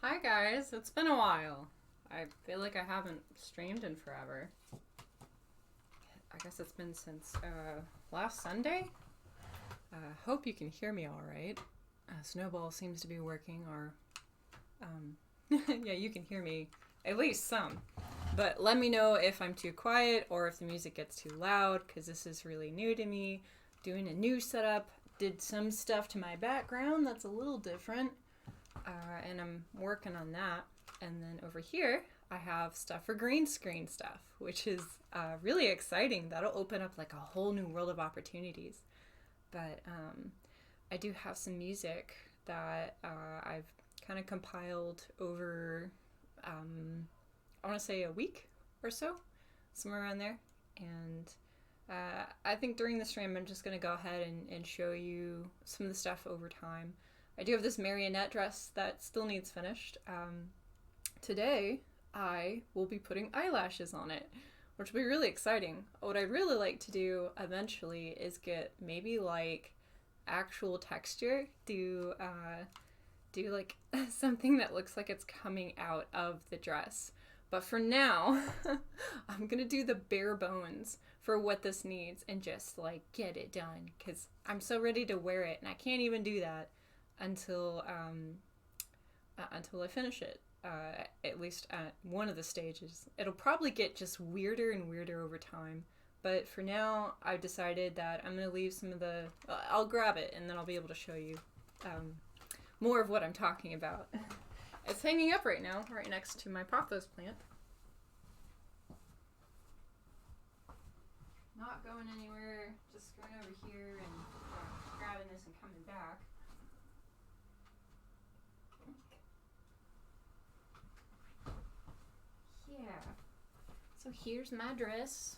Hi guys, it's been a while. I feel like I haven't streamed in forever. I guess it's been since last Sunday. Hope you can hear me all right. Snowball seems to be working, or yeah, you can hear me at least some. But let me know if I'm too quiet or if the music gets too loud, because this is really new to me. Doing a new setup, did some stuff to my background that's a little different. And I'm working on that. And then over here, I have stuff for green screen stuff, which is really exciting. That'll open up like a whole new world of opportunities. But I do have some music that I've kind of compiled over, I want to say a week or so, somewhere around there. And I think during the stream, I'm just going to go ahead and show you some of the stuff over time. I do have this marionette dress that still needs finished. Today, I will be putting eyelashes on it, which will be really exciting. What I'd really like to do eventually is get maybe like actual texture, do like something that looks like it's coming out of the dress. But for now, I'm gonna do the bare bones for what this needs and just like get it done, because I'm so ready to wear it and I can't even do that until I finish it. At least at one of the stages. It'll probably get just weirder and weirder over time. But for now, I've decided that I'm going to leave some of the... I'll grab it and then I'll be able to show you more of what I'm talking about. It's hanging up right now, right next to my pothos plant. Not going anywhere, just going over here and grabbing this and coming back. Yeah. So here's my dress.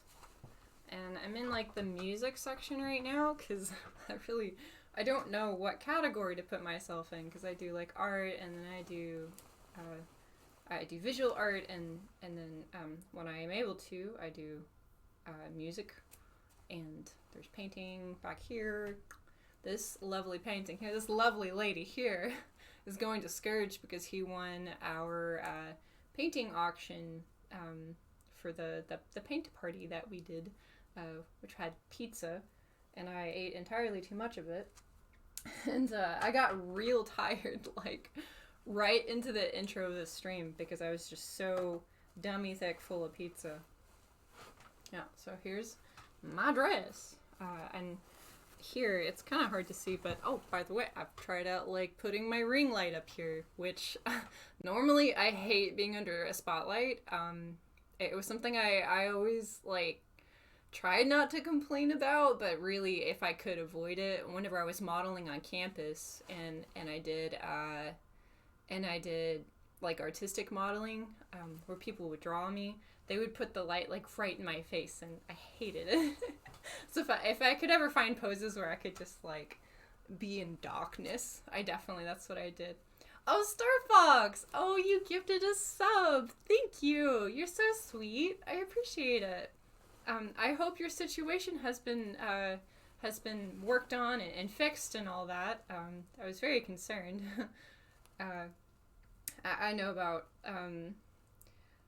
And I'm in like the music section right now because I don't know what category to put myself in, because I do like art and then I do visual art and then when I am able to, I do music, and there's painting back here. This lovely painting here, this lovely lady here is going to Scourge because he won our painting auction for the paint party that we did, which had pizza, and I ate entirely too much of it. And I got real tired, like, right into the intro of the stream because I was just so dummy thick full of pizza. Yeah, so here's my dress. And here, it's kind of hard to see, but oh, by the way, I've tried out like putting my ring light up here, which normally I hate being under a spotlight. It was something I always like tried not to complain about, but really if I could avoid it, whenever I was modeling on campus and I did like artistic modeling, where people would draw me, they would put the light like right in my face, and I hated it. So if I could ever find poses where I could just like be in darkness, that's what I did. Oh, Star Fox! Oh, you gifted a sub. Thank you. You're so sweet. I appreciate it. I hope your situation has been worked on and fixed and all that. I was very concerned. I know about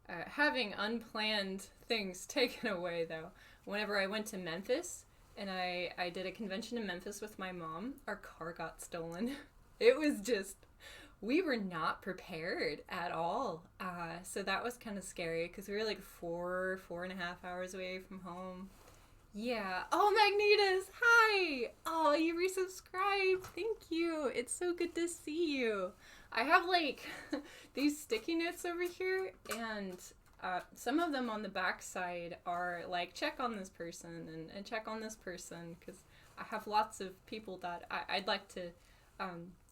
having unplanned things taken away, though. Whenever I went to Memphis and I did a convention in Memphis with my mom, our car got stolen. It was just, we were not prepared at all. So that was kind of scary because we were like 4.5 hours away from home. Yeah. Oh, Magnetus, hi! Oh, you resubscribed. Thank you. It's so good to see you. I have like these sticky notes over here, and some of them on the back side are like, check on this person and check on this person, because I have lots of people that I'd like to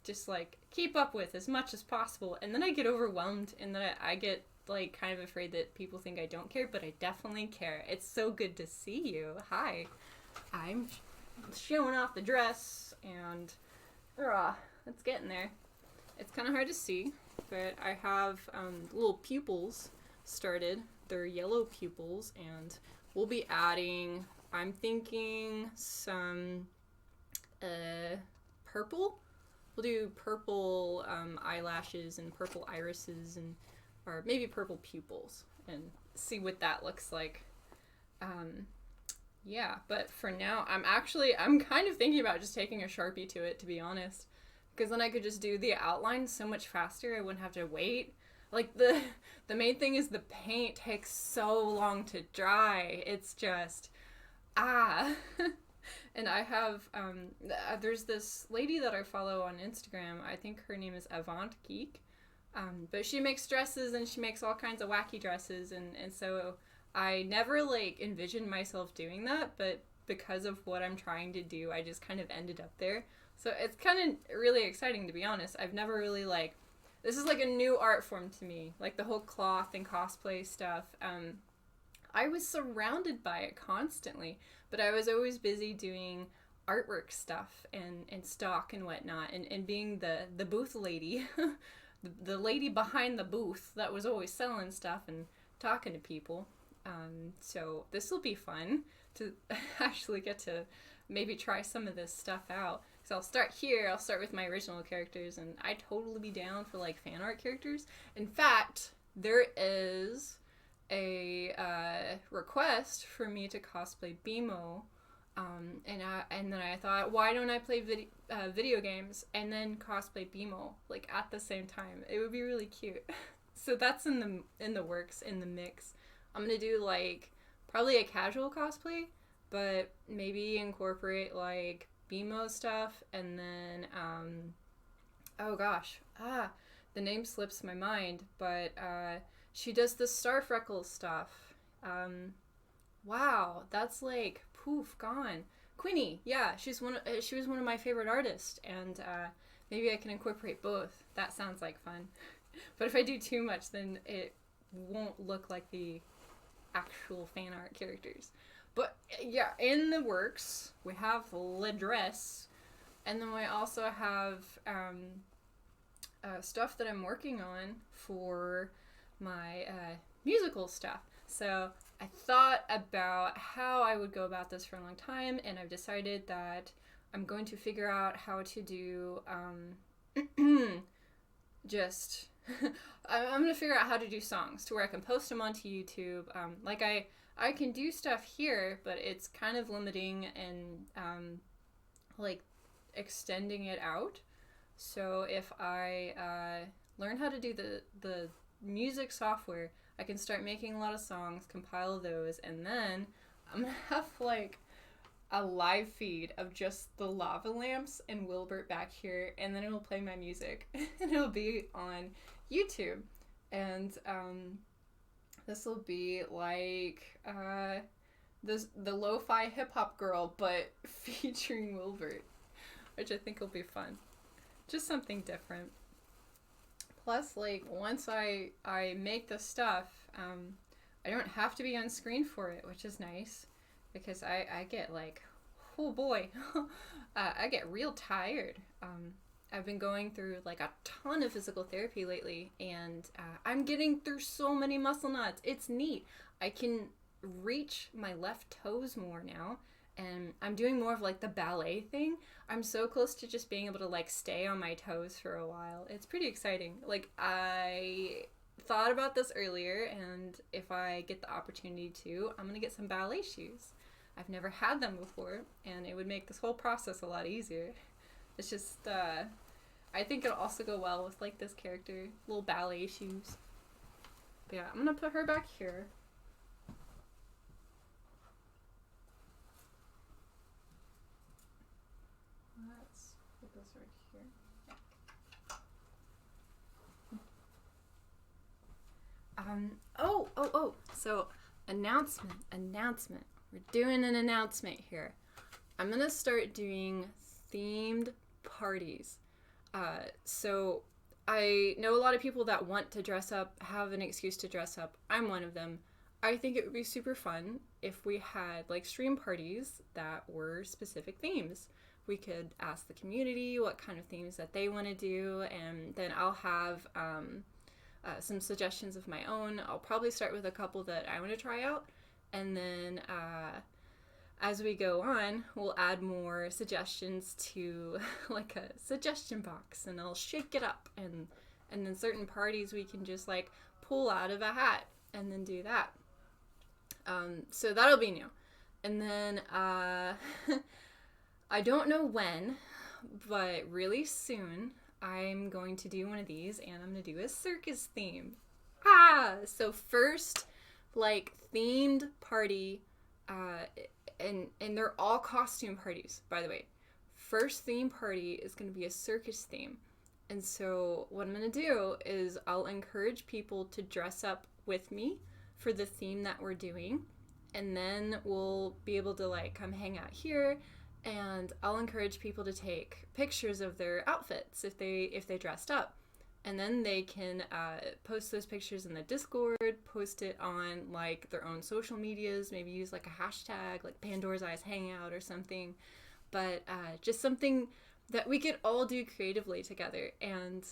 just like keep up with as much as possible, and then I get overwhelmed, and then I get like kind of afraid that people think I don't care, but I definitely care. It's so good to see you. Hi. I'm showing off the dress, and it's getting there. It's kind of hard to see, but I have little pupils started. They're yellow pupils, and we'll be adding, I'm thinking, some purple we'll do purple eyelashes and purple irises and or maybe purple pupils and see what that looks like. Yeah, but for now, I'm kind of thinking about just taking a Sharpie to it, to be honest. Because then I could just do the outline so much faster, I wouldn't have to wait. Like, the main thing is the paint takes so long to dry. It's just, And I have, there's this lady that I follow on Instagram. I think her name is Avant Geek. But she makes dresses and she makes all kinds of wacky dresses. And so I never, like, envisioned myself doing that. But because of what I'm trying to do, I just kind of ended up there. So it's kind of really exciting, to be honest. I've never really, like, this is like a new art form to me. Like the whole cloth and cosplay stuff. I was surrounded by it constantly, but I was always busy doing artwork stuff and stock and whatnot, and being the booth lady, the lady behind the booth that was always selling stuff and talking to people. So this will be fun to actually get to maybe try some of this stuff out. So I'll start here. I'll start with my original characters, and I'd totally be down for like fan art characters. In fact, there is a request for me to cosplay BMO, and then I thought, why don't I play video games and then cosplay BMO like at the same time? It would be really cute. So that's in the works, in the mix. I'm gonna do like probably a casual cosplay, but maybe incorporate like BMO stuff, and then oh gosh, the name slips my mind, but she does the Star Freckles stuff. Wow, that's like poof, gone. Quinny, yeah, she was one of my favorite artists, and maybe I can incorporate both. That sounds like fun. But if I do too much, then it won't look like the actual fan art characters. But yeah, in the works, we have Le Dress, and then we also have stuff that I'm working on for my musical stuff. So I thought about how I would go about this for a long time, and I've decided that I'm going to figure out how to do just... I'm going to figure out how to do songs to where I can post them onto YouTube. Like I can do stuff here, but it's kind of limiting and like extending it out. So if I learn how to do the music software, I can start making a lot of songs, compile those, and then I'm gonna have like a live feed of just the lava lamps and Wilbert back here, and then it'll play my music and it'll be on YouTube. And this will be like the lo-fi hip-hop girl, but featuring Wilbert, which I think will be fun. Just something different. Plus, like, once I make the stuff, I don't have to be on screen for it, which is nice, because I get like, oh boy, I get real tired. I've been going through like a ton of physical therapy lately, and I'm getting through so many muscle knots. It's neat. I can reach my left toes more now, and I'm doing more of like the ballet thing. I'm so close to just being able to like stay on my toes for a while. It's pretty exciting. Like, I thought about this earlier, and if I get the opportunity to, I'm gonna get some ballet shoes. I've never had them before, and it would make this whole process a lot easier. It's just, I think it'll also go well with, like, this character. Little ballet shoes. But yeah, I'm gonna put her back here. Let's put this right here. Yeah. So, announcement. We're doing an announcement here. I'm gonna start doing themed parties. So I know a lot of people that want to dress up, have an excuse to dress up. I'm one of them. I think it would be super fun if we had like stream parties that were specific themes. We could ask the community what kind of themes that they want to do, and then I'll have some suggestions of my own. I'll probably start with a couple that I want to try out, and then as we go on, we'll add more suggestions to like a suggestion box, and I'll shake it up, and then certain parties we can just like pull out of a hat and then do that. So that'll be new. And then I don't know when, but really soon I'm going to do one of these, and I'm going to do a circus theme. So first, like, themed party, and they're all costume parties, by the way. First theme party is going to be a circus theme. And so what I'm going to do is I'll encourage people to dress up with me for the theme that we're doing. And then we'll be able to like come hang out here, and I'll encourage people to take pictures of their outfits if they dressed up. And then they can post those pictures in the Discord, post it on like their own social medias, maybe use like a hashtag like PandorasEyes Hangout or something. But just something that we could all do creatively together. And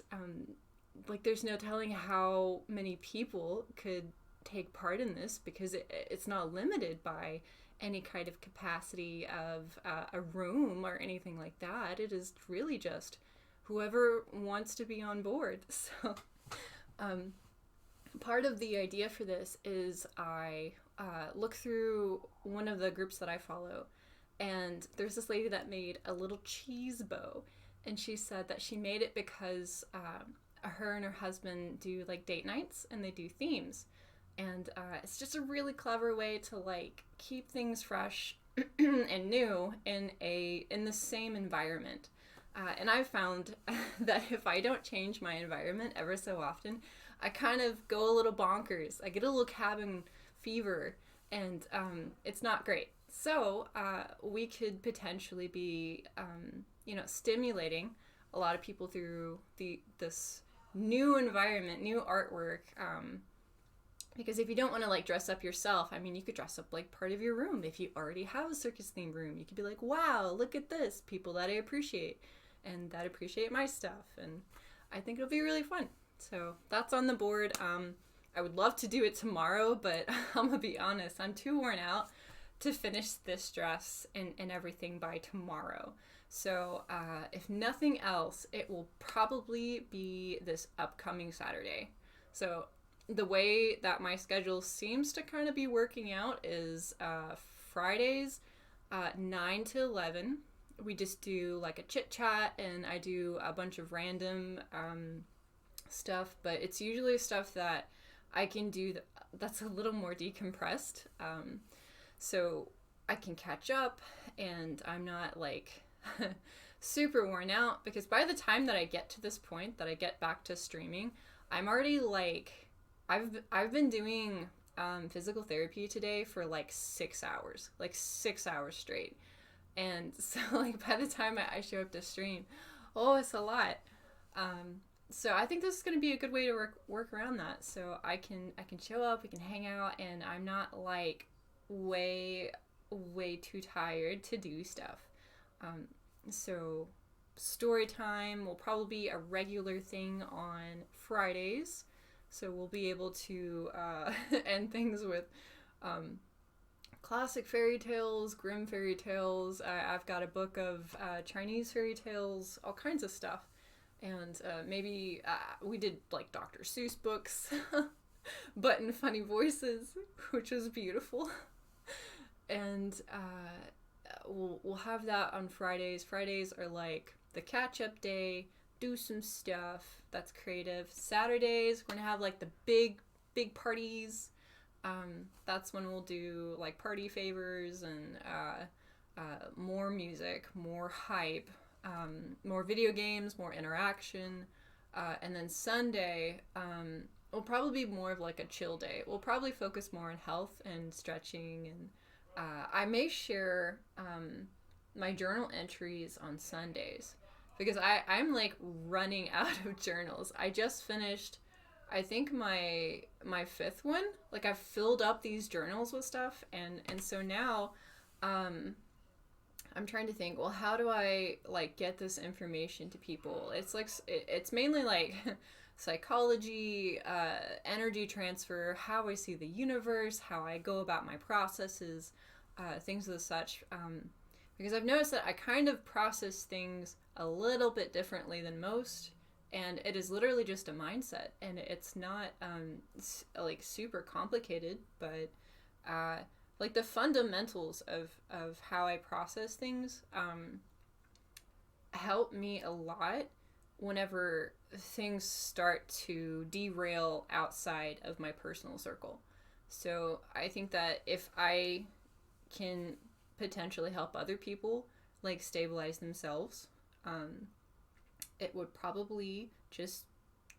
like there's no telling how many people could take part in this, because it's not limited by any kind of capacity of a room or anything like that. It is really just whoever wants to be on board. So part of the idea for this is I look through one of the groups that I follow, and there's this lady that made a little cheese bow, and she said that she made it because her and her husband do like date nights, and they do themes. And it's just a really clever way to like keep things fresh and new in the same environment. And I've found that if I don't change my environment ever so often, I kind of go a little bonkers. I get a little cabin fever, and it's not great. So we could potentially be, stimulating a lot of people through this new environment, new artwork. Because if you don't want to like dress up yourself, I mean, you could dress up like part of your room. If you already have a circus themed room, you could be like, wow, look at this, people that I appreciate and that appreciate my stuff. And I think it'll be really fun. So that's on the board. I would love to do it tomorrow, but I'm gonna be honest, I'm too worn out to finish this dress and everything by tomorrow. So if nothing else, it will probably be this upcoming Saturday. So the way that my schedule seems to kind of be working out is Fridays 9 to 11. We just do like a chit chat, and I do a bunch of random stuff, but it's usually stuff that I can do that's a little more decompressed. So I can catch up, and I'm not like super worn out, because by the time that I get to this point, that I get back to streaming, I'm already like, I've been doing physical therapy today for like 6 hours straight. And so like by the time I show up to stream, it's a lot. So I think this is going to be a good way to work around that. So I can show up, we can hang out, and I'm not like way too tired to do stuff. So story time will probably be a regular thing on Fridays. So we'll be able to end things with classic fairy tales, grim fairy tales. I've got a book of Chinese fairy tales, all kinds of stuff. And maybe we did like Dr. Seuss books, but in funny voices, which was beautiful. And we'll have that on Fridays. Fridays are like the catch-up day. Do some stuff that's creative. Saturdays, we're gonna have like the big parties. That's when we'll do like party favors and more music, more hype, more video games, more interaction. And then Sunday will probably be more of like a chill day. We'll probably focus more on health and stretching, and I may share my journal entries on Sundays, because I'm like running out of journals. I just finished, I think, my fifth one. Like I've filled up these journals with stuff, and so now I'm trying to think, well, how do I like get this information to people? It's like it's mainly like psychology, energy transfer, how I see the universe, how I go about my processes. things of such, because I've noticed that I kind of process things a little bit differently than most, and it is literally just a mindset, and it's not like super complicated, but like the fundamentals of how I process things help me a lot whenever things start to derail outside of my personal circle. So I think that if I can potentially help other people like stabilize themselves, it would probably just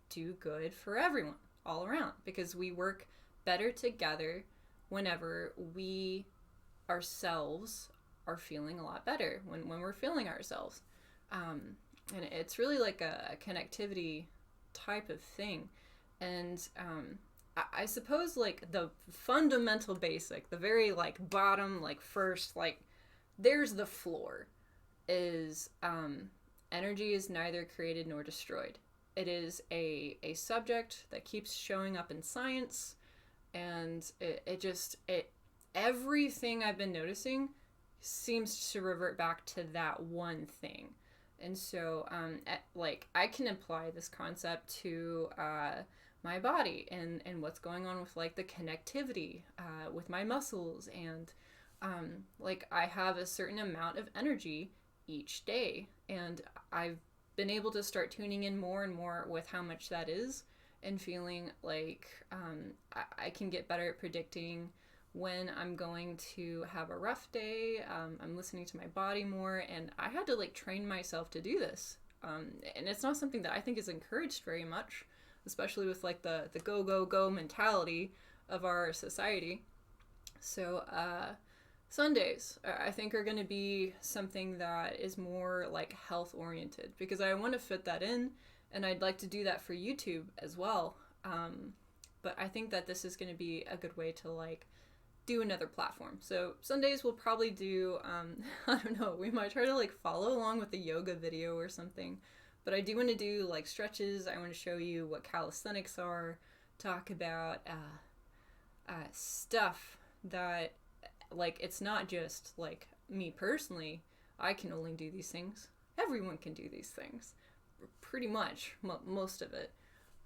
do good for everyone all around, because we work better together whenever we ourselves are feeling a lot better, when we're feeling ourselves. And it's really like a connectivity type of thing. And I suppose like the fundamental basic, the very like bottom, like first, like there's the floor, is energy is neither created nor destroyed. It is a subject that keeps showing up in science, and it everything I've been noticing seems to revert back to that one thing. And so like I can apply this concept to my body and what's going on with like the connectivity with my muscles, and like I have a certain amount of energy each day, and I've been able to start tuning in more and more with how much that is, and feeling like I can get better at predicting when I'm going to have a rough day. I'm listening to my body more, and I had to like train myself to do this. And it's not something that I think is encouraged very much, especially with like the go, go, go mentality of our society. So Sundays, I think, are going to be something that is more like health oriented, because I want to fit that in, and I'd like to do that for YouTube as well. But I think that this is going to be a good way to like do another platform. So Sundays we'll probably do, I don't know, we might try to like follow along with the yoga video or something. But I do want to do like stretches. I want to show you what calisthenics are, talk about stuff that, like, it's not just like me personally. I can only do these things. Everyone can do these things, pretty much, most of it.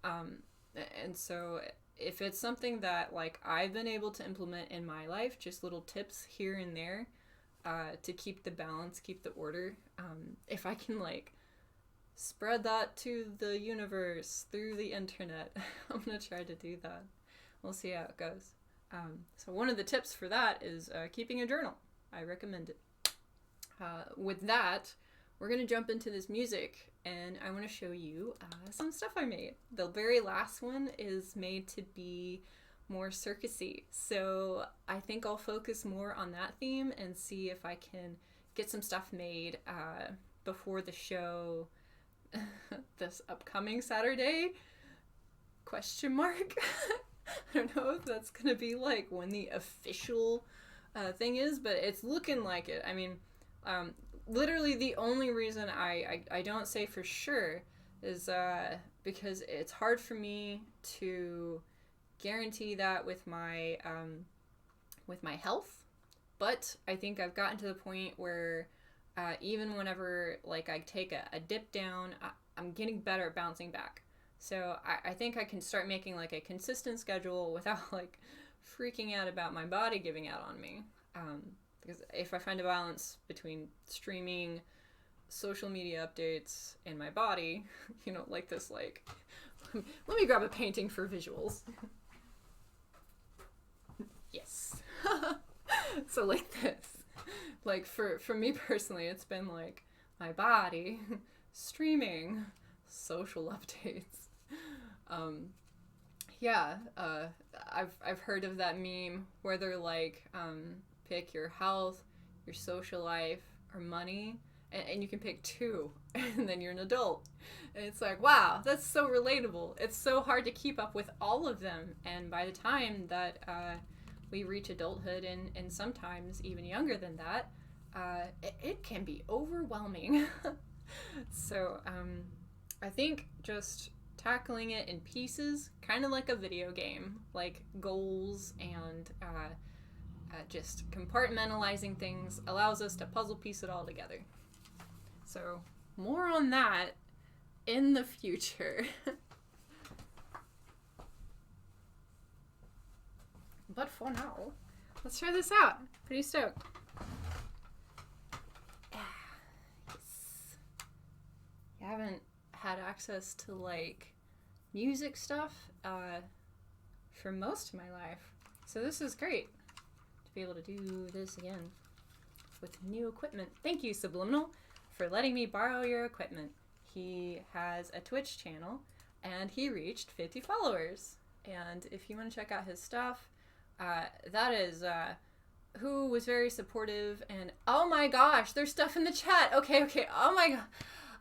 And so if it's something that like I've been able to implement in my life, just little tips here and there to keep the balance, keep the order, if I can like spread that to the universe through the internet, I'm gonna try to do that. We'll see how it goes. So one of the tips for that is keeping a journal. I recommend it. With that, we're going to jump into this music, and I want to show you some stuff I made. The very last one is made to be more circusy, so I think I'll focus more on that theme and see if I can get some stuff made before the show this upcoming Saturday? Question mark? I don't know if that's gonna be like when the official thing is, but it's looking like it. I mean, literally the only reason I don't say for sure is because it's hard for me to guarantee that with my health. But I think I've gotten to the point where even whenever like I take a dip down, I'm getting better at bouncing back. So I think I can start making like a consistent schedule without like freaking out about my body giving out on me. Because if I find a balance between streaming, social media updates, and my body, you know, like this, like, let me grab a painting for visuals. Yes. So like this. Like for me personally, it's been like my body, streaming, social updates. I've heard of that meme where they're like, pick your health, your social life, or money, and you can pick two, and then you're an adult. And it's like, wow, that's so relatable. It's so hard to keep up with all of them, and by the time that we reach adulthood, and sometimes even younger than that, it can be overwhelming. So I think just tackling it in pieces, kind of like a video game, like goals and just compartmentalizing things allows us to puzzle piece it all together. So more on that in the future. But for now, let's try this out. Pretty stoked. Yes. I haven't had access to like music stuff for most of my life. So this is great to be able to do this again with new equipment. Thank you, Subliminal, for letting me borrow your equipment. He has a Twitch channel and he reached 50 followers. And if you want to check out his stuff, that is who was very supportive. And oh my gosh, there's stuff in the chat. Okay. Oh my god.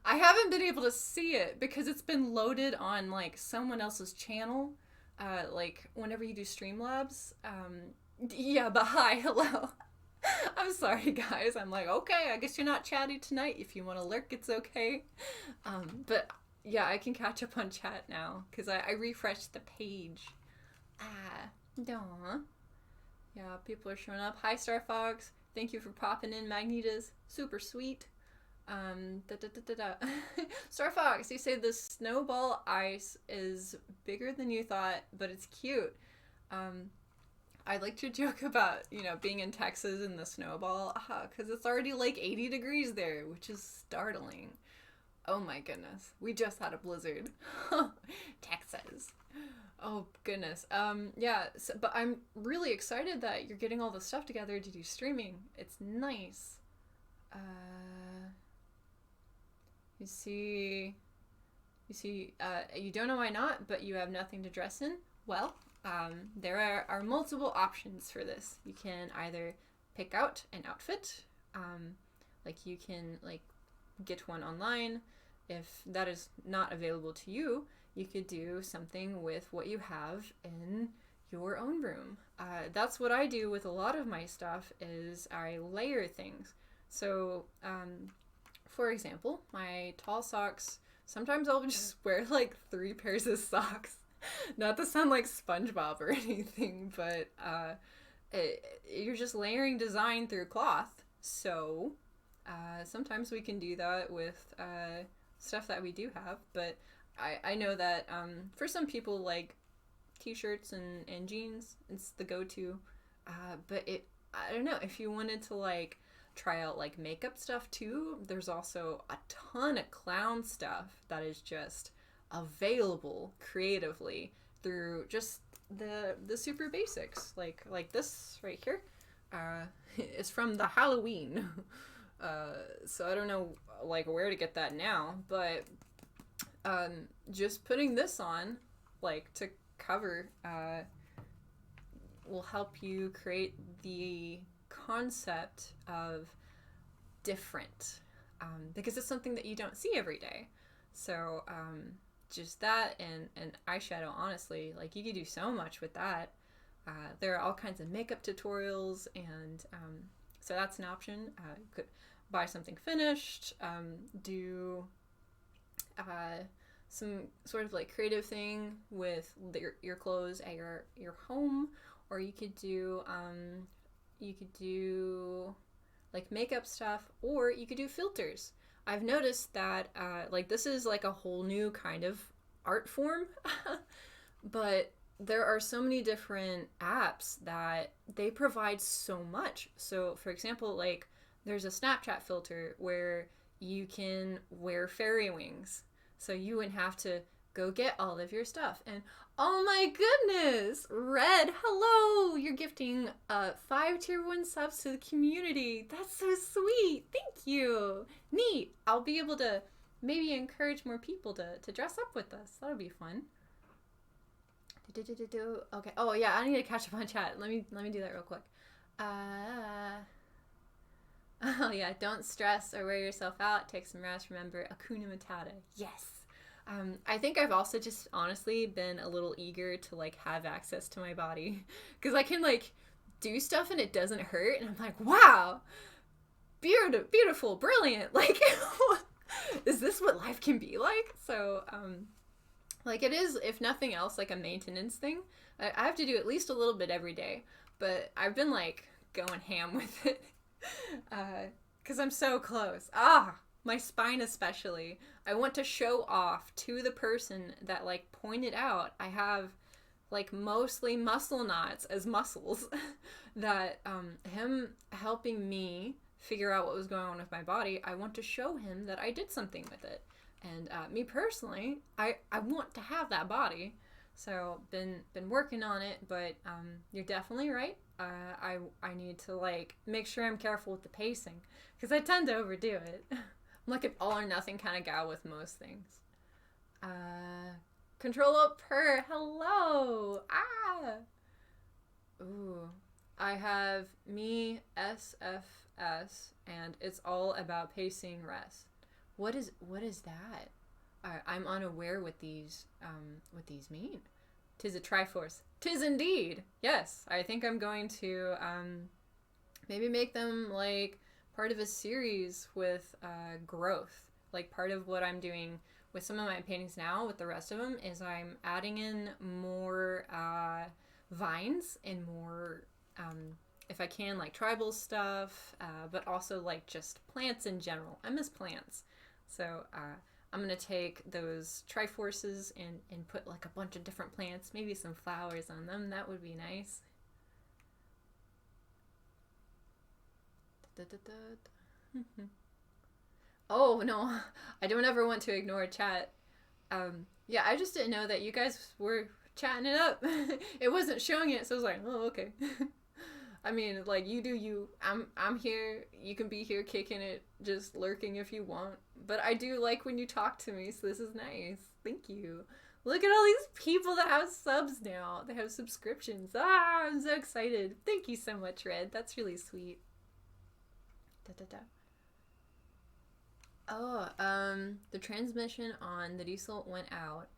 I haven't been able to see it because it's been loaded on like someone else's channel. Like whenever you do Streamlabs. Yeah, but hi, hello. I'm sorry, guys. I'm like, okay, I guess you're not chatty tonight. If you want to lurk, it's okay. But yeah, I can catch up on chat now because I refreshed the page. Duh. Yeah, people are showing up. Hi, Star Fox. Thank you for popping in, Magnetas. Super sweet. Star Fox, you say the snowball ice is bigger than you thought, but it's cute. I liked your joke about, being in Texas in the snowball, because it's already like 80 degrees there, which is startling. Oh my goodness. We just had a blizzard. Texas. Oh goodness. Yeah, but I'm really excited that you're getting all the stuff together to do streaming. It's nice. You see, you don't know why not, but you have nothing to dress in? Well, there are multiple options for this. You can either pick out an outfit, like you can get one online. If that is not available to you, you could do something with what you have in your own room. That's what I do with a lot of my stuff is I layer things. So, for example, my tall socks, sometimes I'll just wear like 3 pairs of socks. Not to sound like SpongeBob or anything, but you're just layering design through cloth. So sometimes we can do that with stuff that we do have, but I know that for some people, like t-shirts and jeans, it's the go-to. But I don't know, if you wanted to like try out like makeup stuff too, there's also a ton of clown stuff that is just available creatively through just the super basics, like this right here. It's from the Halloween. So I don't know like where to get that now, but just putting this on like to cover will help you create the concept of different, because it's something that you don't see every day. So just that and eyeshadow, honestly, like you could do so much with that. There are all kinds of makeup tutorials, and so that's an option. You could buy something finished, do some sort of like creative thing with your clothes at your home, or you could do like makeup stuff, or you could do filters. I've noticed that like this is like a whole new kind of art form, but there are so many different apps that they provide so much. So for example, like there's a Snapchat filter where you can wear fairy wings, so you wouldn't have to go get all of your stuff. And oh my goodness, Red, hello! You're gifting 5 tier 1 subs to the community. That's so sweet. Thank you. Neat. I'll be able to maybe encourage more people to dress up with us. That'll be fun. Okay. Oh yeah, I need to catch up on chat. Let me do that real quick. Oh yeah, don't stress or wear yourself out. Take some rest. Remember, Hakuna Matata. Yes. I think I've also just honestly been a little eager to like have access to my body, because I can like do stuff and it doesn't hurt, and I'm like, wow, beautiful, brilliant. Like, is this what life can be like? So, like it is, if nothing else, like a maintenance thing. I have to do at least a little bit every day, but I've been like going ham with it. Because I'm so close. My spine especially. I want to show off to the person that, like, pointed out I have, like, mostly muscle knots as muscles. That him helping me figure out what was going on with my body, I want to show him that I did something with it. And me personally, I want to have that body. So been working on it, but you're definitely right. I need to, like, make sure I'm careful with the pacing, because I tend to overdo it. I'm like an all or nothing kind of gal with most things. Control Alt Per, hello! Ooh. I have me SFS, and it's all about pacing rest. What is that? I'm unaware what these mean. 'Tis a Triforce. 'Tis indeed. Yes, I think I'm going to maybe make them, like, part of a series with growth. Like, part of what I'm doing with some of my paintings now with the rest of them is I'm adding in more vines and more, if I can, like, tribal stuff, but also, like, just plants in general. I miss plants. So I'm going to take those Triforces and put, like, a bunch of different plants, maybe some flowers on them. That would be nice. Oh, no, I don't ever want to ignore chat. Yeah, I just didn't know that you guys were chatting it up. It wasn't showing it, so I was like, oh, okay. I mean, like, you do you. I'm here. You can be here kicking it, just lurking if you want. But I do like when you talk to me, so this is nice. Thank you. Look at all these people that have subs now. They have subscriptions. I'm so excited. Thank you so much, Red. That's really sweet. Oh, the transmission on the diesel went out,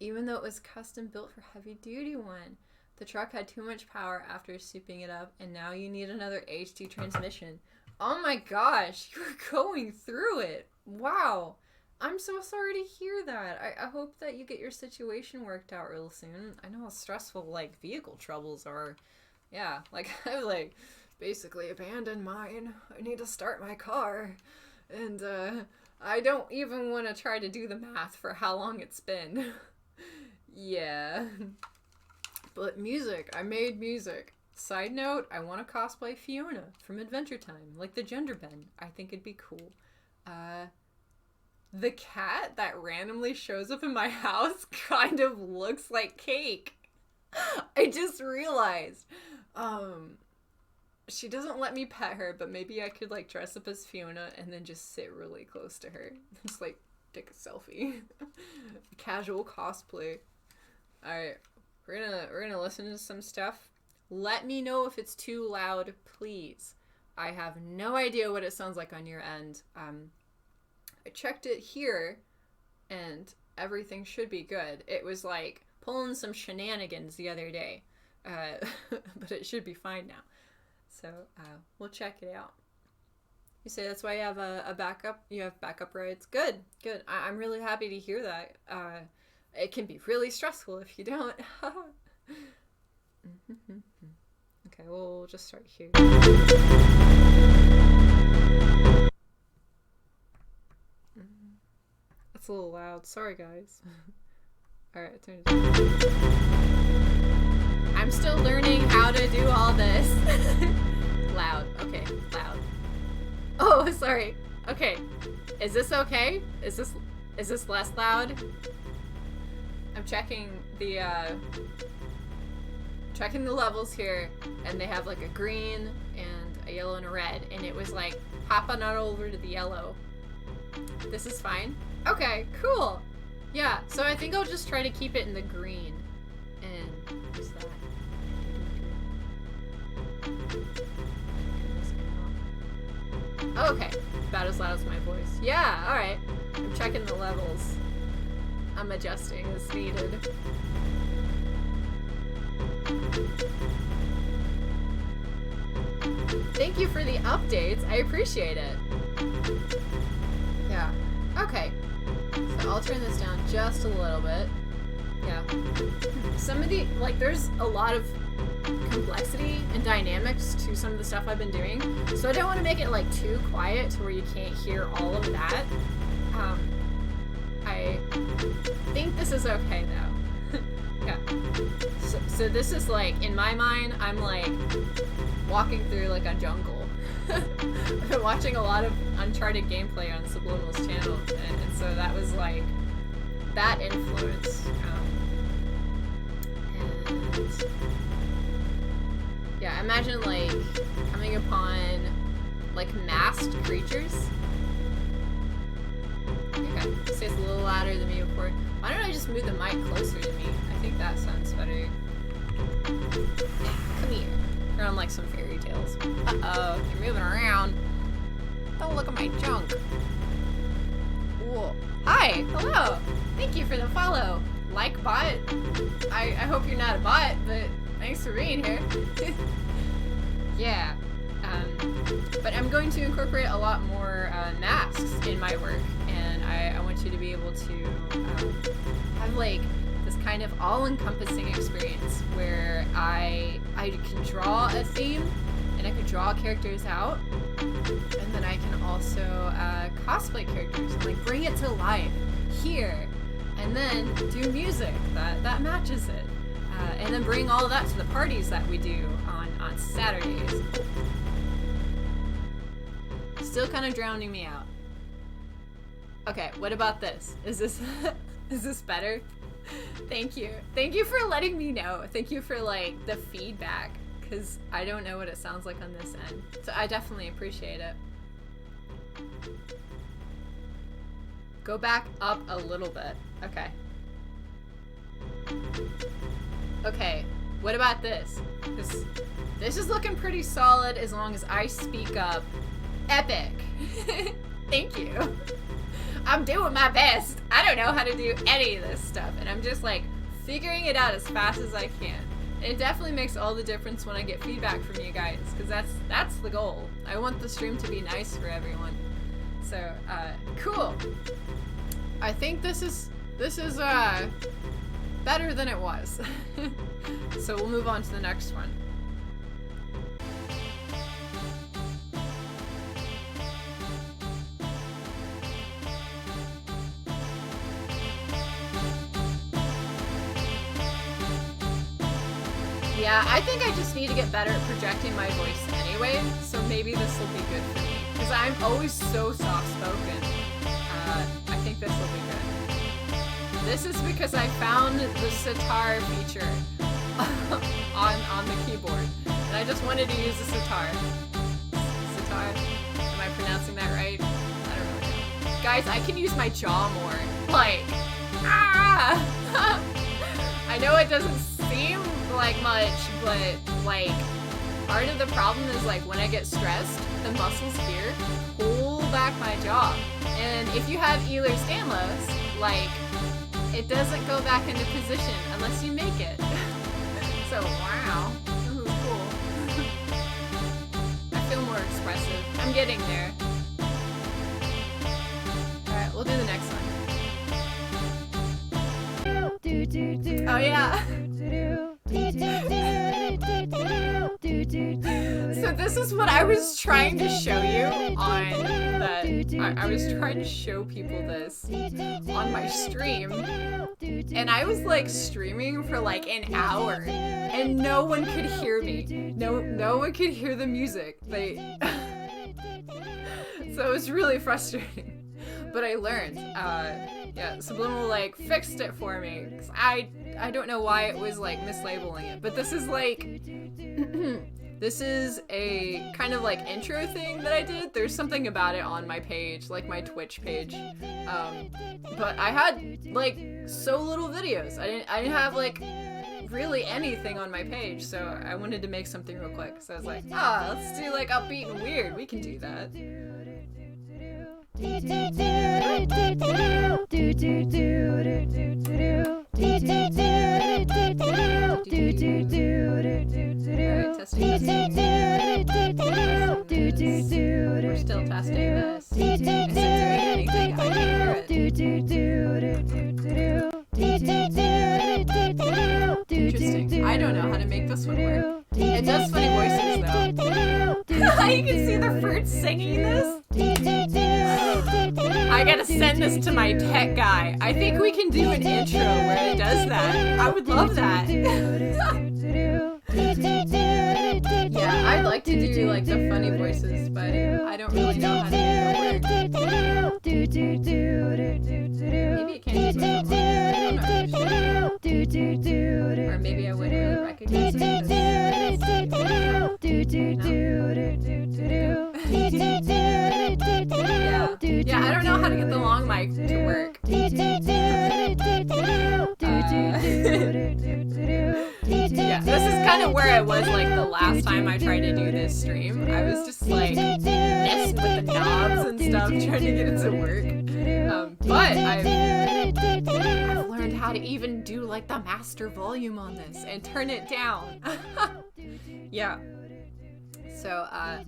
even though it was custom built for heavy duty one. The truck had too much power after souping it up, and now you need another HT transmission. Oh my gosh, you're going through it. Wow. I'm so sorry to hear that. I hope that you get your situation worked out real soon. I know how stressful, like, vehicle troubles are. Yeah, like, I, like, basically abandoned mine. I need to start my car. And, I don't even want to try to do the math for how long it's been. Yeah. But music, I made music. Side note, I want to cosplay Fiona from Adventure Time, like the gender bend. I think it'd be cool. The cat that randomly shows up in my house kind of looks like Cake. I just realized. She doesn't let me pet her, but maybe I could, like, dress up as Fiona and then just sit really close to her. Just, like, take a selfie. Casual cosplay. Alright. We're gonna listen to some stuff. Let me know if it's too loud, please. I have no idea what it sounds like on your end. I checked it here, and everything should be good. It was, like, pulling some shenanigans the other day. But it should be fine now. So, we'll check it out. You say that's why you have a backup? You have backup rides? Good, good. I'm really happy to hear that. It can be really stressful if you don't. Okay, we'll just start here. That's a little loud. Sorry, guys. Alright, turn it down. I'm still learning how to do all this. Loud. Okay, loud. Oh, sorry. Okay. Is this okay? Is this less loud? I'm checking the levels here, and they have, like, a green and a yellow and a red, and it was like hopping on over to the yellow. This is fine. Okay, cool. Yeah, so I think I'll just try to keep it in the green. And use that. Okay, about as loud as my voice. Yeah, alright. I'm checking the levels. I'm adjusting as needed. Thank you for the updates. I appreciate it. Yeah. Okay. So I'll turn this down just a little bit. Yeah. Some of the, like, there's a lot of complexity and dynamics to some of the stuff I've been doing. So I don't want to make it like too quiet to where you can't hear all of that. I think this is okay though. Yeah. So this is like, in my mind, I'm like walking through like a jungle. I've been watching a lot of Uncharted gameplay on Subliminal's channel, and so that was like that influence. And yeah, imagine like coming upon like masked creatures. Okay, say it's a little louder than me before. Why don't I just move the mic closer to me? I think that sounds better. Come here. We're on like some fairy tales. Uh-oh, you're moving around. Don't look at my junk. Whoa. Hi, hello. Thank you for the follow. Like bot. I hope you're not a bot, but thanks for being here. Yeah. But I'm going to incorporate a lot more masks in my work, and I want you to be able to have like this kind of all-encompassing experience where I can draw a theme and I could draw characters out, and then I can also cosplay characters and like bring it to life here, and then do music that matches it, and then bring all of that to the parties that we do on Saturdays. Still kind of drowning me out. Okay, what about this? Is this is this better? Thank you. Thank you for letting me know. Thank you for like the feedback, because I don't know what it sounds like on this end. So I definitely appreciate it. Go back up a little bit. Okay. Okay, what about this? This is looking pretty solid as long as I speak up. Epic. Thank you. I'm doing my best. I don't know how to do any of this stuff, and I'm just like figuring it out as fast as I can. And it definitely makes all the difference when I get feedback from you guys, because that's the goal. I want the stream to be nice for everyone. So cool. I think this is better than it was. So we'll move on to the next one. Yeah, I think I just need to get better at projecting my voice anyway, so maybe this will be good for me, because I'm always so soft-spoken. I think this will be good. This is because I found the sitar feature on the keyboard, and I just wanted to use the sitar. Sitar? Am I pronouncing that right? I don't really know. Guys, I can use my jaw more. Like, ah! I know it doesn't seem like much, but like part of the problem is like when I get stressed, the muscles here pull back my jaw. And if you have Ehlers-Danlos, like it doesn't go back into position unless you make it. So wow, this is cool. I feel more expressive. I'm getting there. Alright, we'll do the next one. Oh yeah. So this is what I was trying to show you on the... I was trying to show people this on my stream. And I was like streaming for like an hour. And no one could hear me. No one could hear the music. So it was really frustrating. But I learned. Yeah, Subliminal like fixed it for me. 'Cause I don't know why it was like mislabeling it, but this is like this is a kind of like intro thing that I did. There's something about it on my page, like my Twitch page. But I had like so little videos. I didn't have like really anything on my page, so I wanted to make something real quick. So I was like, let's do like upbeat and weird. We can do that. Alright, testing. We're still testing this. Is it doing anything? I can't hear it. Interesting. I don't know how to make this one work. It does funny voices though. You can see the fruits singing this. I gotta send this to my tech guy. I think we can do an intro where it does that. I would love that. Yeah, I'd like to do like the funny voices, but I don't really know how to make it work. Maybe it can't do it. I'm not really sure. Or maybe I wouldn't really recognize it. Yeah, I don't know how to get the long mic to work. Yeah, this is kind of where I was like the last time I tried to do this stream. I was just like messing with the knobs and stuff, trying to get it to work. But I've learned how to even do like the master volume on this and turn it down. Yeah. So I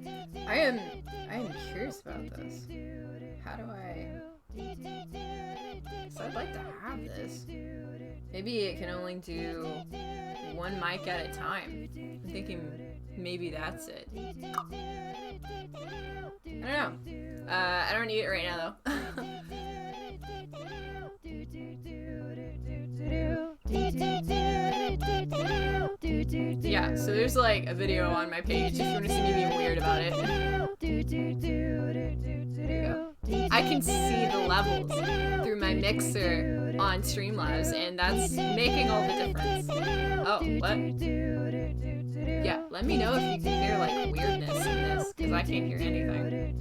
am curious about this. How do I? So I'd like to have this. Maybe it can only do one mic at a time. I'm thinking maybe that's it. I don't know. I don't need it right now though. Yeah, so there's like a video on my page if you want to see me being weird about it. There you go. I can see the levels through my mixer on Streamlabs, and that's making all the difference. Oh, what? Yeah, let me know if you can hear like weirdness in this, because I can't hear anything.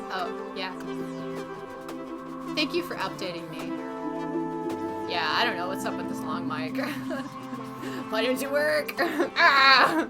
Oh, yeah. Thank you for updating me. Yeah, I don't know what's up with this long mic. Why didn't it work? Ah!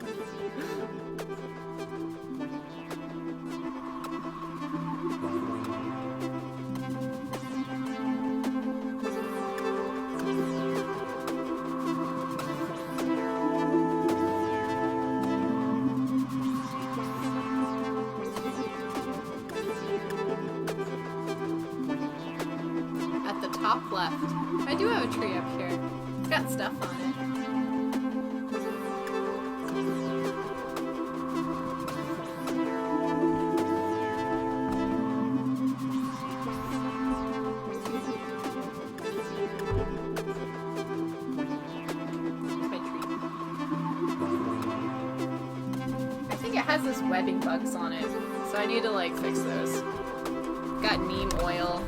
Top left. I do have a tree up here. It's got stuff on it. It's my tree. I think it has this webbing bugs on it, so I need to like fix those. Got neem oil.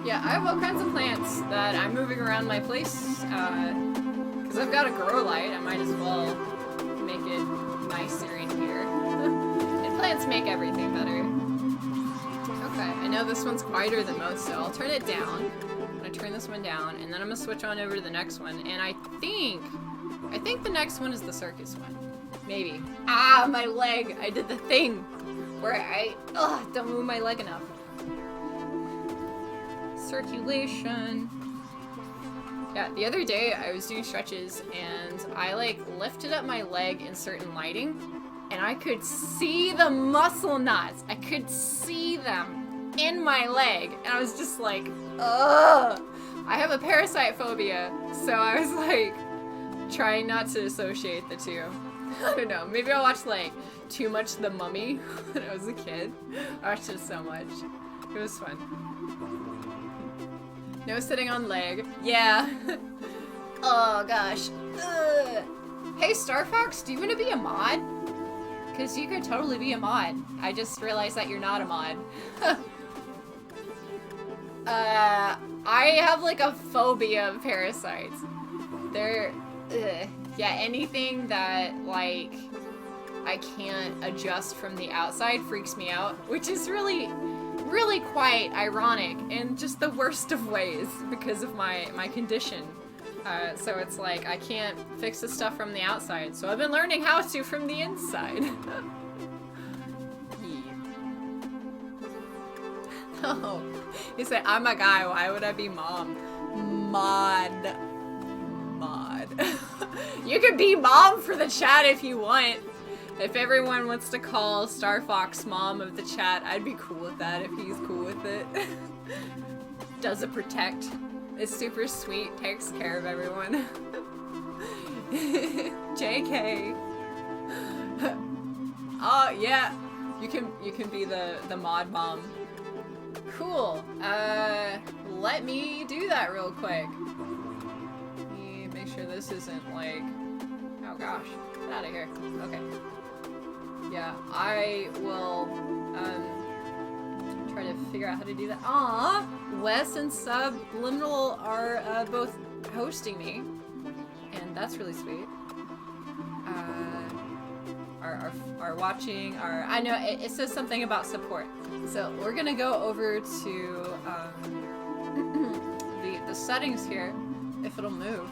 Yeah, I have all kinds of plants that I'm moving around my place, because I've got a grow light. I might as well make it nicer in here. And plants make everything better. Okay, I know this one's quieter than most, so I'll turn it down. I'm gonna turn this one down, and then I'm gonna switch on over to the next one. And I think the next one is the circus one. Maybe. Ah, my leg! I did the thing where I don't move my leg enough. Circulation. Yeah, the other day I was doing stretches and I like lifted up my leg in certain lighting and I could see the muscle knots. I could see them in my leg and I was just like, ugh. I have a parasite phobia, so I was like trying not to associate the two. I don't know, maybe I watched like too much The Mummy when I was a kid. I watched it so much. It was fun. No sitting on leg. Yeah. Oh gosh. Ugh. Hey Star Fox, do you want to be a mod? Because you could totally be a mod. I just realized that you're not a mod. I have like a phobia of parasites. They're, yeah, anything that like I can't adjust from the outside freaks me out, which is really really quite ironic in just the worst of ways because of my condition. So it's like I can't fix the stuff from the outside, so I've been learning how to from the inside. Oh, he said, I'm a guy, why would I be mom? Mod. You can be mom for the chat if you want. If everyone wants to call Star Fox mom of the chat, I'd be cool with that if he's cool with it. Does it protect? It's super sweet, takes care of everyone. JK. Oh yeah, you can be the mod mom. Cool. Let me do that real quick. Let me make sure this isn't like, oh gosh, get out of here. Okay. Yeah, I will try to figure out how to do that. Aww, Wes and Subliminal are both hosting me, and that's really sweet. Are watching, I know it says something about support. So we're gonna go over to the settings here, if it'll move.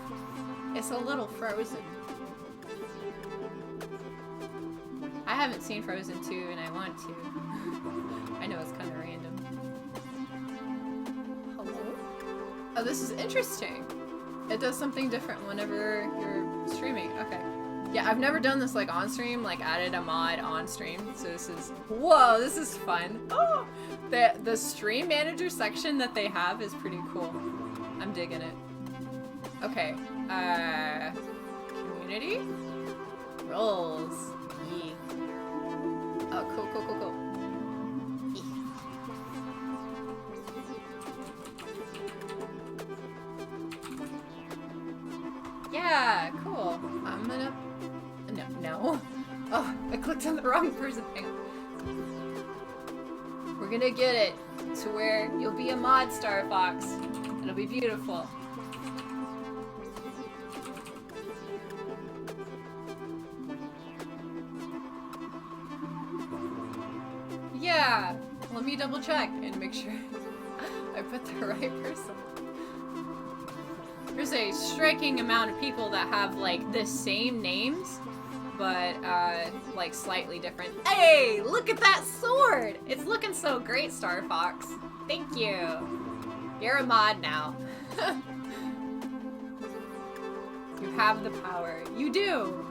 It's a little frozen. I haven't seen Frozen 2 and I want to. I know it's kind of random. Hello? Oh, this is interesting. It does something different whenever you're streaming. Okay. Yeah, I've never done this like on stream, like added a mod on stream. So this is, whoa, this is fun. Oh, the stream manager section that they have is pretty cool. I'm digging it. Okay, community roles. Yee. Oh, cool. Yee. Yeah, cool. I'm gonna. No. Oh, I clicked on the wrong person. Hang on. We're gonna get it to where you'll be a mod, Star Fox. It'll be beautiful. Yeah. Let me double check and make sure I put the right person. There's a striking amount of people that have like the same names, but like slightly different. Hey, look at that sword! It's looking so great, Star Fox. Thank you. You're a mod now. You have the power. You do.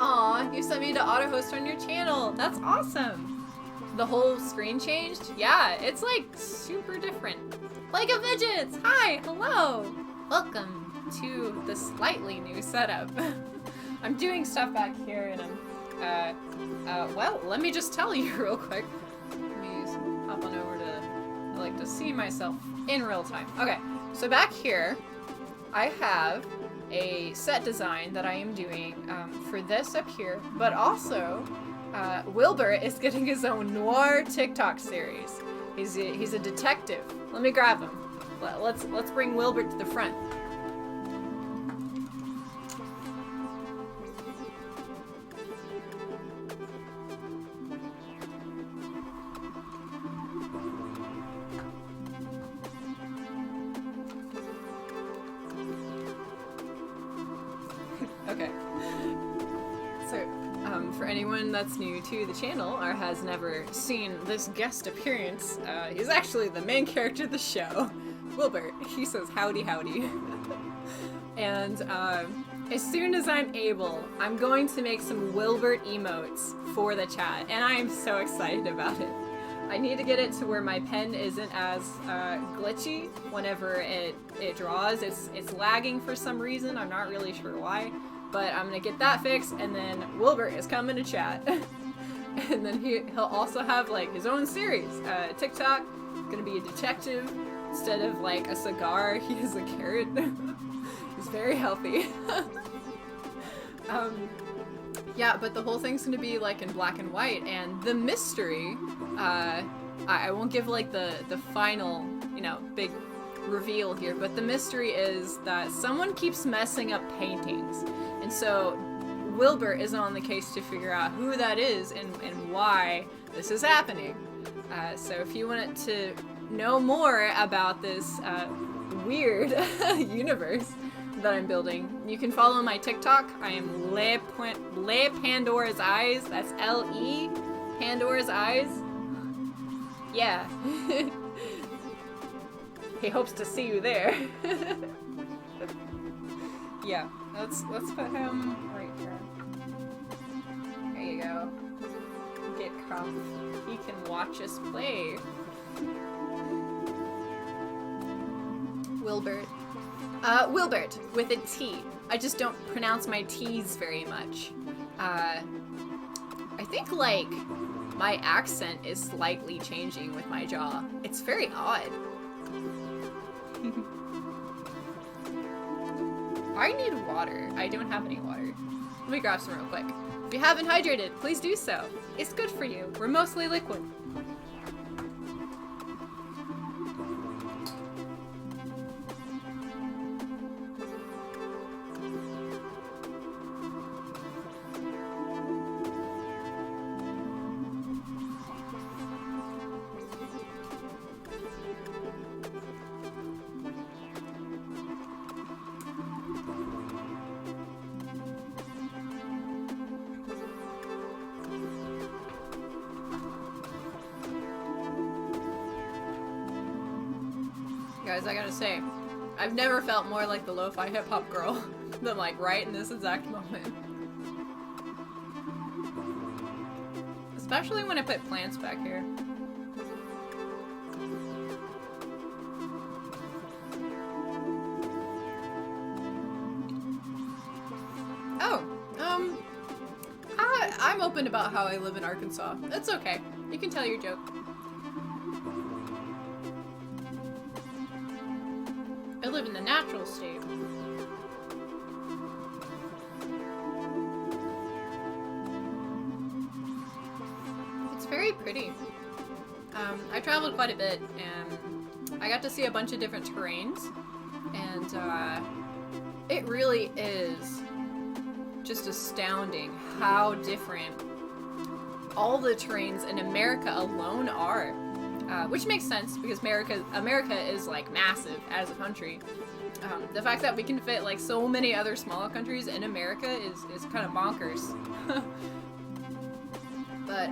Aw, you sent me to auto host on your channel. That's awesome. The whole screen changed? Yeah, it's like super different. Like a Midgets! Hi, hello! Welcome to the slightly new setup. I'm doing stuff back here and I'm, well, let me just tell you real quick. Let me hop on over to, I like to see myself in real time. Okay, so back here, I have a set design that I am doing for this up here, but also, Wilbur is getting his own noir TikTok series. He's a detective. Let me grab him. Let's bring Wilbur to the front. Okay. So, for anyone that's new to the channel or has never seen this guest appearance, he's actually the main character of the show. Wilbur. He says howdy howdy. And as soon as I'm able, I'm going to make some Wilbert emotes for the chat, and I am so excited about it. I need to get it to where my pen isn't as glitchy whenever it draws. It's lagging for some reason. I'm not really sure why, but I'm gonna get that fixed, and then Wilbert is coming to chat. And then he'll also have like his own series. TikTok, gonna be a detective. Instead of like a cigar, he is a carrot. He's very healthy. Yeah, but the whole thing's gonna be like in black and white, and the mystery, I won't give like the final, you know, big reveal here, but the mystery is that someone keeps messing up paintings, and so Wilbur is on the case to figure out who that is and why this is happening. So if you wanted to know more about this weird universe that I'm building, you can follow my TikTok. I am Le PandorasEyes. That's L-E PandorasEyes. Yeah. He hopes to see you there. Yeah, let's put him right here. There you go. Get comf. He can watch us play. Wilbert. Wilbert with a T. I just don't pronounce my T's very much. I think like my accent is slightly changing with my jaw. It's very odd. I need water. I don't have any water. Let me grab some real quick. If you haven't hydrated, please do so. It's good for you. We're mostly liquid. Guys, I gotta say, I've never felt more like the lo-fi hip-hop girl than like right in this exact moment. Especially when I put plants back here. Oh, I'm open about how I live in Arkansas. That's okay. You can tell your joke. I live in the natural state. It's very pretty. I traveled quite a bit and I got to see a bunch of different terrains, and it really is just astounding how different all the terrains in America alone are. Which makes sense because America is like massive as a country. The fact that we can fit like so many other smaller countries in America is kind of bonkers. But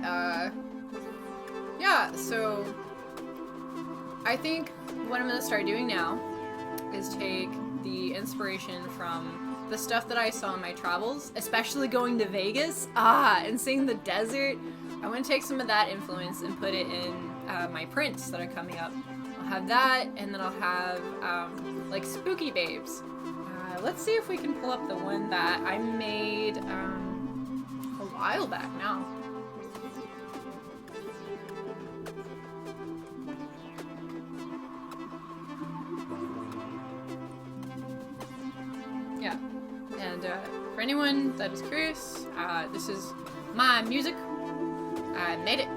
yeah, so I think what I'm gonna start doing now is take the inspiration from the stuff that I saw in my travels, especially going to Vegas, and seeing the desert. I want to take some of that influence and put it in my prints that are coming up. I'll have that, and then I'll have like spooky babes. Let's see if we can pull up the one that I made a while back now. Yeah, and for anyone that is curious, this is my music. I made it.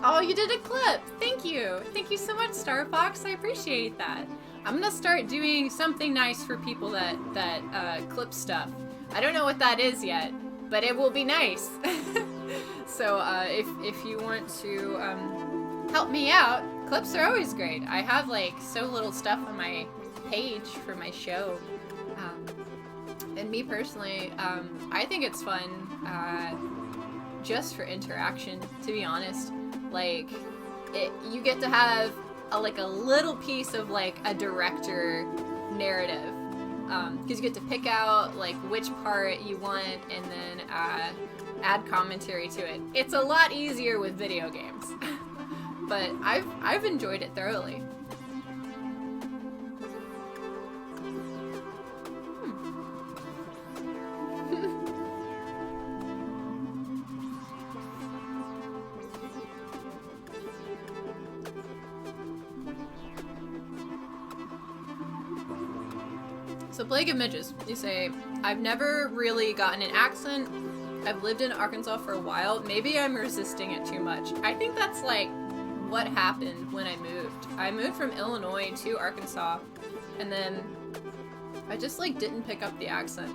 Oh, you did a clip! Thank you! Thank you so much, Star Fox. I appreciate that. I'm gonna start doing something nice for people that clip stuff. I don't know what that is yet, but it will be nice. So if you want to help me out, clips are always great. I have like so little stuff on my page for my show. And me personally, I think it's fun just for interaction, to be honest. Like, you get to have a little piece of like a director narrative, because you get to pick out like which part you want and then add commentary to it. It's a lot easier with video games, but I've enjoyed it thoroughly. So Plague of Midges, you say, I've never really gotten an accent. I've lived in Arkansas for a while. Maybe I'm resisting it too much. I think that's like what happened when I moved. I moved from Illinois to Arkansas, and then I just like didn't pick up the accent.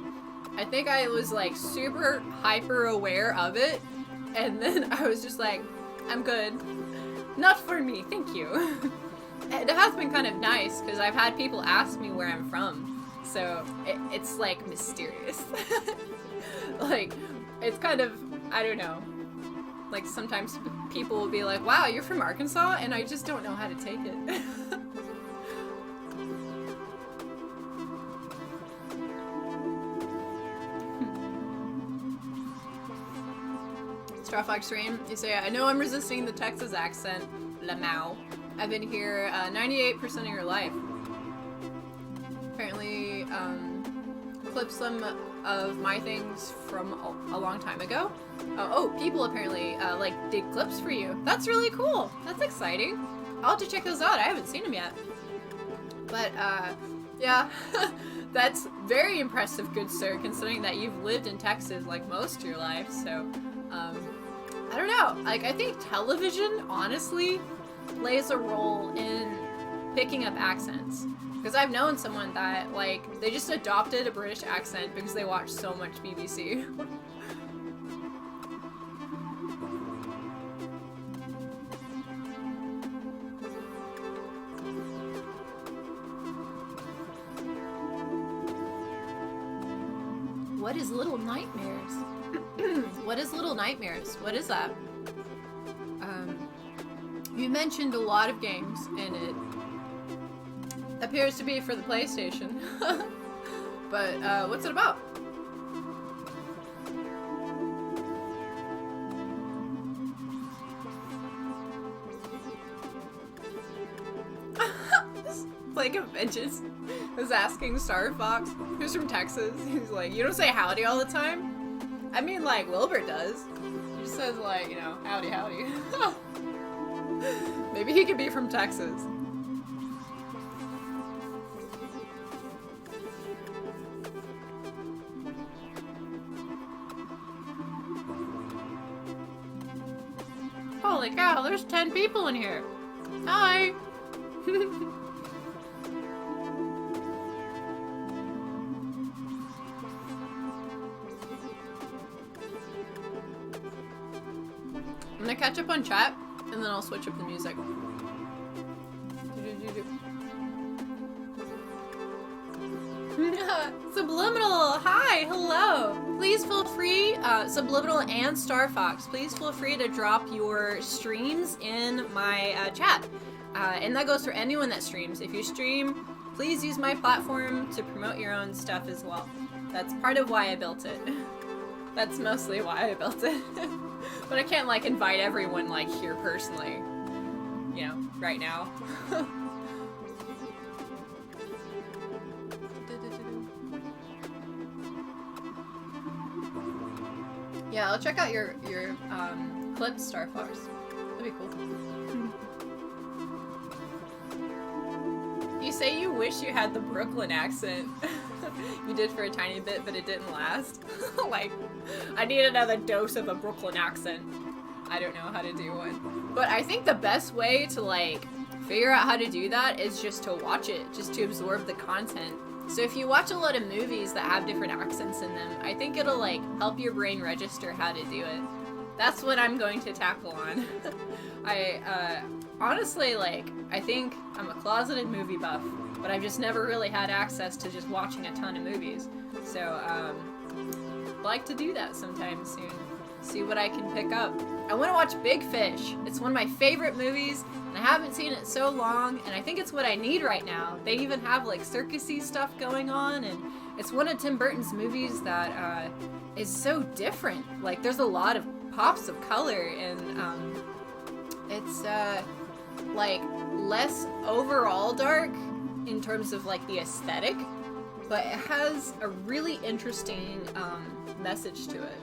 I think I was like super hyper aware of it, And then I was just like, I'm good. Not for me, thank you. It has been kind of nice because I've had people ask me where I'm from. So it's like mysterious. Like, it's kind of, I don't know. Like sometimes people will be like, wow, you're from Arkansas? And I just don't know how to take it. Starfox Stream, you say, I know I'm resisting the Texas accent, Lamau. I've been here 98% of your life. Apparently, clipped some of my things from a long time ago. Oh, people apparently, like, did clips for you. That's really cool. That's exciting. I'll have to check those out. I haven't seen them yet. But, yeah. That's very impressive, good sir, considering that you've lived in Texas, like, most of your life, so, I don't know. Like, I think television, honestly, plays a role in picking up accents. Because I've known someone that, like, they just adopted a British accent because they watched so much BBC. What is Little Nightmares? What is Little Nightmares? What is that? You mentioned a lot of games, and it appears to be for the PlayStation. But, what's it about? Plague of Vengeance was asking Star Fox, who's from Texas. He's like, you don't say howdy all the time? I mean, like, Wilbur does. He just says, like, you know, howdy, howdy. Maybe he could be from Texas. Holy cow, there's 10 people in here. Hi. I'm gonna catch up on chat, and then I'll switch up the music. Subliminal, hi, hello. Please feel free, Subliminal and Star Fox, please feel free to drop your streams in my chat. And that goes for anyone that streams. If you stream, please use my platform to promote your own stuff as well. That's part of why I built it. That's mostly why I built it. But I can't, like, invite everyone, like, here personally. You know, right now. Yeah, I'll check out your clips, Star Fox. That'd be cool. You say you wish you had the Brooklyn accent. You did for a tiny bit, but it didn't last. Like, I need another dose of a Brooklyn accent. I don't know how to do one. But I think the best way to, like, figure out how to do that is just to watch it, just to absorb the content. So if you watch a lot of movies that have different accents in them, I think it'll, like, help your brain register how to do it. That's what I'm going to tackle on. Honestly, like, I think I'm a closeted movie buff, but I've just never really had access to just watching a ton of movies. So, I'd like to do that sometime soon. See what I can pick up. I want to watch Big Fish. It's one of my favorite movies, and I haven't seen it so long, and I think it's what I need right now. They even have, like, circusy stuff going on, and it's one of Tim Burton's movies that is so different. Like, there's a lot of pops of color, and it's like, less overall dark in terms of, like, the aesthetic, but it has a really interesting message to it.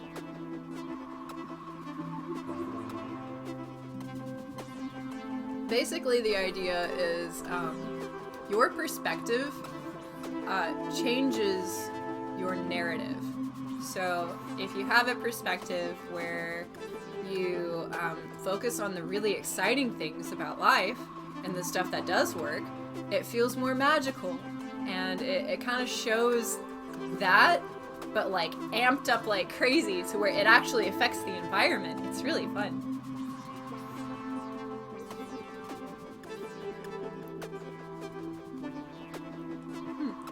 Basically, the idea is your perspective changes your narrative. So if you have a perspective where you focus on the really exciting things about life and the stuff that does work, it feels more magical. And it kind of shows that but like amped up like crazy to where it actually affects the environment. It's really fun.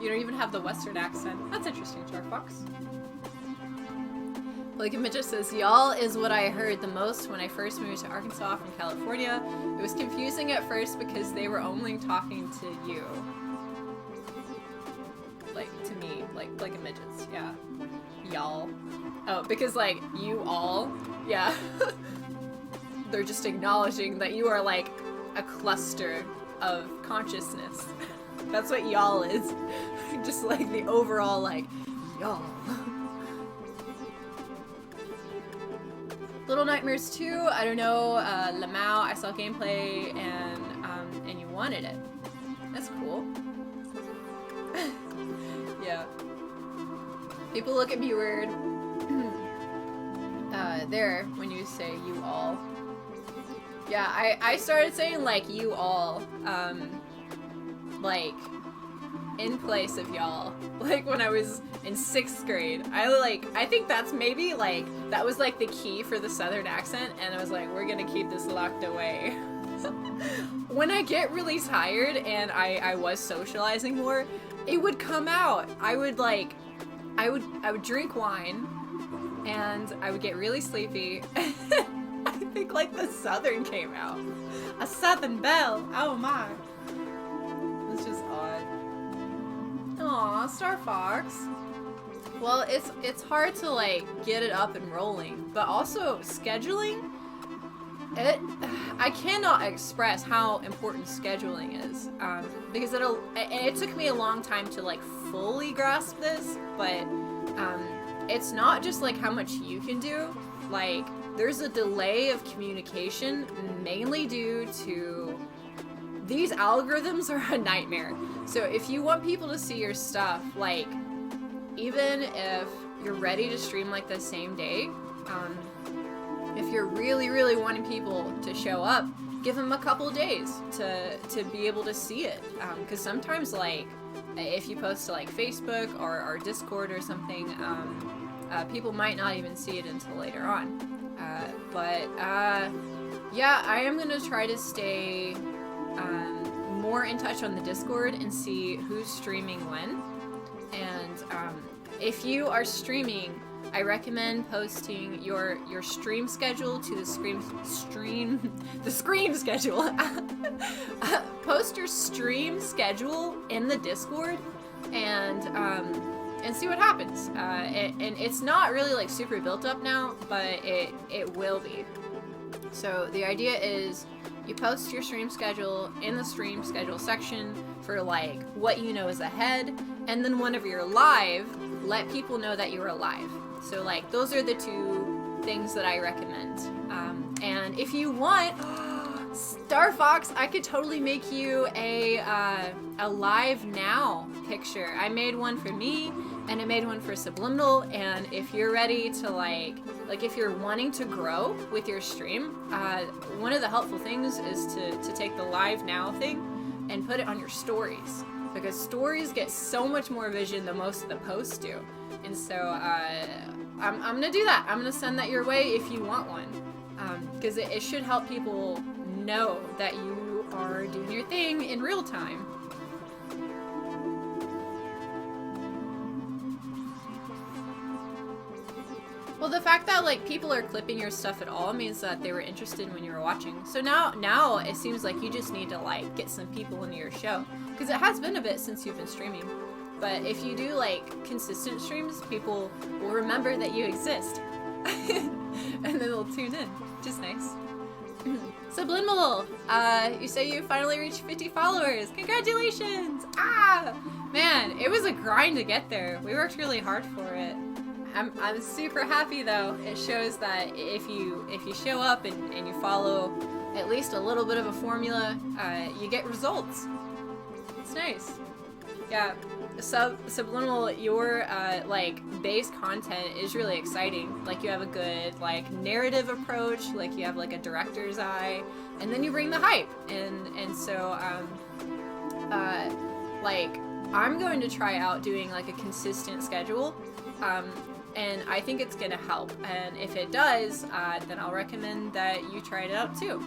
You don't even have the Western accent. That's interesting, Shark Fox. Like Midget says, y'all is what I heard the most when I first moved to Arkansas from California. It was confusing at first because they were only talking to you. Like, to me, like a midgets, yeah. Y'all. Oh, because like, you all, yeah. They're just acknowledging that you are like a cluster of consciousness. That's what y'all is. Just like the overall like, y'all. Little Nightmares 2, I don't know, Lamau, I saw gameplay and you wanted it. That's cool. Yeah. People look at me weird. There, when you say you all. Yeah, I started saying like you all, like, in place of y'all. Like when I was in 6th grade. I think that's maybe like, that was like the key for the Southern accent, and I was like, we're gonna keep this locked away. When I get really tired and I was socializing more, it would come out. I would drink wine and I would get really sleepy. I think like the Southern came out. A Southern belle, oh my. It's just odd. Aw, Star Fox. Well, it's hard to like get it up and rolling, but also scheduling, I cannot express how important scheduling is, because it took me a long time to like fully grasp this, but it's not just like how much you can do. Like, there's a delay of communication mainly due to these algorithms are a nightmare. So if you want people to see your stuff, like, even if you're ready to stream like the same day, if you're really, really wanting people to show up, give them a couple days to be able to see it. Because sometimes, like, if you post to like Facebook or Discord or something, people might not even see it until later on. Yeah, I am gonna try to stay more in touch on the Discord and see who's streaming when. And if you are streaming, I recommend posting your stream schedule to the scream schedule. Post your stream schedule in the Discord and see what happens. And it's not really like super built up now, but it will be. So the idea is you post your stream schedule in the stream schedule section for like what you know is ahead, and then whenever you're live, let people know that you're alive. So like those are the two things that I recommend. And if you want, Star Fox, I could totally make you a live now picture. I made one for me, and I made one for Subliminal, and if you're ready to like if you're wanting to grow with your stream, one of the helpful things is to take the live now thing and put it on your stories, because stories get so much more vision than most of the posts do. And so I'm gonna do that. I'm gonna send that your way if you want one, because it should help people know that you are doing your thing in real time. Well, the fact that like people are clipping your stuff at all means that they were interested when you were watching. So now it seems like you just need to like get some people into your show, because it has been a bit since you've been streaming. But if you do like consistent streams, people will remember that you exist. And then they'll tune in, which is nice. Subliminal, you say you finally reached 50 followers. Congratulations! Ah! Man, it was a grind to get there. We worked really hard for it. I'm super happy though. It shows that if you show up and you follow at least a little bit of a formula, you get results. It's nice. Yeah. Subliminal, your like base content is really exciting. Like you have a good like narrative approach, like you have like a director's eye, and then you bring the hype. And so like I'm going to try out doing like a consistent schedule, and I think it's gonna help. And if it does, then I'll recommend that you try it out too.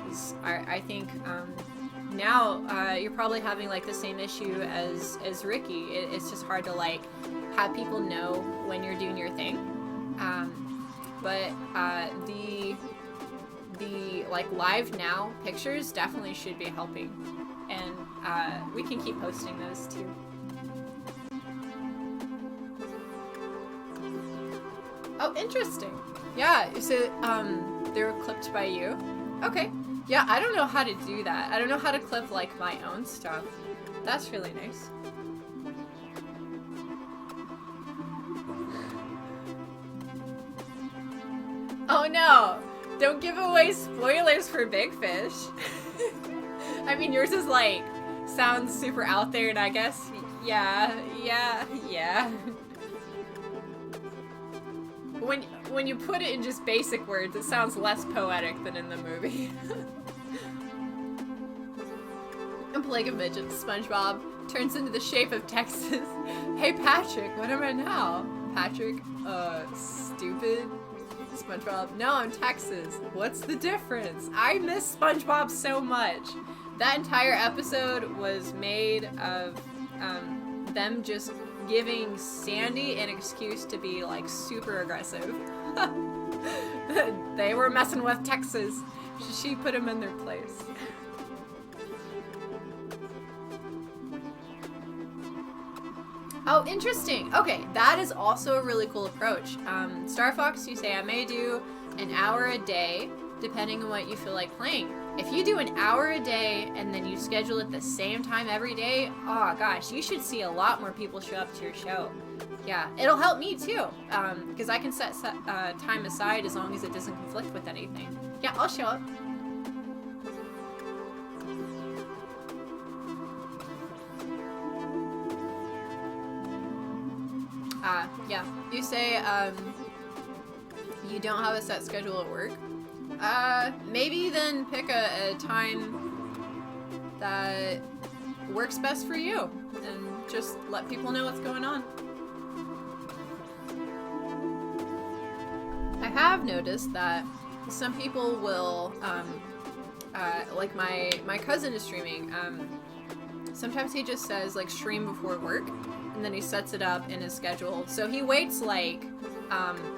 'Cause I think now you're probably having like the same issue as Ricky. It's just hard to like have people know when you're doing your thing. But the like live now pictures definitely should be helping, and we can keep posting those too. Oh, interesting. Yeah, so they were clipped by you. Okay. Yeah, I don't know how to do that. I don't know how to clip like my own stuff. That's really nice. Oh no! Don't give away spoilers for Big Fish. I mean, yours is like, sounds super out there, and I guess, yeah. When you put it in just basic words, it sounds less poetic than in the movie. A plague of midgets, SpongeBob turns into the shape of Texas. Hey Patrick, what am I now? Patrick, stupid. SpongeBob, no, I'm Texas. What's the difference? I miss SpongeBob so much. That entire episode was made of them just giving Sandy an excuse to be like super aggressive. They were messing with Texas. She put him in their place. Oh, interesting. Okay, that is also a really cool approach. Star Fox, you say I may do an hour a day, depending on what you feel like playing. If you do an hour a day and then you schedule it the same time every day, oh gosh, you should see a lot more people show up to your show. Yeah, it'll help me too, because I can set time aside as long as it doesn't conflict with anything. Yeah, I'll show up. Yeah. You say, you don't have a set schedule at work? Maybe then pick a time that works best for you, and just let people know what's going on. I have noticed that some people will, like my cousin is streaming, sometimes he just says, like, stream before work, and then he sets it up in his schedule. So he waits, like,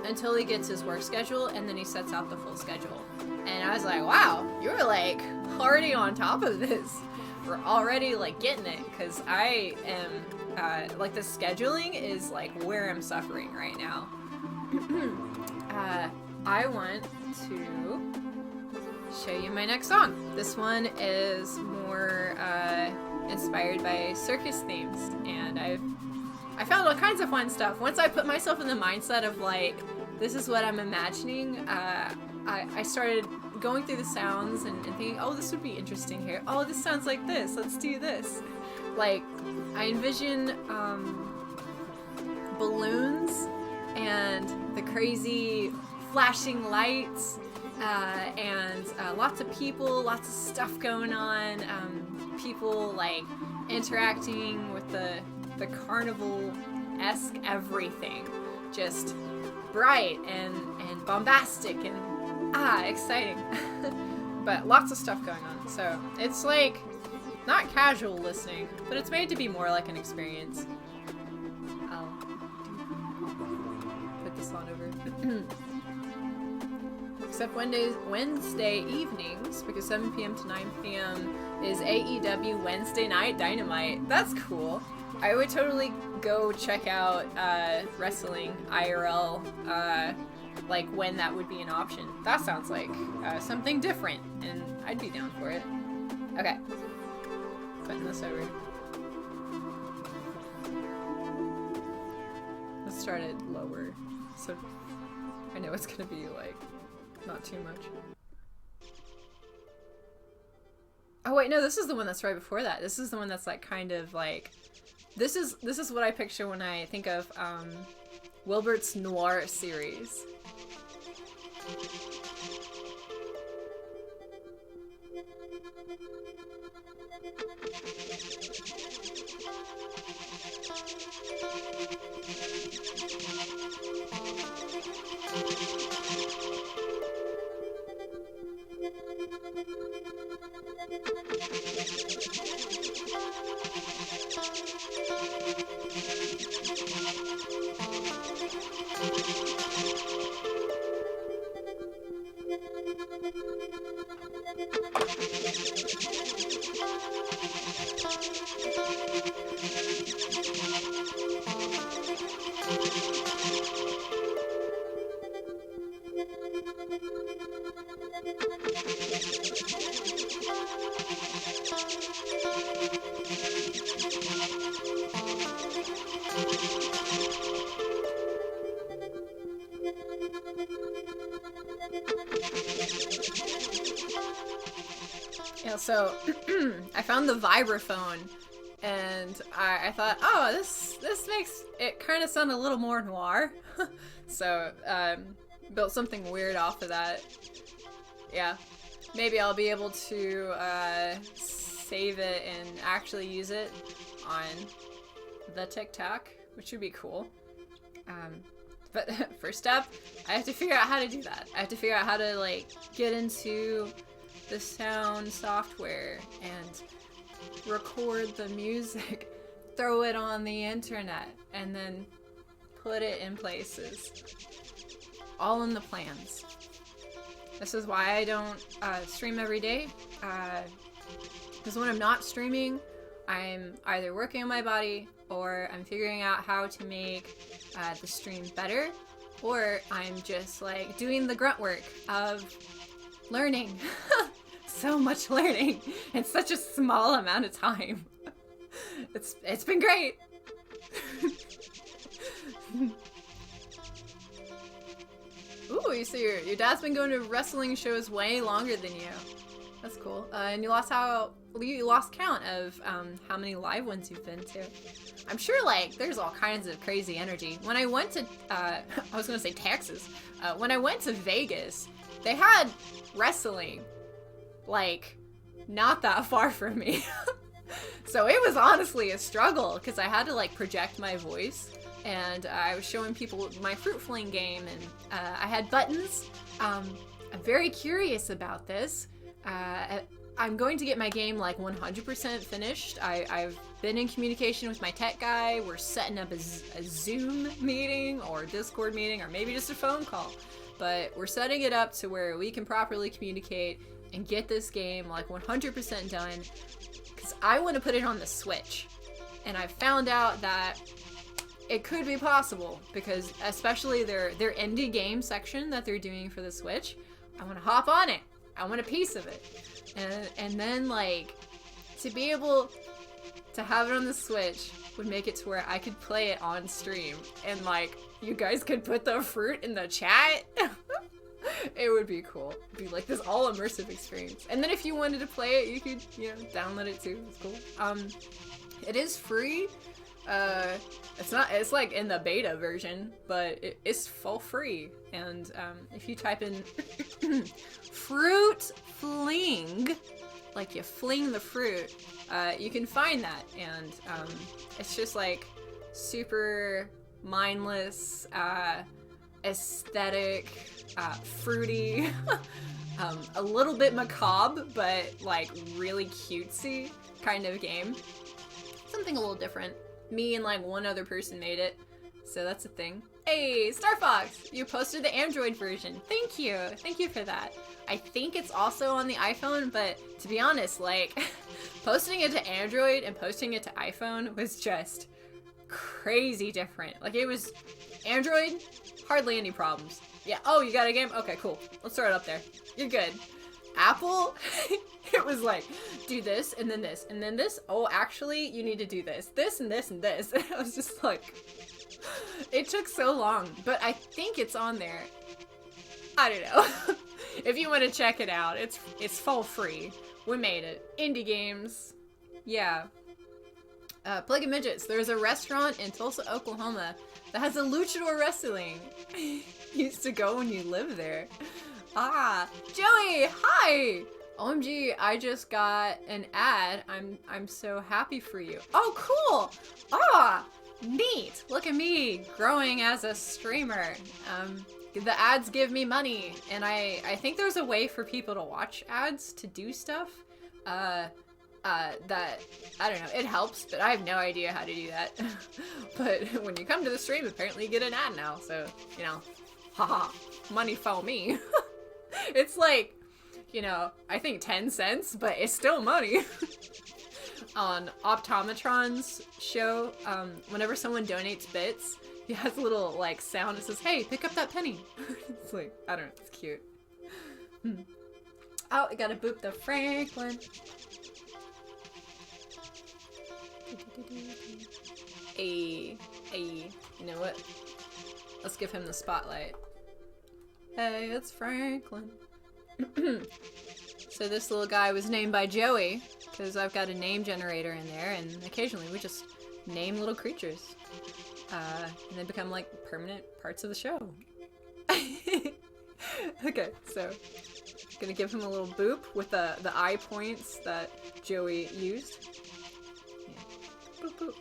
until he gets his work schedule, and then he sets out the full schedule. And I was like, wow, you're, like, already on top of this. We're already, like, getting it, because I am, like, the scheduling is, like, where I'm suffering right now. I want to show you my next song. This one is more, inspired by circus themes, and I found all kinds of fun stuff. Once I put myself in the mindset of like, this is what I'm imagining, I started going through the sounds and thinking, oh, this would be interesting here. Oh, this sounds like this. Let's do this. Like, I envision balloons and the crazy flashing lights and lots of people, lots of stuff going on. People like interacting with the carnival-esque everything, just bright and bombastic and exciting. But lots of stuff going on, so it's like not casual listening, but it's made to be more like an experience. I'll put this on over. Except Wednesday evenings, because 7 p.m. to 9 p.m. is AEW Wednesday Night Dynamite. That's cool. I would totally go check out wrestling IRL, like when that would be an option. That sounds like something different, and I'd be down for it. Okay. Putting this over. Let's start it lower, so I know it's gonna be like not too much. Oh wait, no, this is the one that's right before that. This is the one that's like kind of like, this is what I picture when I think of Wilbert's Noir series. Yeah, so I found the vibraphone, and I thought, oh, this makes it kind of sound a little more noir. So built something weird off of that. Yeah, maybe I'll be able to save it and actually use it on the TikTok, which would be cool. But first step, I have to figure out how to do that. I have to figure out how to like get into the sound software and record the music, throw it on the internet, and then put it in places. All in the plans. This is why I don't stream every day. Because when I'm not streaming, I'm either working on my body, or I'm figuring out how to make the stream better, or I'm just like doing the grunt work of learning. So much learning in such a small amount of time. It's been great. Ooh, you see your dad's been going to wrestling shows way longer than you. That's cool. And you lost count of how many live ones you've been to. I'm sure like there's all kinds of crazy energy. When I went to I was gonna say Texas. When I went to Vegas, they had wrestling like not that far from me. So it was honestly a struggle because I had to like project my voice, and I was showing people my fruit fling game, and I had buttons. I'm very curious about this. I'm going to get my game like 100% finished. I've been in communication with my tech guy. We're setting up a Zoom meeting or Discord meeting or maybe just a phone call. But we're setting it up to where we can properly communicate and get this game like 100% done, because I want to put it on the Switch. And I found out that it could be possible, because especially their indie game section that they're doing for the Switch, I want to hop on it. I want a piece of it. And then like to be able to have it on the Switch would make it to where I could play it on stream, and like you guys could put the fruit in the chat. It would be cool. It'd be like this all immersive experience. And then if you wanted to play it, you could, download it too. It's cool. It is free. It's like in the beta version, but it's full free. And if you type in fruit fling, like you fling the fruit, you can find that. And it's just like super mindless, aesthetic, fruity, a little bit macabre, but like really cutesy kind of game. Something a little different. Me and like one other person made it, so that's a thing. Hey, Star Fox, you posted the Android version. Thank you for that. I think it's also on the iPhone, but to be honest, like posting it to Android and posting it to iPhone was just crazy different. Like it was Android, hardly any problems. Yeah, oh, you got a game? Okay, cool. Let's throw it up there. You're good. Apple, it was like, do this, and then this, and then this. Oh, actually, you need to do this. This, and this, and this. And I was just like, it took so long. But I think it's on there. I don't know. If you want to check it out, it's full free. We made it. Indie games. Yeah. Plague of Midgets. There's a restaurant in Tulsa, Oklahoma that has a luchador wrestling. You used to go when you lived there. Ah, Joey, hi! OMG, I just got an ad. I'm so happy for you. Oh, cool! Ah, neat! Look at me growing as a streamer. The ads give me money, and I think there's a way for people to watch ads to do stuff, that, I don't know, it helps, but I have no idea how to do that. But when you come to the stream, apparently you get an ad now, so, you know, haha, money for me. It's like, you know, I think 10 cents, but it's still money. On Optometron's show, whenever someone donates bits, he has a little, like, sound that says, hey, pick up that penny. It's like, I don't know, it's cute. Oh, I gotta boop the Franklin. Hey, you know what? Let's give him the spotlight. Hey, it's Franklin. So this little guy was named by Joey, because I've got a name generator in there, and occasionally we just name little creatures. And they become, like, permanent parts of the show. Okay, so gonna give him a little boop with the eye points that Joey used. Yeah. Boop, boop.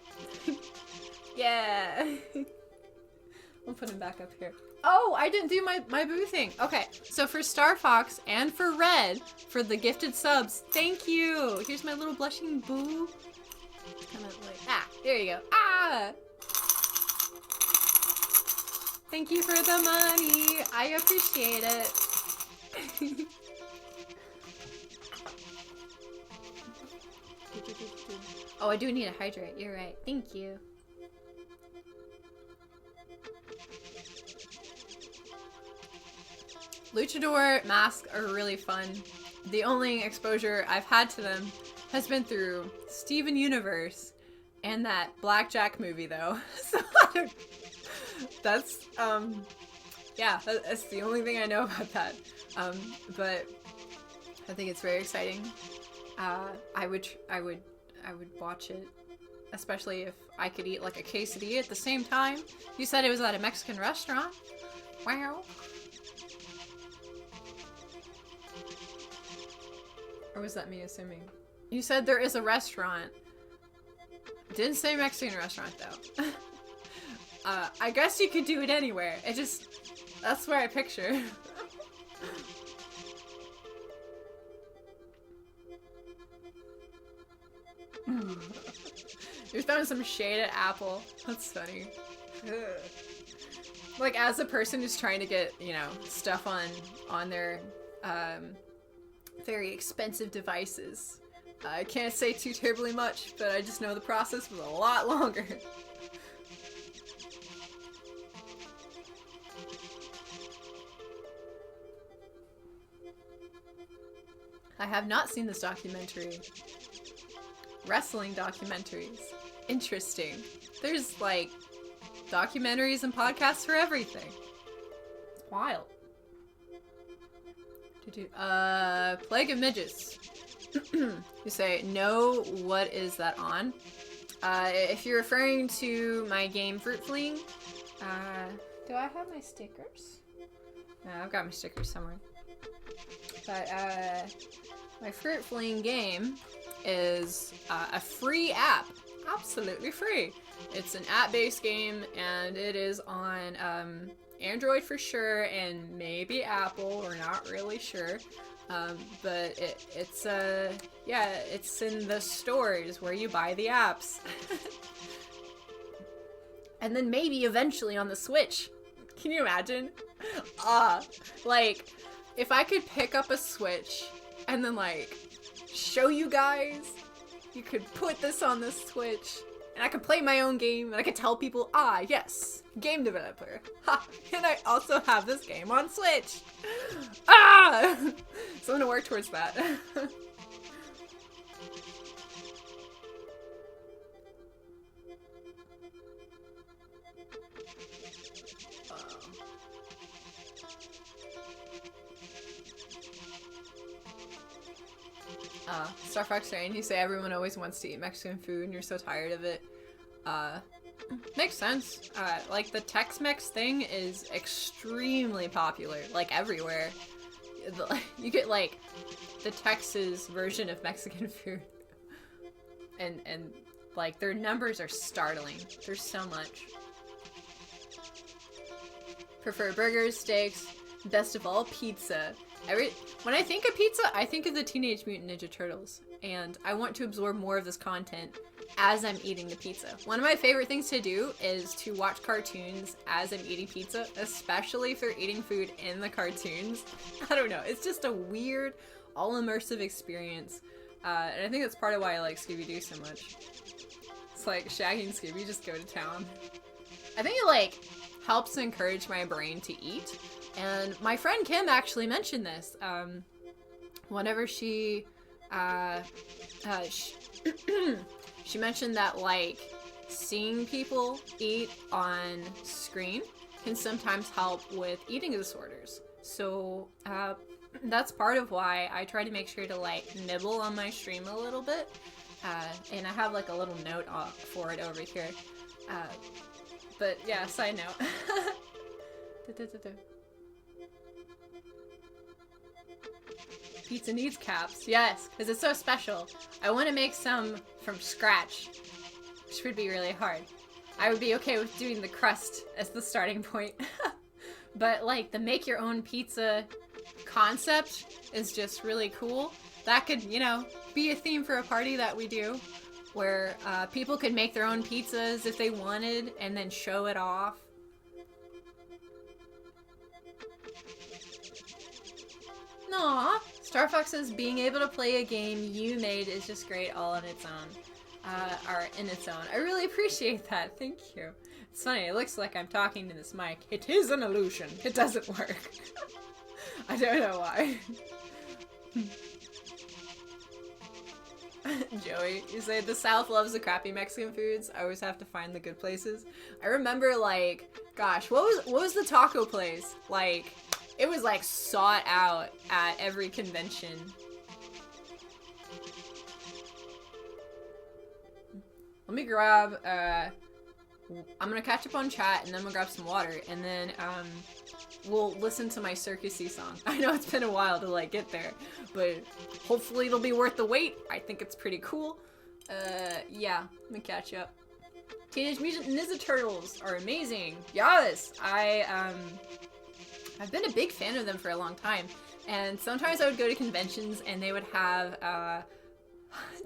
Yeah! We'll put him back up here. Oh, I didn't do my boo thing. Okay, so for Star Fox and for Red, for the gifted subs, thank you! Here's my little blushing boo. Kind of like, there you go. Thank you for the money. I appreciate it. Oh, I do need to hydrate. You're right. Thank you. Luchador masks are really fun. The only exposure I've had to them has been through Steven Universe and that Blackjack movie, though. So that's, yeah, that's the only thing I know about that. But I think it's very exciting. I would watch it, especially if I could eat like a quesadilla at the same time. You said it was at a Mexican restaurant. Wow. Or was that me assuming? You said there is a restaurant. Didn't say Mexican restaurant though. I guess you could do it anywhere. It just, that's where I picture. You're throwing some shade at Apple. That's funny. Like, as a person who's trying to get, you know, stuff on their very expensive devices, I can't say too terribly much, but I just know the process was a lot longer. I have not seen this documentary. Wrestling documentaries. Interesting. There's, like, documentaries and podcasts for everything. It's wild. Plague of Midgets. You say, no, what is that on? If you're referring to my game Fruit Fling, do I have my stickers? No, I've got my stickers somewhere. But, my Fruit Fling game is a free app. Absolutely free. It's an app-based game, and it is on Android for sure, and maybe Apple, we're not really sure. But it's yeah, it's in the stores where you buy the apps. And then maybe eventually on the Switch. Can you imagine? Like, if I could pick up a Switch and then, like, show you guys, you could put this on the Switch, and I could play my own game, and I could tell people, yes, game developer. Ha! And I also have this game on Switch. So I'm gonna work towards that. Star Fox saying, you say everyone always wants to eat Mexican food and you're so tired of it. Makes sense. Like, the Tex-Mex thing is extremely popular, like, everywhere. You get, like, the Texas version of Mexican food. And, like, their numbers are startling. There's so much. Prefer burgers, steaks, best of all, pizza. When I think of pizza, I think of the Teenage Mutant Ninja Turtles, and I want to absorb more of this content as I'm eating the pizza. One of my favorite things to do is to watch cartoons as I'm eating pizza, especially if they're eating food in the cartoons. I don't know, it's just a weird, all-immersive experience, and I think that's part of why I like Scooby-Doo so much. It's like Shaggy and Scooby just go to town. I think it, like, helps encourage my brain to eat. And my friend Kim actually mentioned this. Whenever she mentioned that, like, seeing people eat on screen can sometimes help with eating disorders. So, that's part of why I try to make sure to, like, nibble on my stream a little bit. And I have, like, a little note for it over here. But, yeah, side note. Pizza needs caps. Yes, because it's so special. I want to make some from scratch, which would be really hard. I would be okay with doing the crust as the starting point. But, like, the make your own pizza concept is just really cool. That could, you know, be a theme for a party that we do, where people could make their own pizzas if they wanted and then show it off. Aww. Star Fox says being able to play a game you made is just great all on its own. Or in its own. I really appreciate that. Thank you. It's funny, it looks like I'm talking to this mic. It is an illusion. It doesn't work. I don't know why. Joey, you say the South loves the crappy Mexican foods. I always have to find the good places. I remember, like, gosh, what was the taco place? Like, it was, like, sought out at every convention. Let me grab, I'm gonna catch up on chat, and then I'm gonna grab some water, and then, we'll listen to my circusy song. I know it's been a while to, like, get there, but hopefully it'll be worth the wait. I think it's pretty cool. Yeah, let me catch up. Teenage Mutant Ninja Turtles are amazing. Yes! I've been a big fan of them for a long time, and sometimes I would go to conventions and they would have,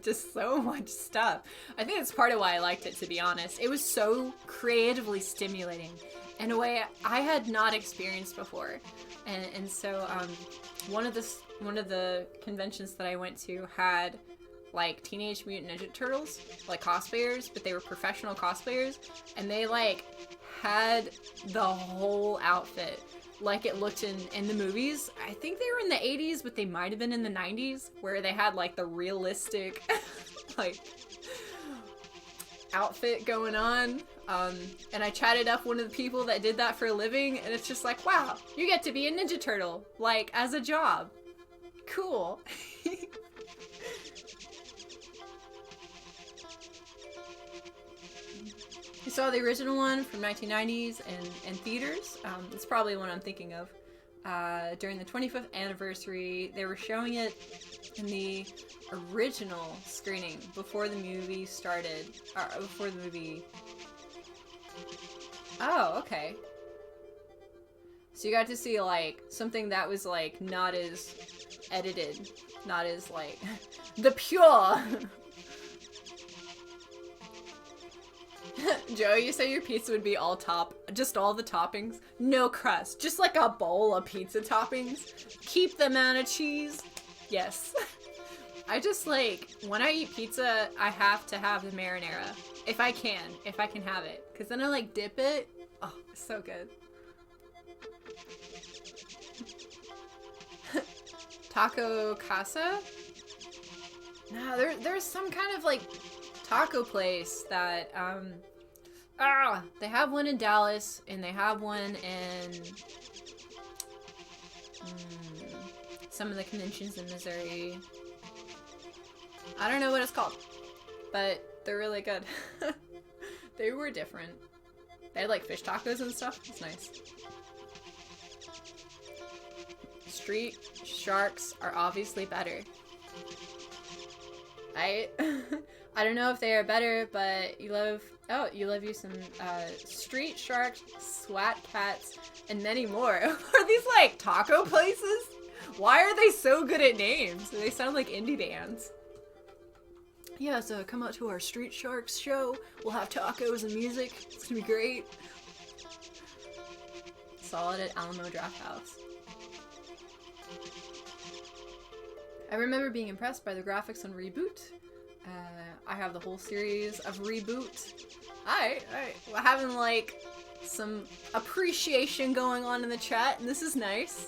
just so much stuff. I think that's part of why I liked it, to be honest. It was so creatively stimulating in a way I had not experienced before. And so, one of the conventions that I went to had, like, Teenage Mutant Ninja Turtles, like, cosplayers, but they were professional cosplayers, and they, like, had the whole outfit like it looked in the movies. I think they were in the 80s, but they might have been in the 90s, where they had, like, the realistic, like, outfit going on. And I chatted up one of the people that did that for a living, and it's just like, wow, you get to be a Ninja Turtle, like, as a job. Cool. I saw the original one from 1990s in theaters. It's probably one I'm thinking of. During the 25th anniversary, they were showing it in the original screening before the movie started. Before the movie... Oh, okay. So you got to see, like, something that was, like, not as edited. Not as, like, the pure... Joe, you say your pizza would be just all the toppings? No crust. Just like a bowl of pizza toppings. Keep the amount of cheese. Yes. I just, like, when I eat pizza, I have to have the marinara. If I can have it. Because then I, like, dip it. Oh, it's so good. Taco Casa? Nah, there's some kind of, like, taco place that, they have one in Dallas, and they have one in, some of the conventions in Missouri. I don't know what it's called, but they're really good. They were different. They had, like, fish tacos and stuff. It's nice. Street sharks are obviously better. I don't know if they are better, but you love you some street sharks, swat cats, and many more. Are these, like, taco places? Why are they so good at names? They sound like indie bands. Yeah, so come out to our Street Sharks show. We'll have tacos and music. It's gonna be great. Solid at Alamo Draft House. I remember being impressed by the graphics on Reboot. I have the whole series of Reboot. We're having like some appreciation going on in the chat, and this is nice.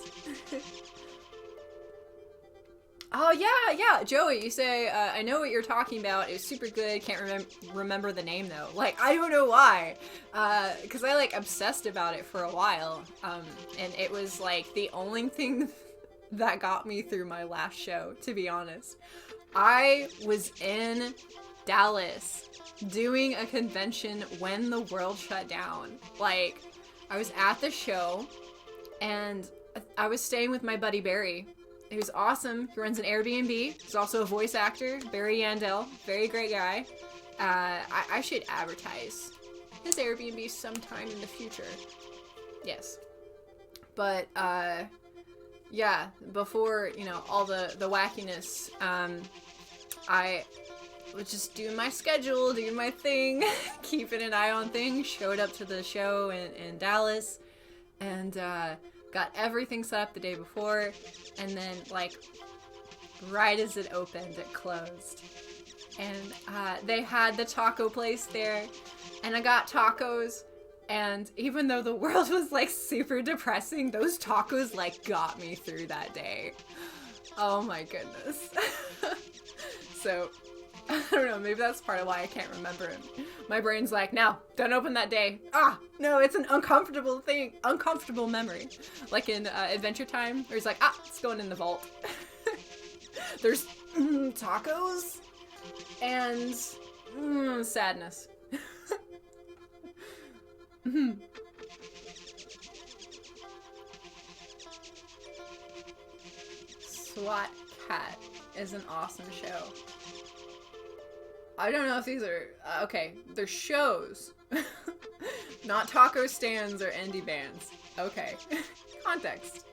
Oh yeah, Joey, you say, I know what you're talking about, it was super good, can't remember the name though. Like, I don't know why, because I like obsessed about it for a while, and it was like the only thing that got me through my last show, to be honest. I was in Dallas doing a convention when the world shut down. Like, I was at the show, and I was staying with my buddy Barry. He was awesome. He runs an Airbnb. He's also a voice actor. Barry Yandel. Very great guy. I should advertise his Airbnb sometime in the future. Yes. But, yeah, before, you know, all the wackiness, I was just doing my schedule, doing my thing, keeping an eye on things, showed up to the show in Dallas, and, got everything set up the day before, and then, like, right as it opened, it closed. And they had the taco place there, and I got tacos, and even though the world was, like, super depressing, those tacos, like, got me through that day. Oh my goodness. So, I don't know, maybe that's part of why I can't remember it. My brain's like, no, don't open that day. Ah, no, it's an uncomfortable thing, uncomfortable memory. Like in Adventure Time, where he's like, it's going in the vault. There's tacos and sadness. SWAT Cat is an awesome show. I don't know if these are, okay, they're shows. Not taco stands or indie bands. Okay. Context.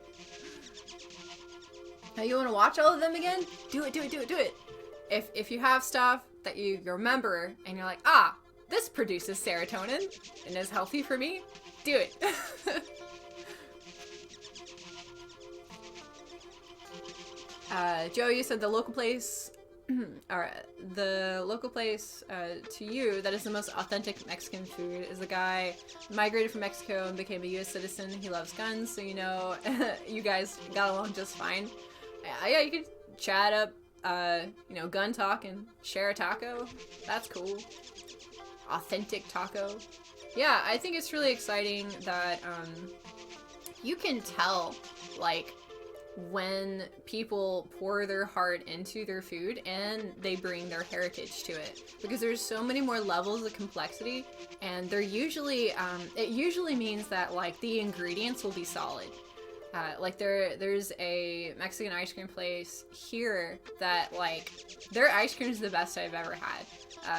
Now you want to watch all of them again? Do it. If you have stuff that you remember and you're like, this produces serotonin and is healthy for me, do it. Joe, you said the local place, the local place to you that is the most authentic Mexican food is the guy migrated from Mexico and became a U.S. citizen. He loves guns, so you know, you guys got along just fine. Yeah, you could chat up, you know, gun talk and share a taco. That's cool. Authentic taco. Yeah, I think it's really exciting that you can tell, like, when people pour their heart into their food and they bring their heritage to it, because there's so many more levels of complexity, and they're usually it usually means that, like, the ingredients will be solid. Like there's a Mexican ice cream place here that, like, their ice cream is the best I've ever had,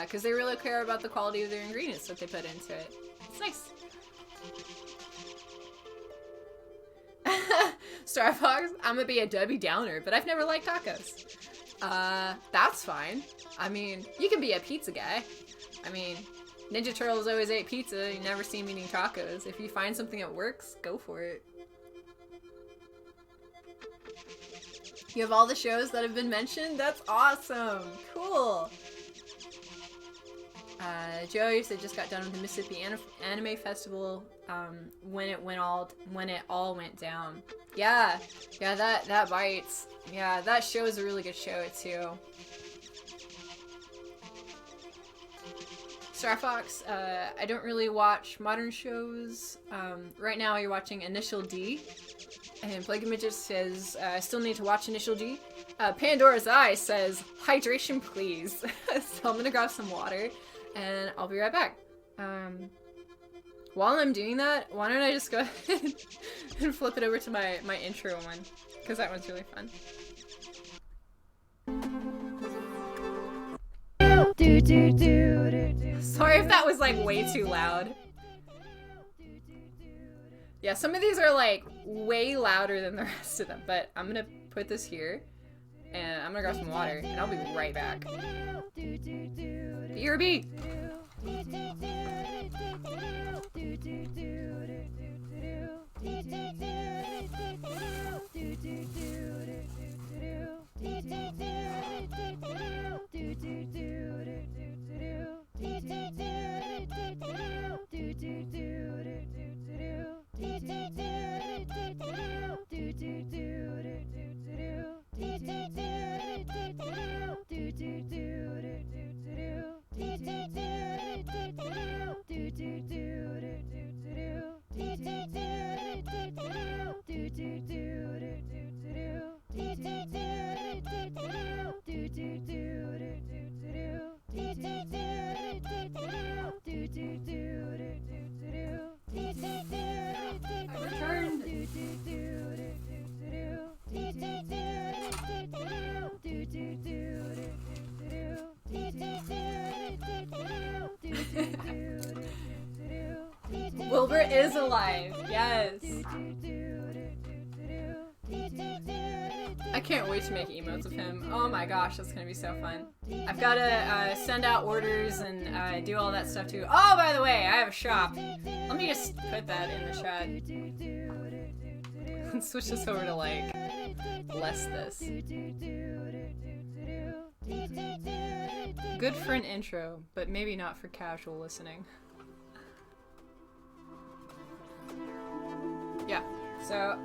because they really care about the quality of their ingredients that they put into it. It's nice. Star Fox, I'm gonna be a Debbie Downer, but I've never liked tacos. That's fine. I mean, you can be a pizza guy. I mean, Ninja Turtles always ate pizza. You never see me eating tacos. If you find something that works, go for it. You have all the shows that have been mentioned? That's awesome! Cool! Joe, you said just got done with the Mississippi Anime Festival, when it all went down. Yeah, that bites. Yeah, that show is a really good show too. Star Fox, I don't really watch modern shows. Right now you're watching Initial D. And Plague Midget says, I still need to watch Initial D. Pandora's Eyes says, hydration please. So I'm gonna grab some water, and I'll be right back. While I'm doing that, why don't I just go ahead and flip it over to my intro one, because that one's really fun. Sorry if that was, like, way too loud. Yeah, some of these are, like, way louder than the rest of them, but I'm gonna put this here, and I'm gonna grab some water, and I'll be right back. BRB! Wilbur is alive. Yes. I can't wait to make emotes of him. Oh my gosh, that's gonna be so fun. I've gotta send out orders and do all that stuff too. Oh, by the way, I have a shop. Let me just put that in the chat. And switch this over to like less this. Good for an intro, but maybe not for casual listening. Yeah, so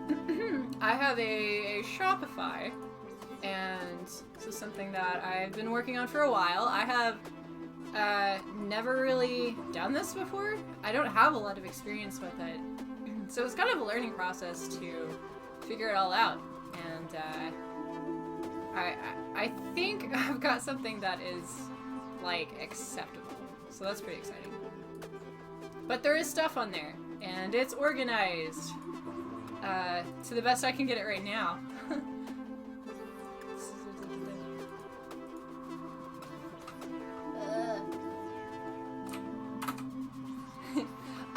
I have a Shopify, and this is something that I've been working on for a while. I have never really done this before. I don't have a lot of experience with it, so it's kind of a learning process to figure it all out. And I think I've got something that is like acceptable, so that's pretty exciting. But there is stuff on there, and it's organized to the best I can get it right now.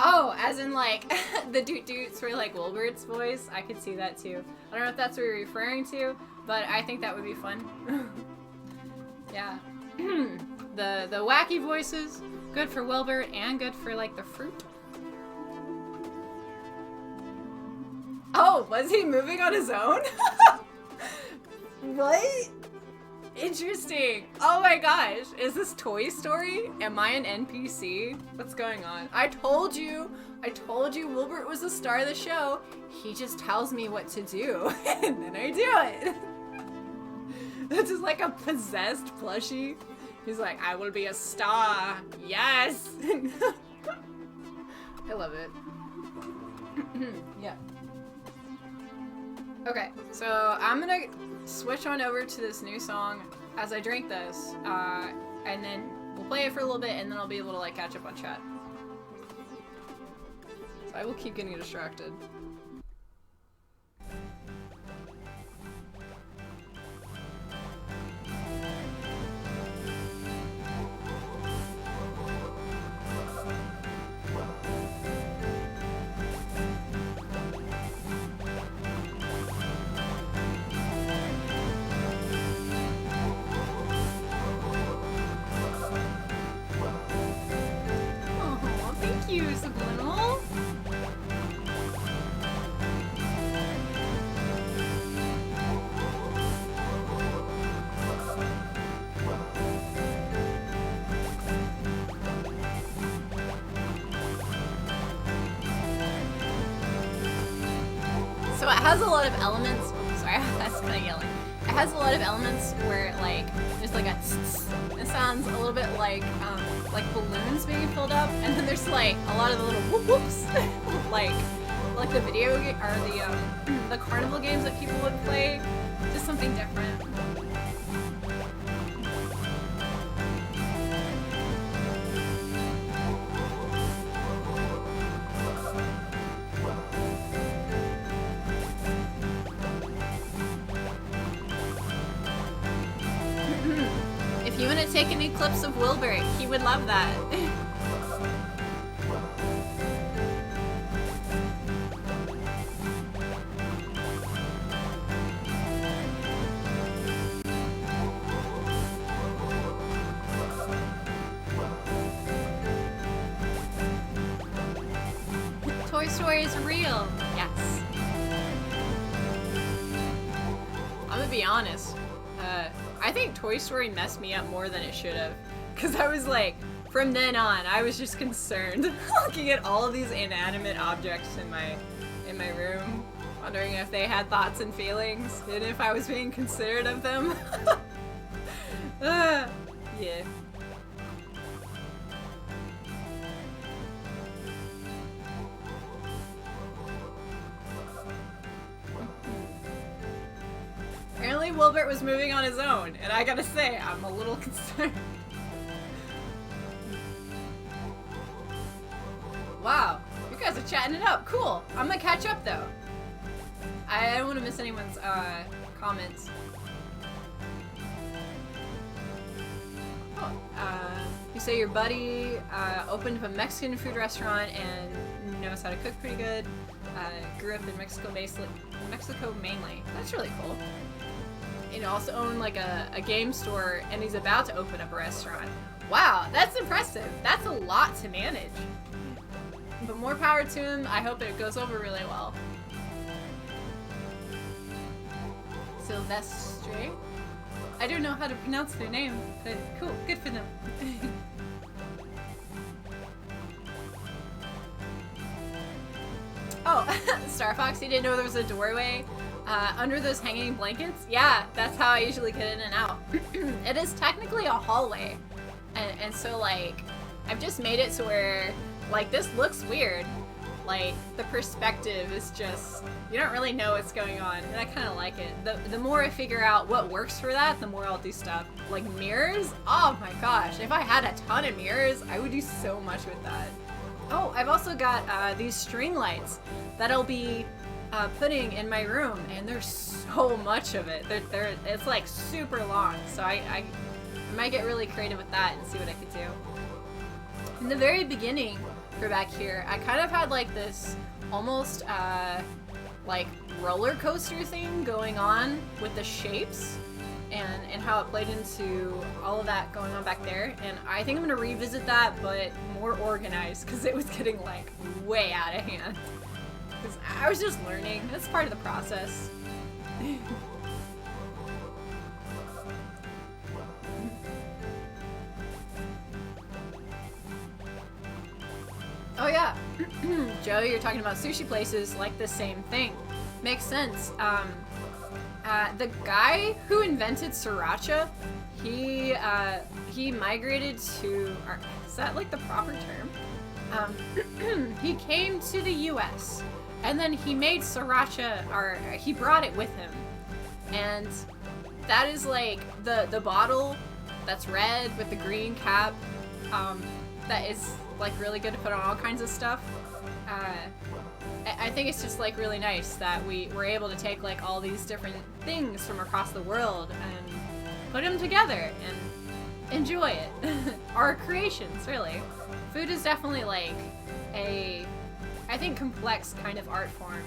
Oh, as in like the doot doots for like Wilbert's voice. I could see that too. I don't know if that's what you're referring to, but I think that would be fun. Yeah. The wacky voices, good for Wilbert and good for like the fruit. Oh, was he moving on his own? What? Interesting. Oh my gosh. Is this Toy Story? Am I an NPC? What's going on? I told you Wilbert was the star of the show. He just tells me what to do, and then I do it. This is like a possessed plushie. He's like, I will be a star. Yes. I love it. Yeah. Okay, so I'm gonna switch on over to this new song as I drink this, and then we'll play it for a little bit, and then I'll be able to like catch up on chat. So I will keep getting distracted. So it has a lot of elements. Oh, sorry, that's kind of yelling. It has a lot of elements where like there's like a tss, it sounds a little bit like balloons being filled up, and then there's like a lot of the little whoop whoops, like the video game or the carnival games that people would play. Just something different. If you want to take any clips of Wilbert, he would love that. Story is real. Yes. I'm gonna be honest. I think Toy Story messed me up more than it should have. Because I was like, from then on, I was just concerned looking at all of these inanimate objects in my room, wondering if they had thoughts and feelings, and if I was being considerate of them. Yeah. Apparently Wilbert was moving on his own, and I gotta say, I'm a little concerned. Wow, you guys are chatting it up. Cool. I'm gonna catch up though. I don't want to miss anyone's comments. Oh, you say your buddy opened up a Mexican food restaurant and knows how to cook pretty good. Grew up in Mexico mainly. That's really cool. And also owned like a game store, and he's about to open up a restaurant. Wow, that's impressive. That's a lot to manage. But more power to him. I hope it goes over really well. Silvestre? I don't know how to pronounce their name, but cool, good for them. Oh, Star Fox, you didn't know there was a doorway under those hanging blankets? Yeah, that's how I usually get in and out. It is technically a hallway. And so, like, I've just made it to where, like, this looks weird. Like, the perspective is just, you don't really know what's going on, and I kind of like it. The more I figure out what works for that, the more I'll do stuff. Like mirrors? Oh my gosh, if I had a ton of mirrors, I would do so much with that. Oh, I've also got these string lights that I'll be putting in my room, and there's so much of it. It's like super long, so I might get really creative with that and see what I could do. In the very beginning, for back here, I kind of had like this almost like roller coaster thing going on with the shapes and how it played into all of that going on back there. And I think I'm gonna revisit that, but more organized, because it was getting like way out of hand. Because I was just learning. That's part of the process. Oh yeah, Joe, you're talking about sushi places, like the same thing. Makes sense. The guy who invented sriracha, he migrated to, or is that like the proper term? He came to the US, and then he made sriracha, or he brought it with him. And that is like the bottle that's red with the green cap, that is like really good to put on all kinds of stuff. I think it's just like really nice that we were able to take like all these different things from across the world and put them together and enjoy it. Our creations, really. Food is definitely like a, I think, complex kind of art form.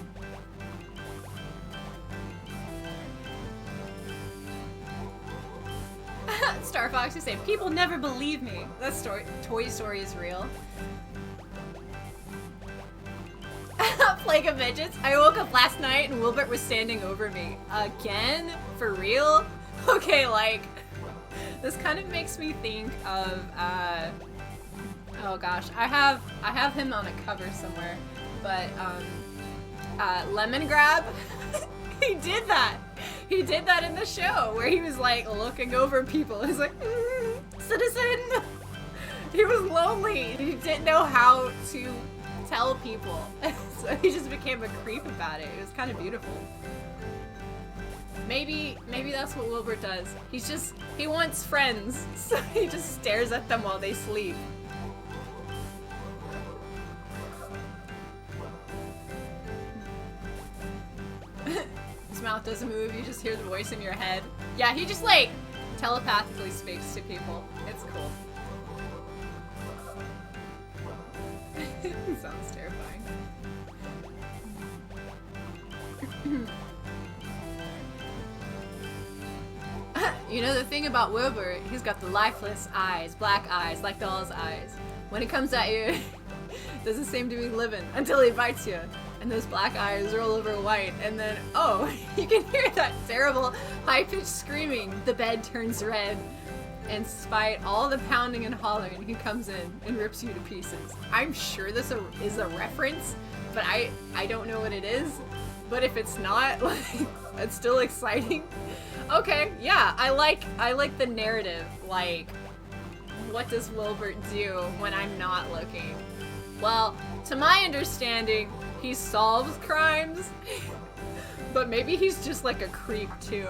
Star Fox, you say, people never believe me. That Toy Story is real. Plague of Midgets. I woke up last night and Wilbert was standing over me. Again? For real? Okay, like, this kind of makes me think of, oh gosh, I have him on a cover somewhere, but, Lemon Grab. He did that. He did that in the show where he was like looking over people. He's like, citizen. He was lonely. He didn't know how to tell people. So he just became a creep about it. It was kind of beautiful. Maybe that's what Wilbert does. He wants friends. So he just stares at them while they sleep. His mouth doesn't move, you just hear the voice in your head. Yeah, he just like telepathically speaks to people. It's cool. It sounds terrifying. You know the thing about Wilbur, he's got the lifeless eyes, black eyes, like doll's eyes. When he comes at you, doesn't seem to be living until he bites you. And those black eyes roll over white, and then, oh, you can hear that terrible high-pitched screaming. The bed turns red, and despite all the pounding and hollering, he comes in and rips you to pieces. I'm sure this is a reference, but I don't know what it is. But if it's not, like, it's still exciting. Okay, yeah, I like the narrative. Like, what does Wilbert do when I'm not looking? Well, to my understanding, he solves crimes, but maybe he's just like a creep too,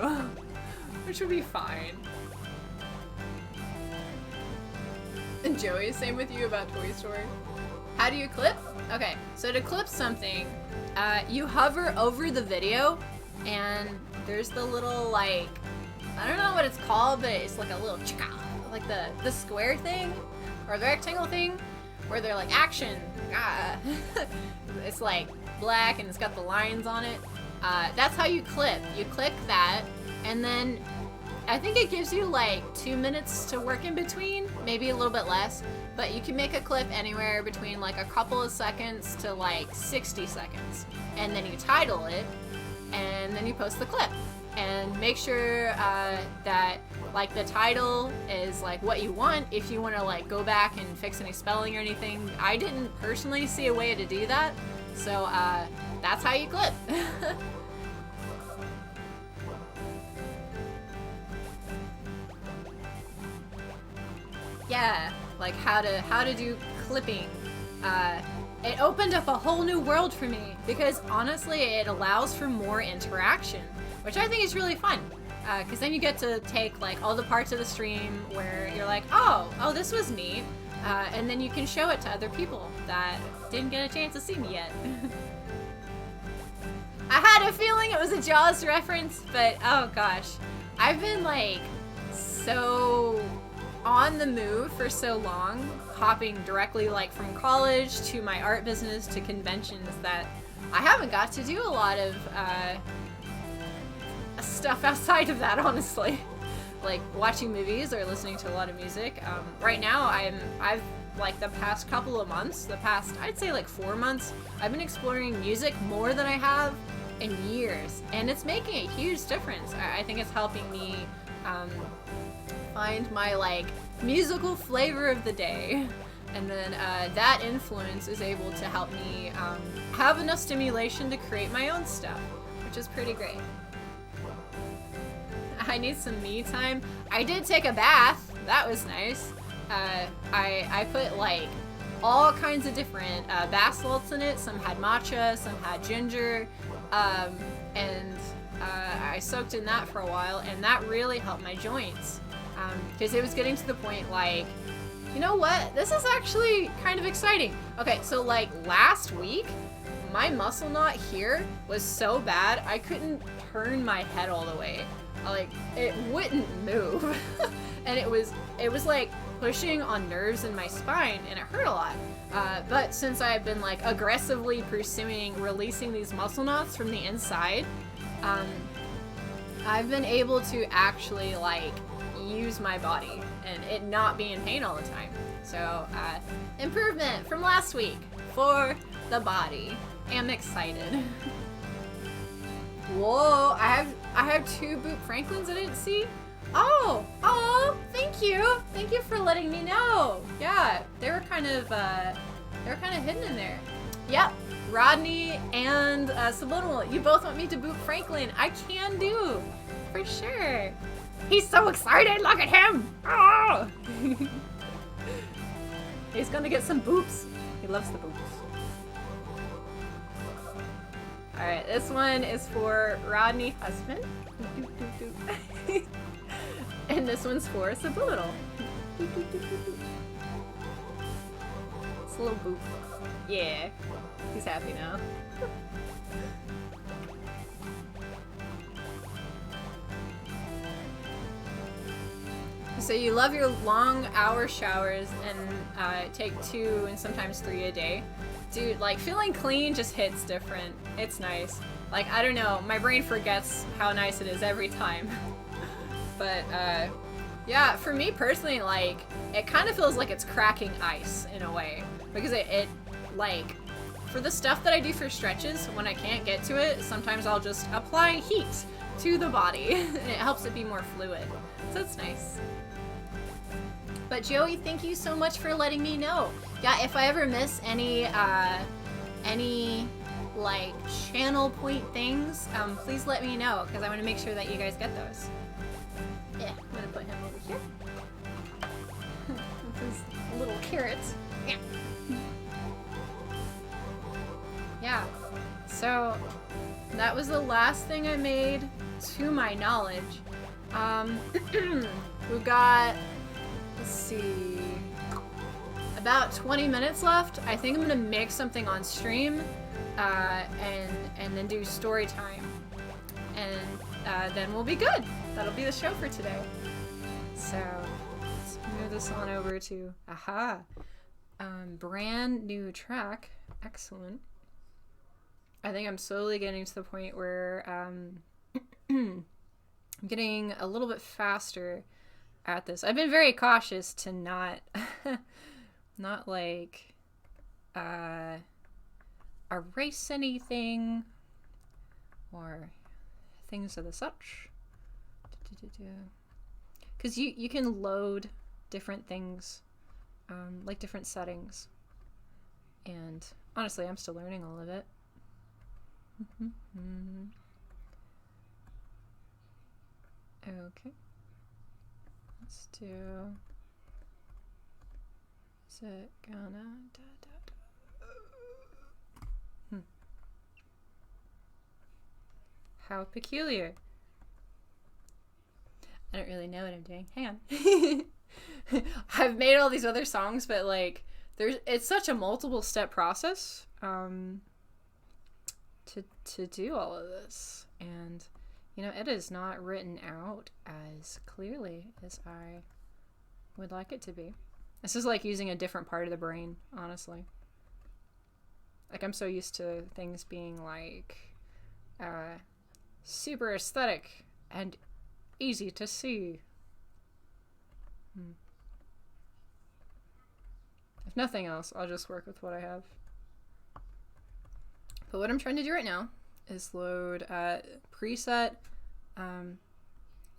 which would be fine. And Joey, same with you about Toy Story. How do you clip? Okay, so to clip something, you hover over the video, and there's the little, like, I don't know what it's called, but it's like a little chicka, like the square thing, or the rectangle thing, where they're like, action, it's like black and it's got the lines on it. That's how you clip. You click that, and then I think it gives you like 2 minutes to work in between, maybe a little bit less, but you can make a clip anywhere between like a couple of seconds to like 60 seconds. And then you title it, and then you post the clip. And make sure that like the title is like what you want. If you want to like go back and fix any spelling or anything, I didn't personally see a way to do that, so that's how you clip. Yeah, like how to do clipping. It opened up a whole new world for me because honestly, it allows for more interaction, which I think is really fun. Because then you get to take like all the parts of the stream where you're like, oh, this was neat, and then you can show it to other people that didn't get a chance to see me yet. I had a feeling it was a Jaws reference, but oh gosh, I've been like so on the move for so long, hopping directly like from college to my art business to conventions, that I haven't got to do a lot of stuff outside of that, honestly. Like watching movies or listening to a lot of music. Right now I've like the past couple of months, I'd say like 4 months, I've been exploring music more than I have in years, and it's making a huge difference. I think it's helping me find my like musical flavor of the day, and then that influence is able to help me have enough stimulation to create my own stuff, which is pretty great. I need some me time. I did take a bath. That was nice. I put like all kinds of different bath salts in it. Some had matcha, some had ginger, and I soaked in that for a while, and that really helped my joints. Because it was getting to the point like, you know what? This is actually kind of exciting. Okay, so like last week, my muscle knot here was so bad, I couldn't turn my head all the way. Like, it wouldn't move. And it was like pushing on nerves in my spine, and it hurt a lot. But since I've been like aggressively pursuing releasing these muscle knots from the inside, I've been able to actually like use my body and it not be in pain all the time. So improvement from last week for the body. I'm excited. Whoa, I have 2 Boot Franklins I didn't see. Oh, thank you for letting me know. Yeah, they were kind of hidden in there. Yep, Rodney and Subliminal, you both want me to boot Franklin. I can do, for sure. He's so excited, look at him! Oh! He's gonna get some boops. He loves the boops. Alright, this one is for Rodney Husband. And this one's for Subliminal. It's a little boop. Yeah, he's happy now. So you love your long hour showers and take 2 and sometimes 3 a day. Dude, like feeling clean just hits different. It's nice. Like, I don't know, my brain forgets how nice it is every time. But yeah, for me personally, like, it kind of feels like it's cracking ice in a way. Because it like, for the stuff that I do for stretches, when I can't get to it, sometimes I'll just apply heat to the body, and it helps it be more fluid. So that's nice. But Joey, thank you so much for letting me know. Yeah, if I ever miss any like channel point things, please let me know, because I want to make sure that you guys get those. Yeah, I'm gonna put him over here. With his little carrots. Yeah. Yeah. So that was the last thing I made, to my knowledge. We've got, let's see, about 20 minutes left. I think I'm gonna make something on stream, and then do story time, and then we'll be good. That'll be the show for today. So let's move this on over to brand new track. Excellent. I think I'm slowly getting to the point where I'm getting a little bit faster at this. I've been very cautious to not like erase anything or things of the such, because you can load different things, like different settings, and honestly I'm still learning all of it. Okay, let's do, is it gonna How peculiar. I don't really know what I'm doing. Hang on. I've made all these other songs, but like it's such a multiple step process to do all of this, and you know, it is not written out as clearly as I would like it to be. This is like using a different part of the brain, honestly. Like, I'm so used to things being like super aesthetic and easy to see. If nothing else, I'll just work with what I have. But what I'm trying to do right now is load preset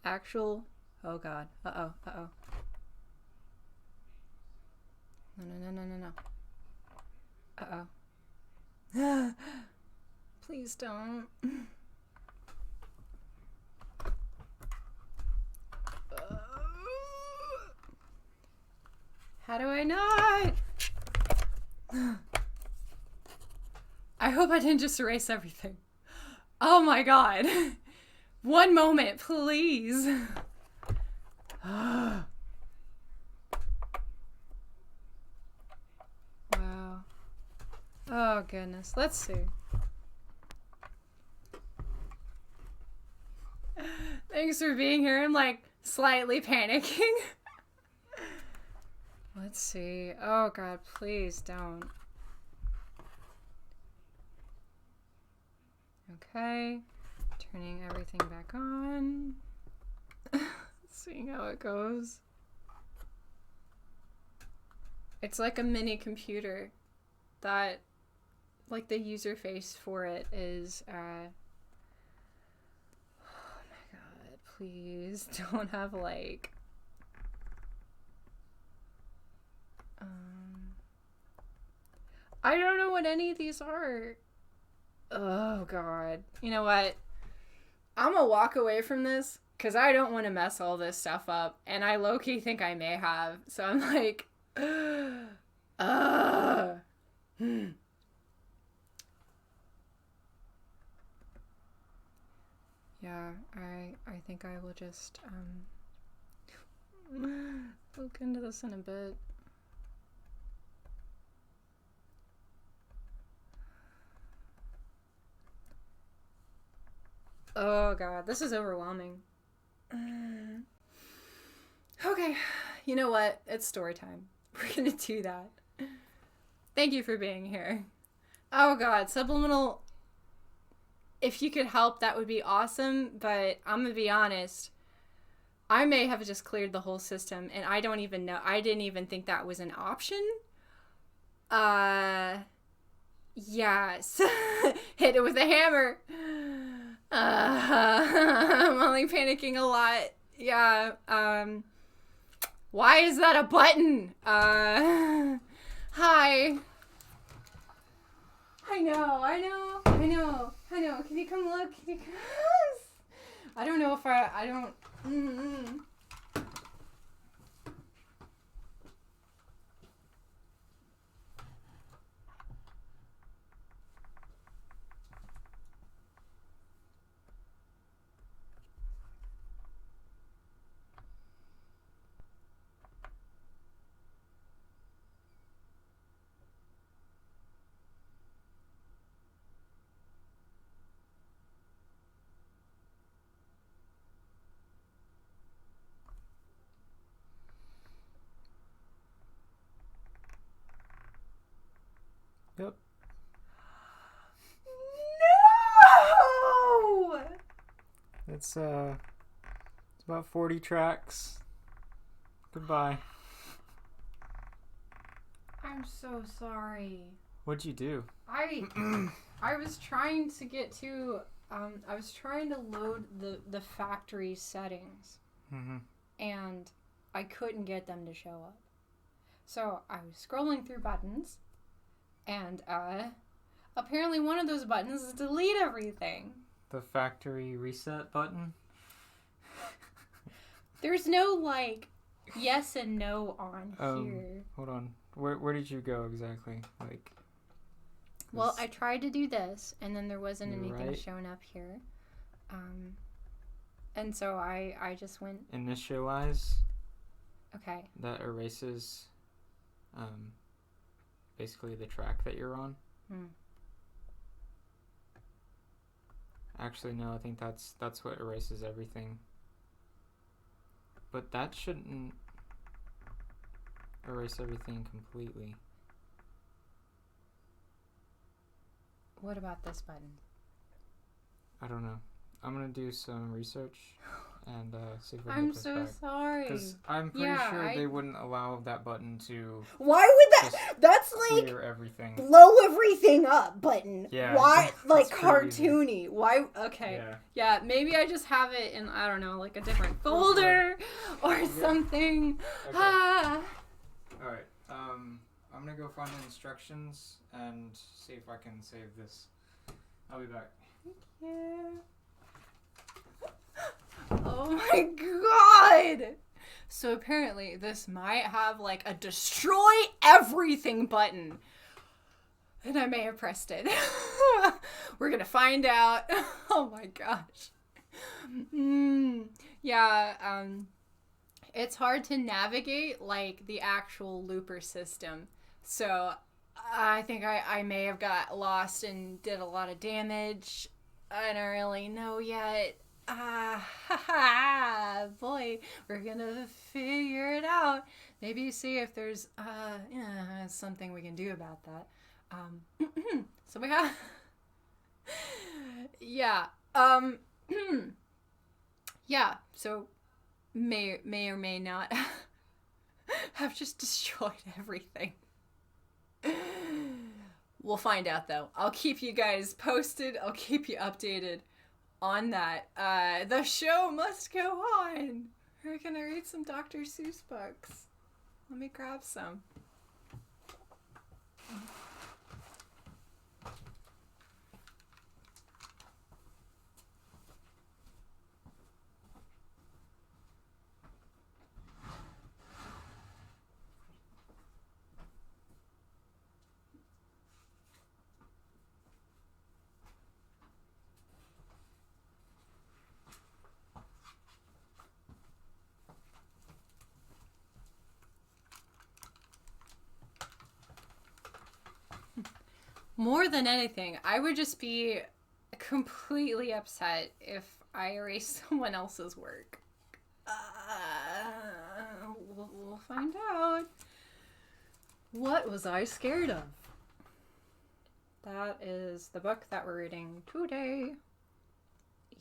actual, oh god, no. Please don't. How do I not? I hope I didn't just erase everything. Oh my god. One moment, please. Wow. Oh goodness. Let's see. Thanks for being here. I'm like slightly panicking. Let's see. Oh god, please don't. Okay. Turning everything back on. Seeing how it goes. It's like a mini computer that, like, the user face for it is oh my god, please don't have like I don't know what any of these are. Oh god. You know what? I'm gonna walk away from this because I don't want to mess all this stuff up, and I low-key think I may have. So I'm like, Yeah, I think I will just look into this in a bit. Oh god, this is overwhelming. Okay, you know what? It's story time. We're gonna do that. Thank you for being here. Oh god, subliminal. If you could help, that would be awesome, but I'm gonna be honest. I may have just cleared the whole system, and I don't even know. I didn't even think that was an option. Yes. Hit it with a hammer. I'm only panicking a lot. Yeah. Why is that a button? Hi. I know. Can you come look? Can you come? I don't know if I don't. Yep. No! It's about 40 tracks. Goodbye. I'm so sorry. What'd you do? I was trying to get to I was trying to load the factory settings, and I couldn't get them to show up. So I was scrolling through buttons, and apparently one of those buttons is delete everything. The factory reset button? There's no like yes and no on here. Hold on. Where did you go exactly? Like. Well, I tried to do this, and then there wasn't anything right. showing up here. And so I just went... Initialize. Okay. That erases basically the track that you're on. Actually, no, I think that's what erases everything. But that shouldn't erase everything completely. What about this button? I don't know. I'm gonna do some research and see if we can I'm get this so back. sorry. Because I'm pretty sure they wouldn't allow that button to. Why would that? That's like clear everything. blow everything up button. Yeah. Why? Like pretty cartoony. Why? Okay. Yeah. Yeah, maybe I just have it in, I don't know, like a different folder or something. Okay. Ah. All right. I'm gonna go find the instructions and see if I can save this. I'll be back. Yeah. Oh my god! So apparently this might have like a destroy everything button. And I may have pressed it. We're gonna find out. Oh my gosh. Yeah, it's hard to navigate like the actual looper system. So I think I may have got lost and did a lot of damage. I don't really know yet. Boy, we're gonna figure it out. Maybe see if there's something we can do about that. So we have yeah. Yeah, so may or may not have just destroyed everything. We'll find out though. I'll keep you guys posted. I'll keep you updated on that. The show must go on. We're gonna read some Dr. Seuss books. Let me grab some. More than anything, I would just be completely upset if I erased someone else's work. We'll find out. What was I scared of? That is the book that we're reading today.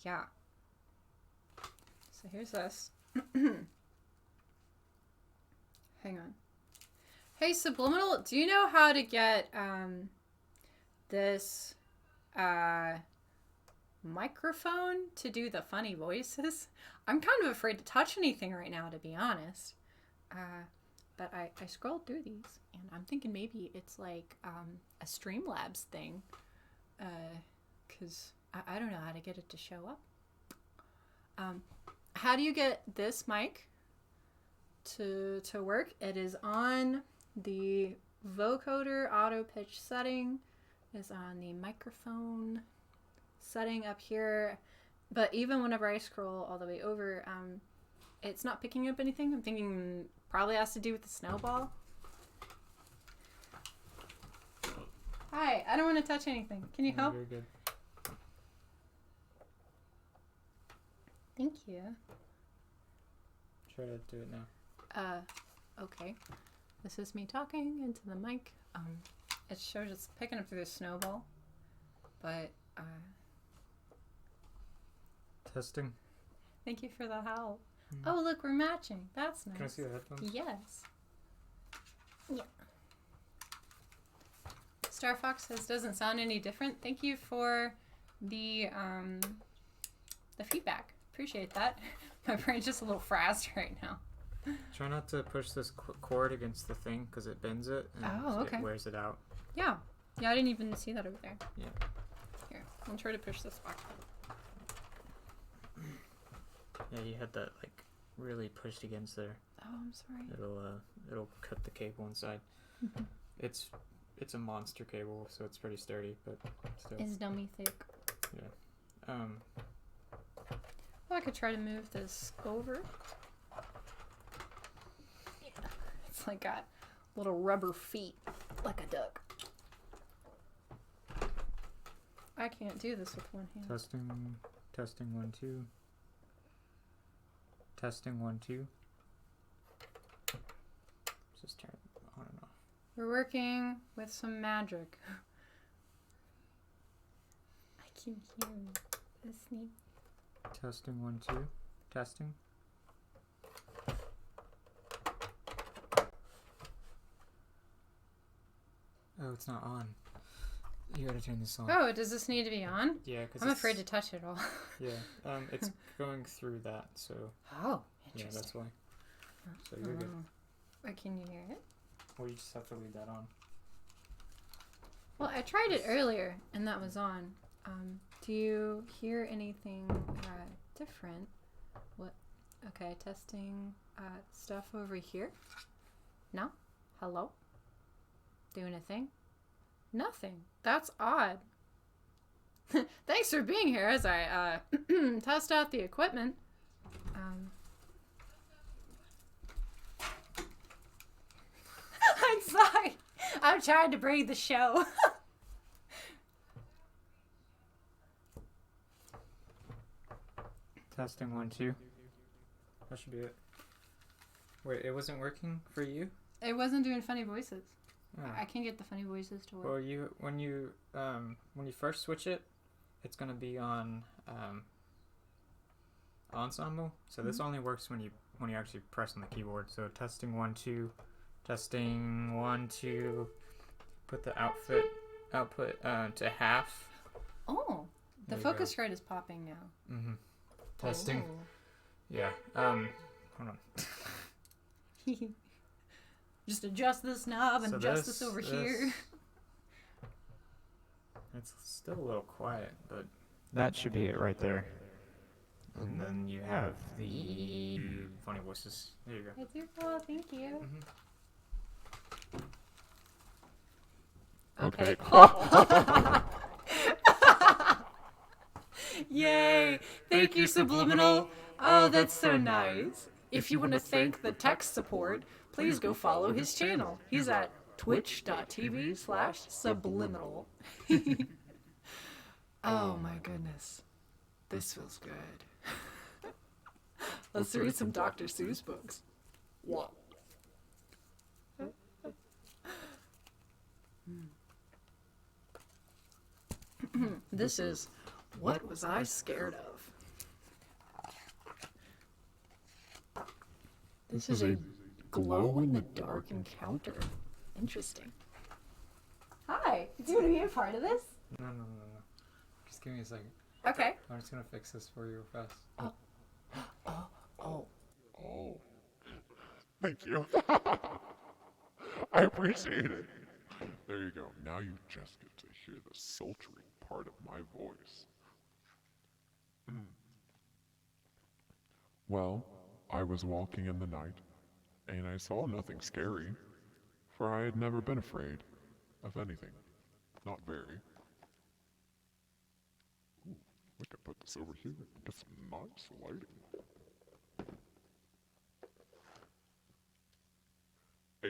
Yeah. So here's this. Hang on. Hey, Subliminal, do you know how to get this microphone to do the funny voices. I'm kind of afraid to touch anything right now, to be honest. But I scrolled through these, and I'm thinking maybe it's like a Streamlabs thing. Because I don't know how to get it to show up. How do you get this mic to work? It is on the vocoder auto pitch setting, is on the microphone setting up here, but even whenever I scroll all the way over, it's not picking up anything. I'm thinking probably has to do with the snowball. Hi, I don't want to touch anything. Can you help? You're good. Thank you. Try to do it now. Okay. This is me talking into the mic. It shows it's picking up through the snowball, but Testing. thank you for the help. Oh, look, we're matching. That's nice. Can I see the headphones? Yes. Yeah. Star Fox says doesn't sound any different. Thank you for the feedback. Appreciate that. My brain's just a little frazzed right now. Try not to push this cord against the thing because it bends it and Oh, okay. it wears it out. Yeah. Yeah, I didn't even see that over there. Yeah. Here, I'll try to push this back. Yeah, you had that like really pushed against there. Oh, I'm sorry. It'll cut the cable inside. It's a monster cable, so it's pretty sturdy, but still. It's dummy thick. Yeah. Well, I could try to move this over. Yeah. It's like got little rubber feet, like a duck. I can't do this with one hand. Testing 1 2. Testing 1 2. Just turn it on and off. We're working with some magic. I can hear the sneak. Testing 1 2. Testing. Oh, it's not on. You gotta turn this on. Oh, does this need to be on? Yeah, because I'm afraid to touch it all. Yeah, it's going through that, so Oh, yeah, interesting. that's why. So you're good. Can you hear it? Or you just have to leave that on. Well, I tried it earlier, and that was on. Do you hear anything different? What? Okay, testing stuff over here. No? Hello? Doing a thing? Nothing. That's odd. Thanks for being here as I test out the equipment. I'm sorry. I'm trying to bring the show. Testing 1 2. That should be it. Wait, it wasn't working for you? It wasn't doing funny voices. Oh. I can get the funny voices to work. Well, when you first switch it, it's gonna be on ensemble. So this only works when you actually press on the keyboard. So testing 1 2, testing 1 2. Put the output to half. Oh, the There you focus rate is popping now. Mm-hmm. Testing. Oh. Yeah. Hold on. Just adjust this knob and So adjust this over here. It's still a little quiet, but that should be it right there. And then you have the funny voices. There you go. It's your fault. Thank you. Mm-hmm. Okay. Yay! Thank you, Subliminal. Oh, that's so nice. If you want to thank the tech support, please go follow his channel. He's at twitch.tv/subliminal. Oh my goodness. This feels good. Let's read some Dr. Seuss books. What? This is What Was I Scared Of? This is a glow-in-the-dark encounter. Interesting. Hi. Why? Do you want to be a part of this? No. Just give me a second. Okay. I'm just gonna fix this for you real fast. Oh. Thank you. I appreciate it. There you go. Now you just get to hear the sultry part of my voice. Well, I was walking in the night, and I saw nothing scary, for I had never been afraid of anything. Not very. Ooh, we could put this over here and get some nice lighting. Hey.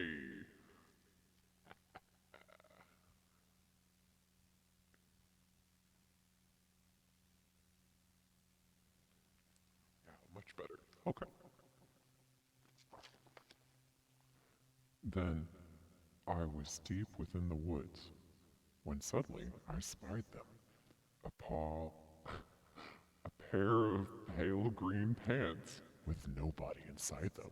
Yeah, much better. Okay. Then I was deep within the woods when suddenly I spied them. A paw, a pair of pale green pants with nobody inside them.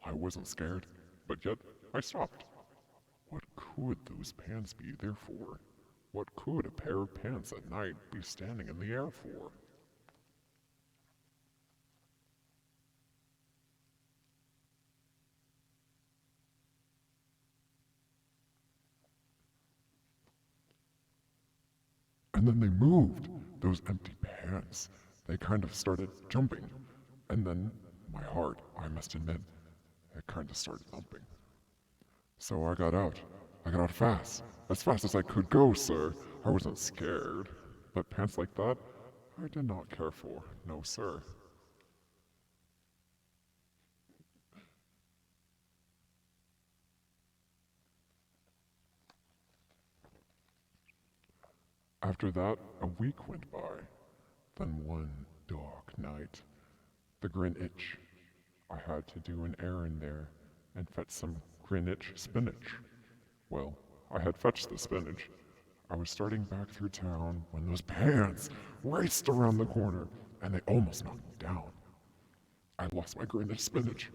I wasn't scared, but yet I stopped. What could those pants be there for? What could a pair of pants at night be standing in the air for? And then they moved, those empty pants. They kind of started jumping. And then my heart, I must admit, it kind of started thumping. So I got out. I got out fast as I could go, sir. I wasn't scared. But pants like that, I did not care for. No, sir. After that, a week went by. Then one dark night, the Greenwich. I had to do an errand there and fetch some Greenwich spinach. Well, I had fetched the spinach. I was starting back through town when those pants raced around the corner and they almost knocked me down. I lost my Greenwich spinach,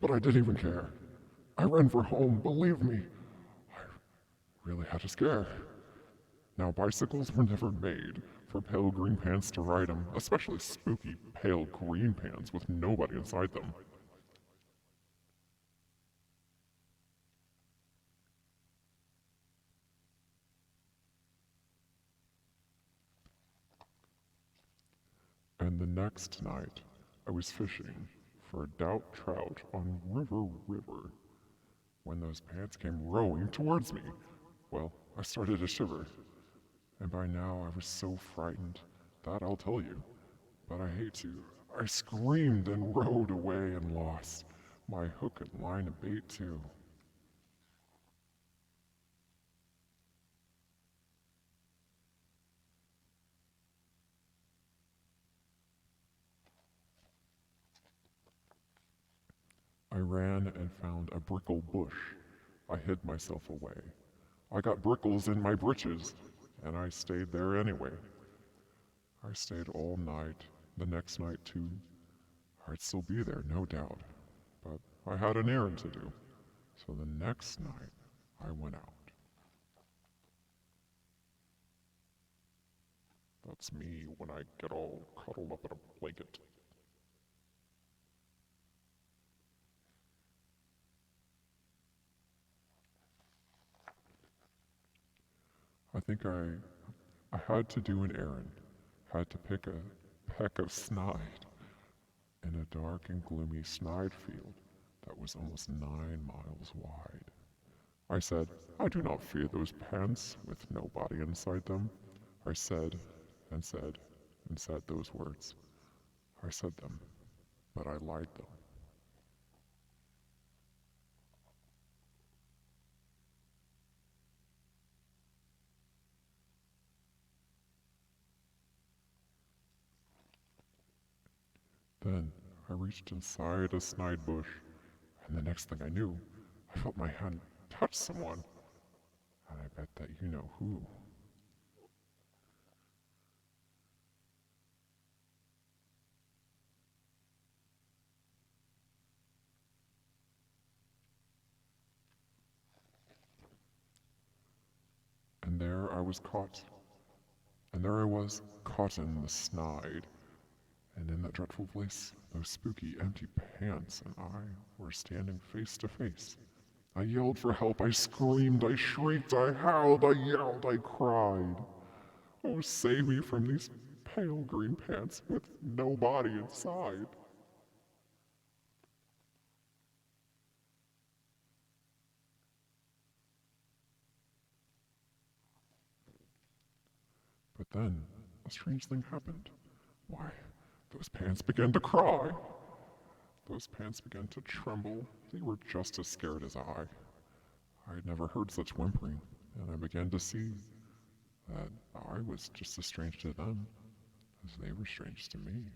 but I didn't even care. I ran for home, believe me. I really had a scare. Now, bicycles were never made for pale green pants to ride them, especially spooky pale green pants with nobody inside them. And the next night, I was fishing for a doubt trout on River, when those pants came rowing towards me. Well, I started to shiver, and by now I was so frightened that I'll tell you, but I hate to. I screamed and rowed away and lost my hook and line of bait too. I ran and found a brickle bush. I hid myself away. I got brickles in my britches, and I stayed there anyway. I stayed all night, the next night too. I'd still be there, no doubt, but I had an errand to do. So the next night, I went out. That's me when I get all cuddled up in a blanket. I think I had to do an errand, had to pick a peck of snide in a dark and gloomy snide field that was almost 9 miles wide. I said, I do not fear those pants with nobody inside them. I said, and said, and said those words. I said them, but I lied them. Then I reached inside a snide bush, and the next thing I knew, I felt my hand touch someone. And I bet that you know who. was caught. And there I was, caught in the snide. And in that dreadful place, those spooky empty pants and I were standing face to face. I yelled for help, I screamed, I shrieked, I howled, I yelled, I cried. Oh, save me from these pale green pants with no body inside. But then, a strange thing happened. Why, those pants began to cry. Those pants began to tremble. They were just as scared as I. I had never heard such whimpering, and I began to see that I was just as strange to them as they were strange to me.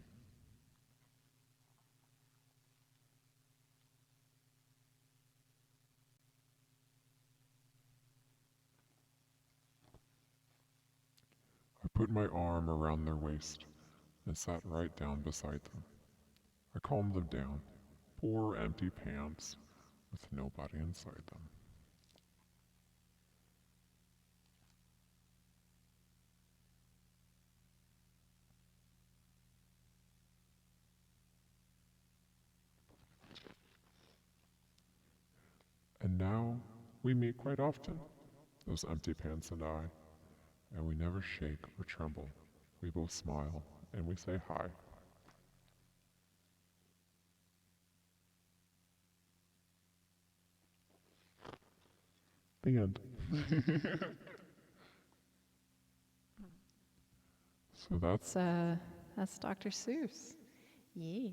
I put my arm around their waist and sat right down beside them. I calmed them down, poor empty pants with nobody inside them. And now we meet quite often, those empty pants and I, and we never shake or tremble. We both smile and we say hi. The end. So That's Dr. Seuss. Yeah.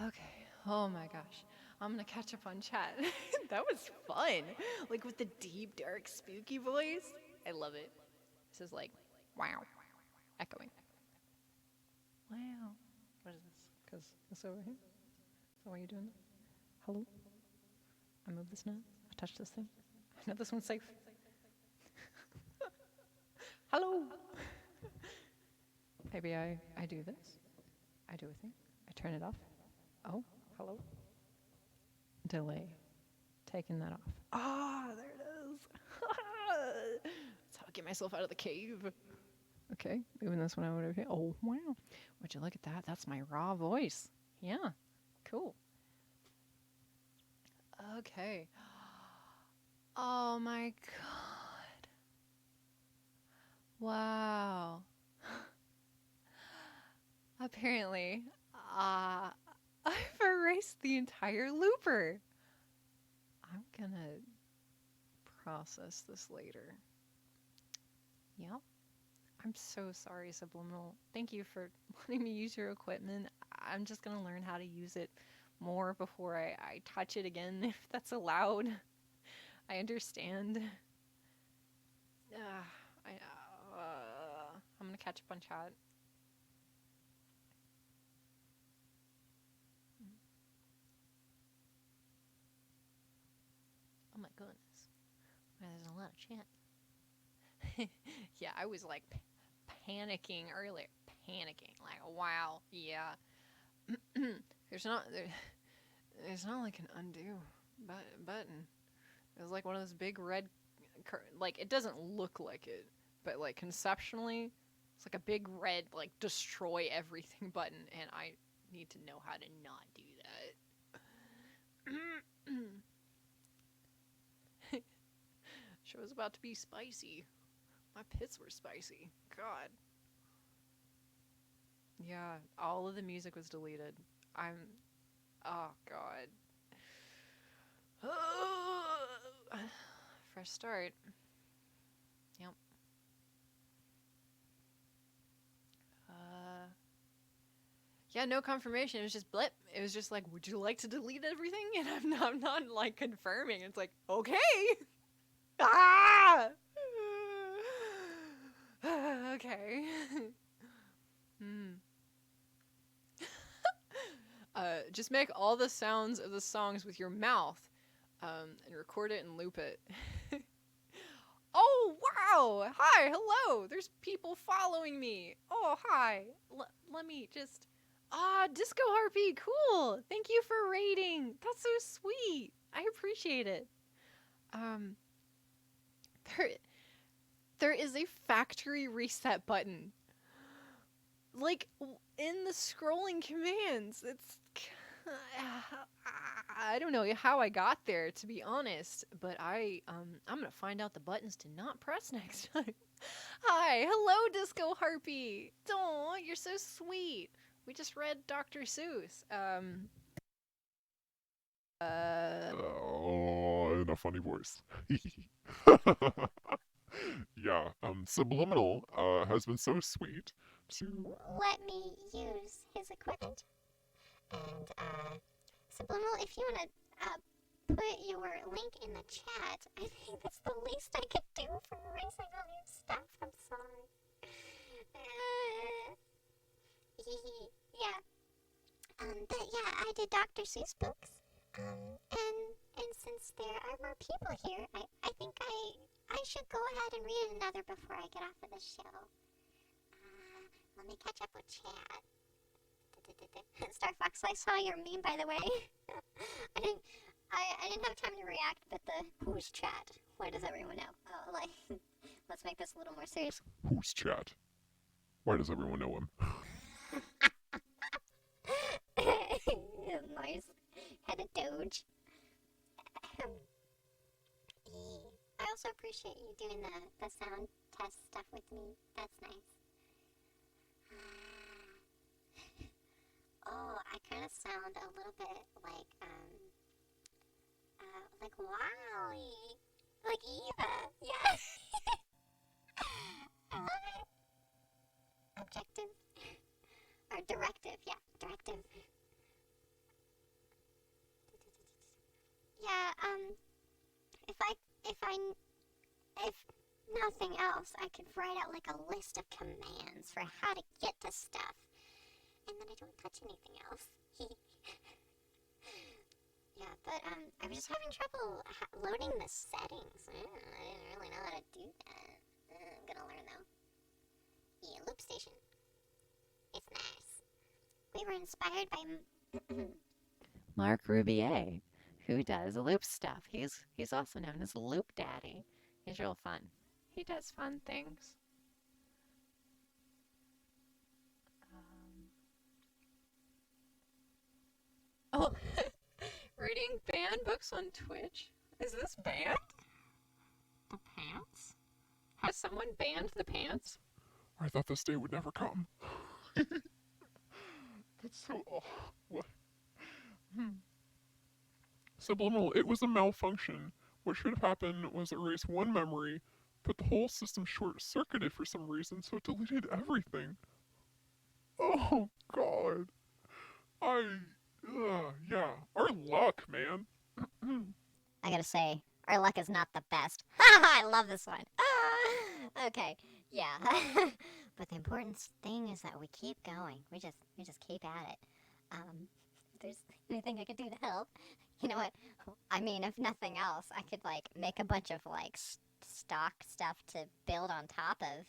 Okay. Oh my gosh. I'm gonna catch up on chat. That was fun. Like with the deep, dark, spooky voice. I love it. This is like, wow. Echoing. Wow. What is this? Because this over here? Is that why you're doing that? Hello? I move this now? I touch this thing? I know this one's safe. Hello? Maybe I do this. I do a thing. I turn it off. Oh, hello? Delay. Taking that off. Ah, there it is. That's how I get myself out of the cave. Okay, moving this one over here. Oh, wow. Would you look at that? That's my raw voice. Yeah, cool. Okay. Oh my god. Wow. Apparently, I've erased the entire looper. I'm gonna process this later. Yep. I'm so sorry, Subliminal. Thank you for letting me use your equipment. I'm just gonna learn how to use it more before I touch it again, if that's allowed. I understand. I'm gonna catch up on chat. Oh my goodness. There's a lot of chat. Yeah, I was like panicking earlier. Panicking. Like, wow, yeah. There's not like an undo button. It's like one of those big red, like, it doesn't look like it, but like conceptually, it's like a big red, like, destroy everything button, and I need to know how to not do that. Show's about to be spicy. My pits were spicy. God. Yeah, all of the music was deleted. Oh god. Fresh start. Yep. Yeah, no confirmation. It was just blip. It was just like, would you like to delete everything? And I'm not like confirming. It's like, okay. Ah! Okay. Just make all the sounds of the songs with your mouth, and record it and loop it. Oh, wow! Hi, hello! There's people following me! Oh, hi! Let me just... Disco Harpy, cool! Thank you for rating! That's so sweet! I appreciate it. there is a factory reset button. Like, in the scrolling commands. It's... I don't know how I got there, to be honest, but I'm gonna find out the buttons to not press next time. Hi, hello, Disco Harpy. Aw, you're so sweet. We just read Dr. Seuss. In a funny voice. Yeah, Subliminal, has been so sweet to... Let me use his equipment. And, Subliminal, if you want to, put your link in the chat, I think that's the least I could do for erasing all your stuff. I'm sorry. Yeah. But yeah, I did Dr. Seuss books. And since there are more people here, I think I should go ahead and read another before I get off of the show. Let me catch up with chat. Star Fox, I saw your meme, by the way. I didn't have time to react, but the who's chat? Why does everyone know? Let's make this a little more serious. Who's chat? Why does everyone know him? Nice. Had a doge. I also appreciate you doing the sound test stuff with me. That's nice. Oh, I kind of sound a little bit like Wally. Like Eva. Yeah. I love it. Objective. Or directive, yeah. Directive. Yeah, if nothing else, I could write out like a list of commands for how to get to stuff. And then I don't touch anything else. Yeah, but I was just having trouble loading the settings. I didn't really know how to do that. I'm gonna learn though. Yeah, loop station. It's nice. We were inspired by Mark Rubier, who does loop stuff. He's also known as Loop Daddy. He's real fun. He does fun things. Oh, reading banned books on Twitch? Is this banned? The pants? Has someone banned the pants? I thought this day would never come. That's so... Oh, what? Subliminal, it was a malfunction. What should have happened was erase one memory, but the whole system short-circuited for some reason, so it deleted everything. Oh, God. Yeah, our luck, man. I gotta say, our luck is not the best. I love this one. Okay, yeah. But the important thing is that we keep going. We just keep at it. If there's anything I could do to help, you know what? I mean, if nothing else, I could like make a bunch of like stock stuff to build on top of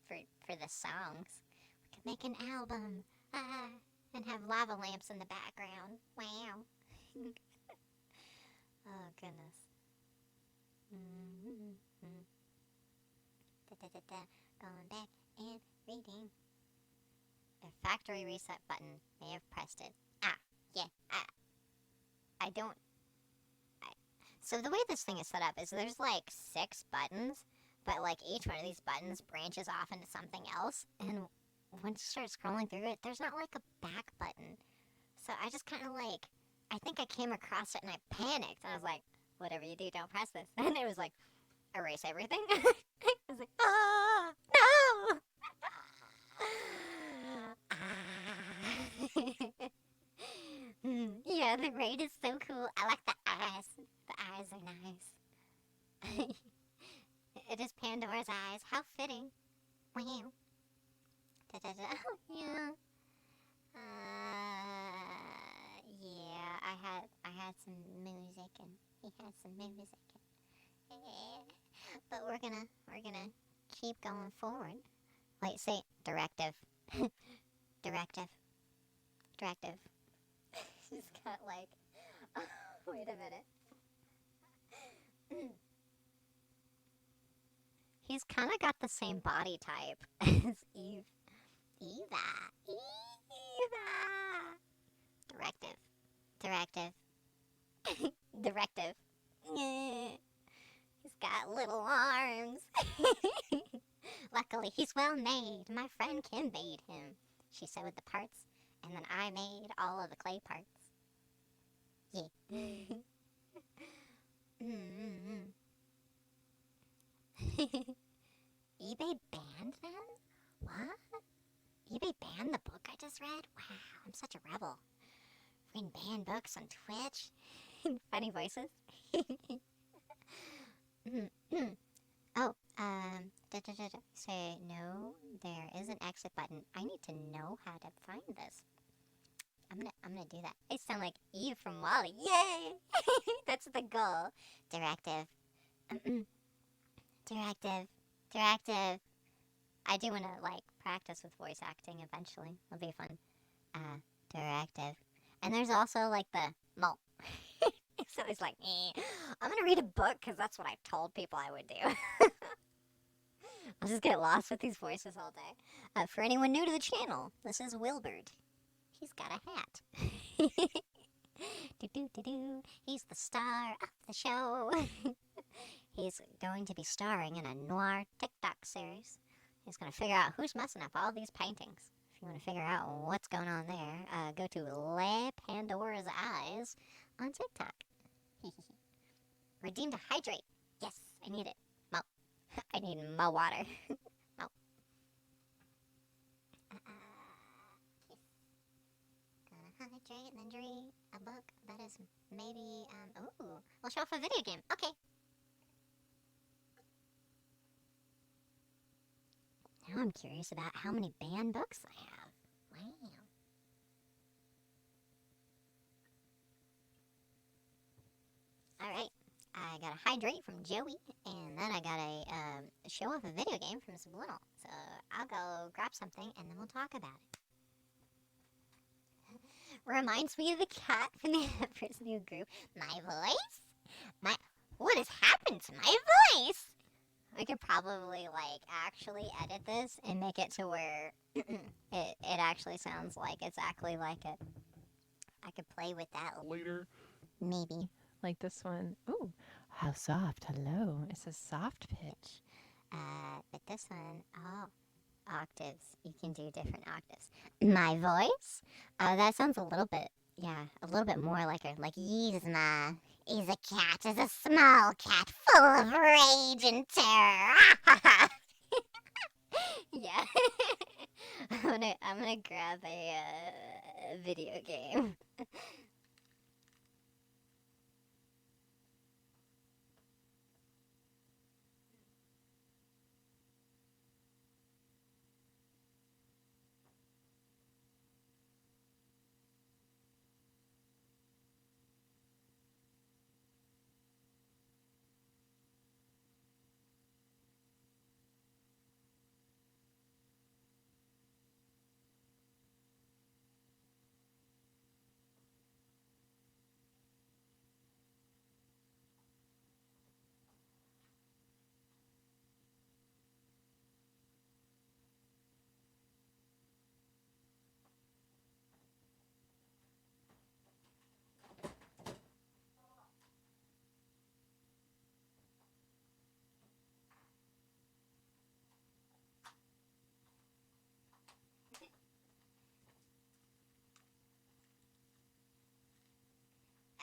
for the songs. We could make an album. And have lava lamps in the background. Wow. Oh, goodness. Going back and reading. The factory reset button may have pressed it. Yeah. So the way this thing is set up is there's like 6 buttons, but like each one of these buttons branches off into something else, and once you start scrolling through it, there's not like a back button. So I just kind of like, I think I came across it and I panicked. And I was like, whatever you do, don't press this. And it was like, erase everything. I was like, no! Yeah, the raid is so cool. I like the eyes. The eyes are nice. It is Pandora's eyes. How fitting. Wow. Yeah. Yeah, I had some music and he had some music. But we're gonna keep going forward. Like say directive. Directive. She's got like wait a minute. He's kind of got the same body type as Eve. Eva. Directive. Directive. He's got little arms. Luckily, he's well made. My friend Kim made him. She sewed the parts, and then I made all of the clay parts. Yeah. eBay banned them? What? eBay banned the book I just read? Wow, I'm such a rebel. Reading banned books on Twitch. Funny voices. Oh, say no, there is an exit button. I need to know how to find this. I'm gonna do that. I sound like Eve from Wall-E. Yay! That's the goal. Directive. Directive. I do wanna, like, practice with voice acting eventually. It'll be fun. Directive. And there's also, like, the mo. So it's like, I'm gonna read a book because that's what I told people I would do. I'll just get lost with these voices all day. For anyone new to the channel, this is Wilbert. He's got a hat. He's the star of the show. He's going to be starring in a noir TikTok series. He's going to figure out who's messing up all these paintings. If you want to figure out what's going on there, go to Pandora's Eyes on TikTok. Redeem to hydrate. Yes, I need it. Mo. I need mo water. Mo. Gonna hydrate and then read a book that is maybe, we'll show off a video game. Okay. Now I'm curious about how many banned books I have. Wow. Alright, I got a hydrate from Joey, and then I got a show off a video game from Subliminal. So I'll go grab something, and then we'll talk about it. Reminds me of the cat from the Ever's new group. My voice? What has happened to my voice? I could probably, like, actually edit this and make it to where it actually sounds like exactly like it. I could play with that later. Maybe. Like this one. Ooh, how soft. Hello. It's a soft pitch. But this one, octaves. You can do different octaves. My voice? That sounds a little bit more like Yzma is a cat, is a small cat full of rage and terror. Yeah. I'm gonna grab a video game.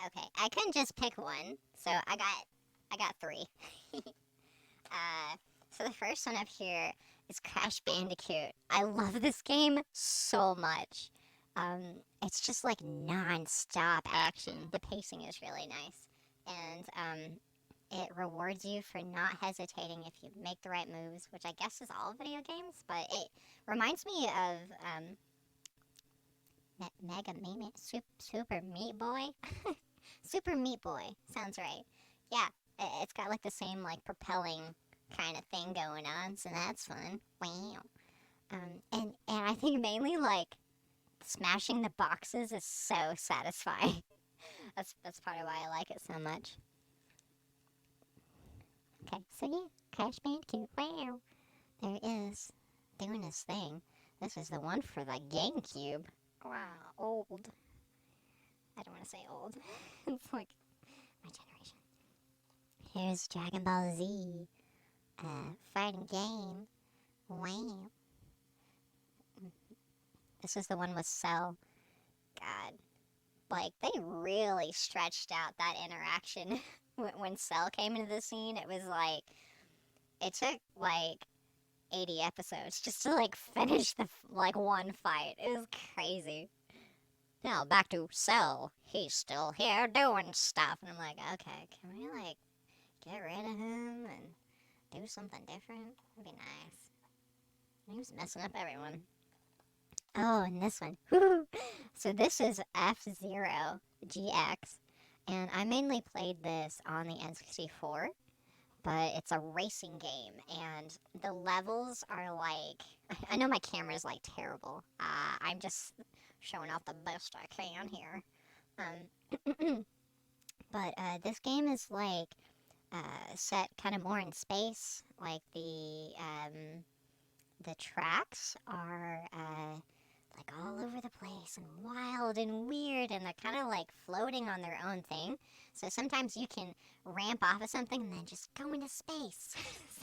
Okay, I couldn't just pick one, so I got three. So the first one up here is Crash Bandicoot. I love this game so much. It's just like non-stop action. The pacing is really nice, and it rewards you for not hesitating if you make the right moves, which I guess is all video games, but it reminds me of Super Meat Boy. Super Meat Boy sounds right. Yeah, it's got like the same like propelling kind of thing going on, so that's fun. Wow. And I think mainly like smashing the boxes is so satisfying. That's part of why I like it so much. Okay, so yeah, Crash Bandicoot. Wow. There is doing his thing. This is the one for the GameCube. Wow, old. I don't want to say old. It's like my generation. Here's Dragon Ball Z. Fighting game. Wow. This is the one with Cell. God. Like, they really stretched out that interaction when Cell came into the scene. It was like, it took like 80 episodes just to like finish the like one fight. It was crazy. Now back to Cell. He's still here doing stuff. And I'm like, okay, can we like get rid of him and do something different? That'd be nice. He was messing up everyone. Oh, and this one. So this is F-Zero GX. And I mainly played this on the N64. But it's a racing game. And the levels are like... I know my camera's like terrible. I'm just showing off the best I can here. But this game is like set kind of more in space. Like the tracks are like all over the place and wild and weird, and they're kind of like floating on their own thing. So sometimes you can ramp off of something and then just go into space.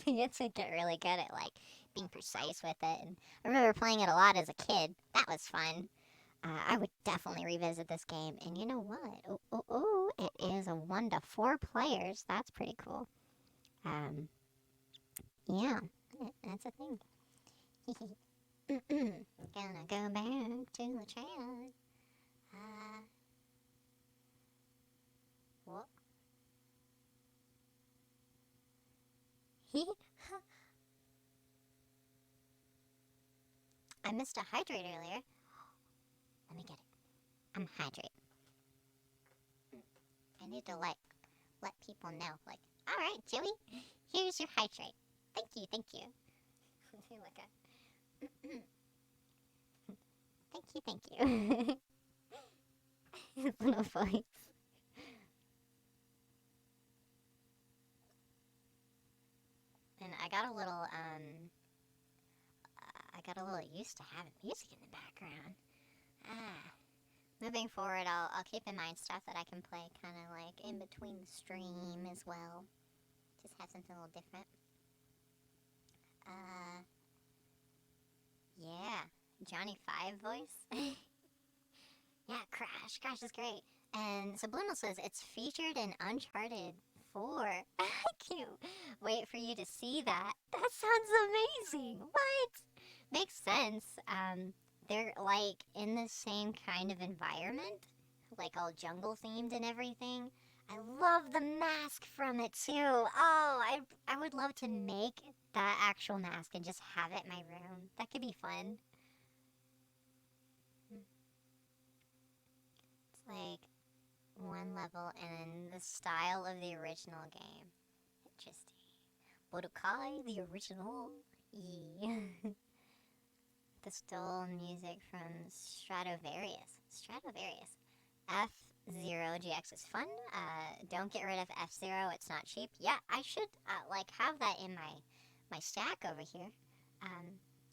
So you have to get really good at like being precise with it. And I remember playing it a lot as a kid. That was fun. I would definitely revisit this game. And you know what? It is a 1 to 4 players. That's pretty cool. Yeah, that's a thing. Gonna go back to the chat. What? I missed a hydrate earlier. Let me get it. I'm hydrate. I need to like let people know. Like, all right, Joey, here's your hydrate. Thank you, thank you. Like a thank you. His little voice. And I got a little used to having music in the background. Moving forward, I'll keep in mind stuff that I can play kind of like in between the stream as well. Just have something a little different. Yeah, Johnny 5 voice. Yeah, Crash. Crash is great. And Subliminal says it's featured in Uncharted 4. I can't wait for you to see that. That sounds amazing. What? Makes sense. They're like in the same kind of environment, like all jungle themed and everything. I love the mask from it too. Oh, I would love to make that actual mask and just have it in my room. That could be fun. It's like one level and the style of the original game. Interesting. Budokai, the original. Yeah. The stole music from Stratovarius. F-Zero GX is fun. Don't get rid of F-Zero. It's not cheap. Yeah, I should like have that in my stack over here.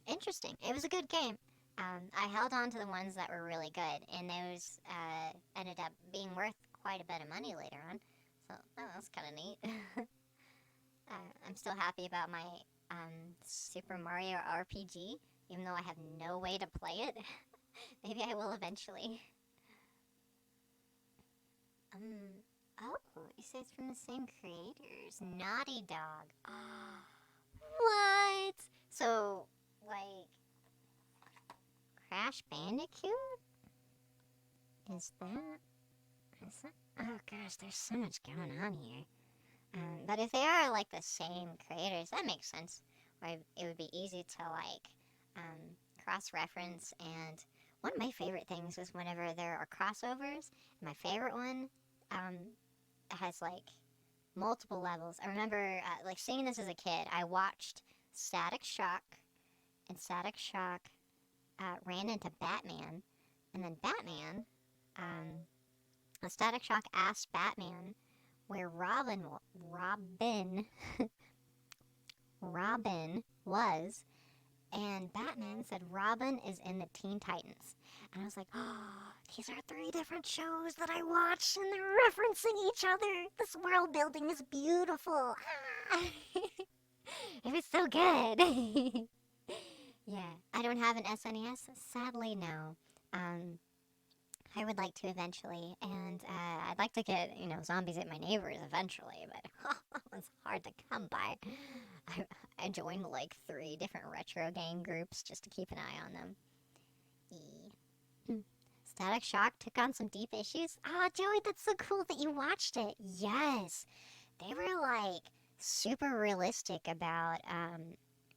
Interesting. It was a good game. I held on to the ones that were really good, and those ended up being worth quite a bit of money later on. So that was kind of neat. I'm still happy about my Super Mario RPG, even though I have no way to play it. Maybe I will eventually. Oh, it says from the same creators. Naughty Dog. What? So, like, Crash Bandicoot? Is that? Oh gosh, there's so much going on here. But if they are like the same creators, that makes sense. Or it would be easy to like cross-reference. And one of my favorite things is whenever there are crossovers. My favorite one has like multiple levels. I remember like seeing this as a kid. I watched Static Shock, and Static Shock ran into Batman, and then Batman, Static Shock asked Batman where Robin Robin was, and Batman said Robin is in the Teen Titans. And I was like, oh, these are 3 different shows that I watched, and they're referencing each other. This world building is beautiful. It was so good. Yeah, I don't have an SNES. Sadly, no. I would like to eventually, and I'd like to get, Zombies Ate My Neighbors eventually, but it's hard to come by. I joined like 3 different retro game groups just to keep an eye on them. Static Shock took on some deep issues. Oh, Joey, that's so cool that you watched it. Yes, they were like super realistic about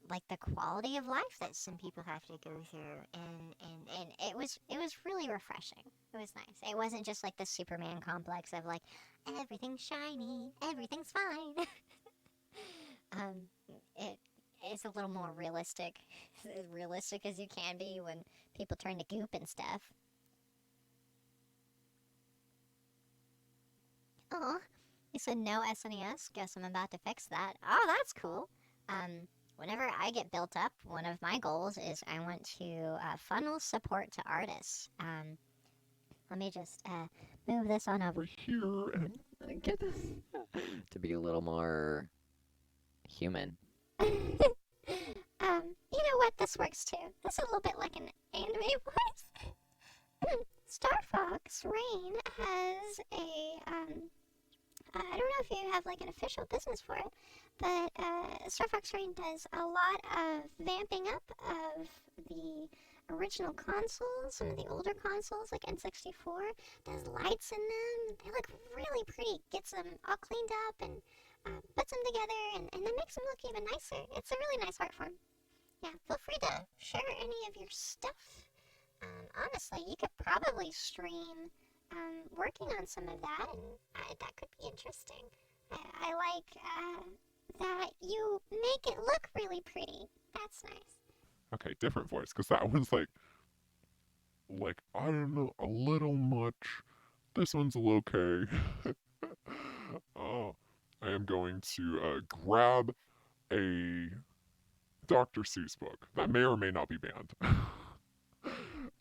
like the quality of life that some people have to go through, and it was really refreshing. It was nice. It wasn't just like the Superman complex of like everything's shiny, everything's fine. It is a little more realistic, as realistic as you can be when people turn to goop and stuff. Oh, you said no SNES. Guess I'm about to fix that. Oh, that's cool. Whenever I get built up, one of my goals is I want to funnel support to artists. Let me just move this on over here and Get this to be a little more human. You know what? This works too. This is a little bit like an anime voice. Star Fox Rain has a I don't know if you have like an official business for it, but Star Fox Rain does a lot of vamping up of the original consoles, some of the older consoles like N64, does lights in them. They look really pretty. Gets them all cleaned up and puts them together and then makes them look even nicer. It's a really nice art form. Yeah, feel free to share any of your stuff. Honestly, you could probably stream working on some of that, and that could be interesting. I like that you make it look really pretty. That's nice. Okay, different voice, because that one's like, I don't know, a little much. This one's a little okay. I am going to grab a Dr. Seuss book that may or may not be banned.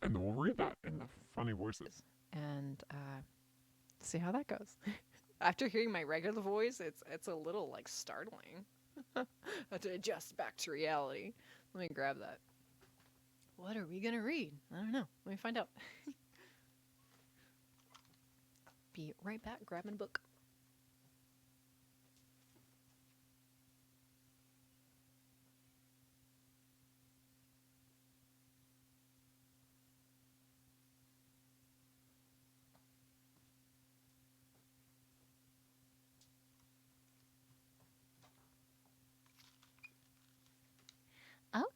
And then we'll read that in the funny voices. And see how that goes. After hearing my regular voice, it's a little like startling. I have to adjust back to reality. Let me grab that. What are we gonna read? I don't know. Let me find out. Be right back, grabbing a book.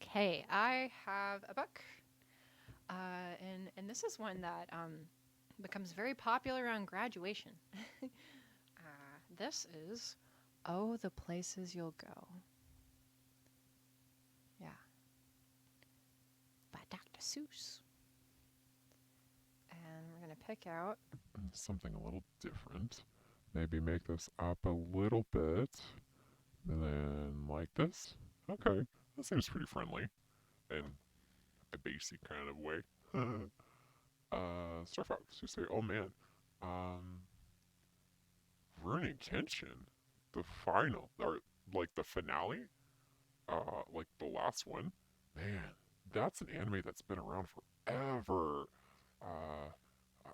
Okay, I have a book, and this is one that becomes very popular on graduation. This is Oh, the Places You'll Go. Yeah, by Dr. Seuss. And we're gonna pick out Something a little different. Maybe make this up a little bit. And then like this. Okay, that seems pretty friendly. In a basic kind of way. Star Fox, you say, oh man. Rurouni Kenshin, the final, or like the finale, like the last one. Man, that's an anime that's been around forever.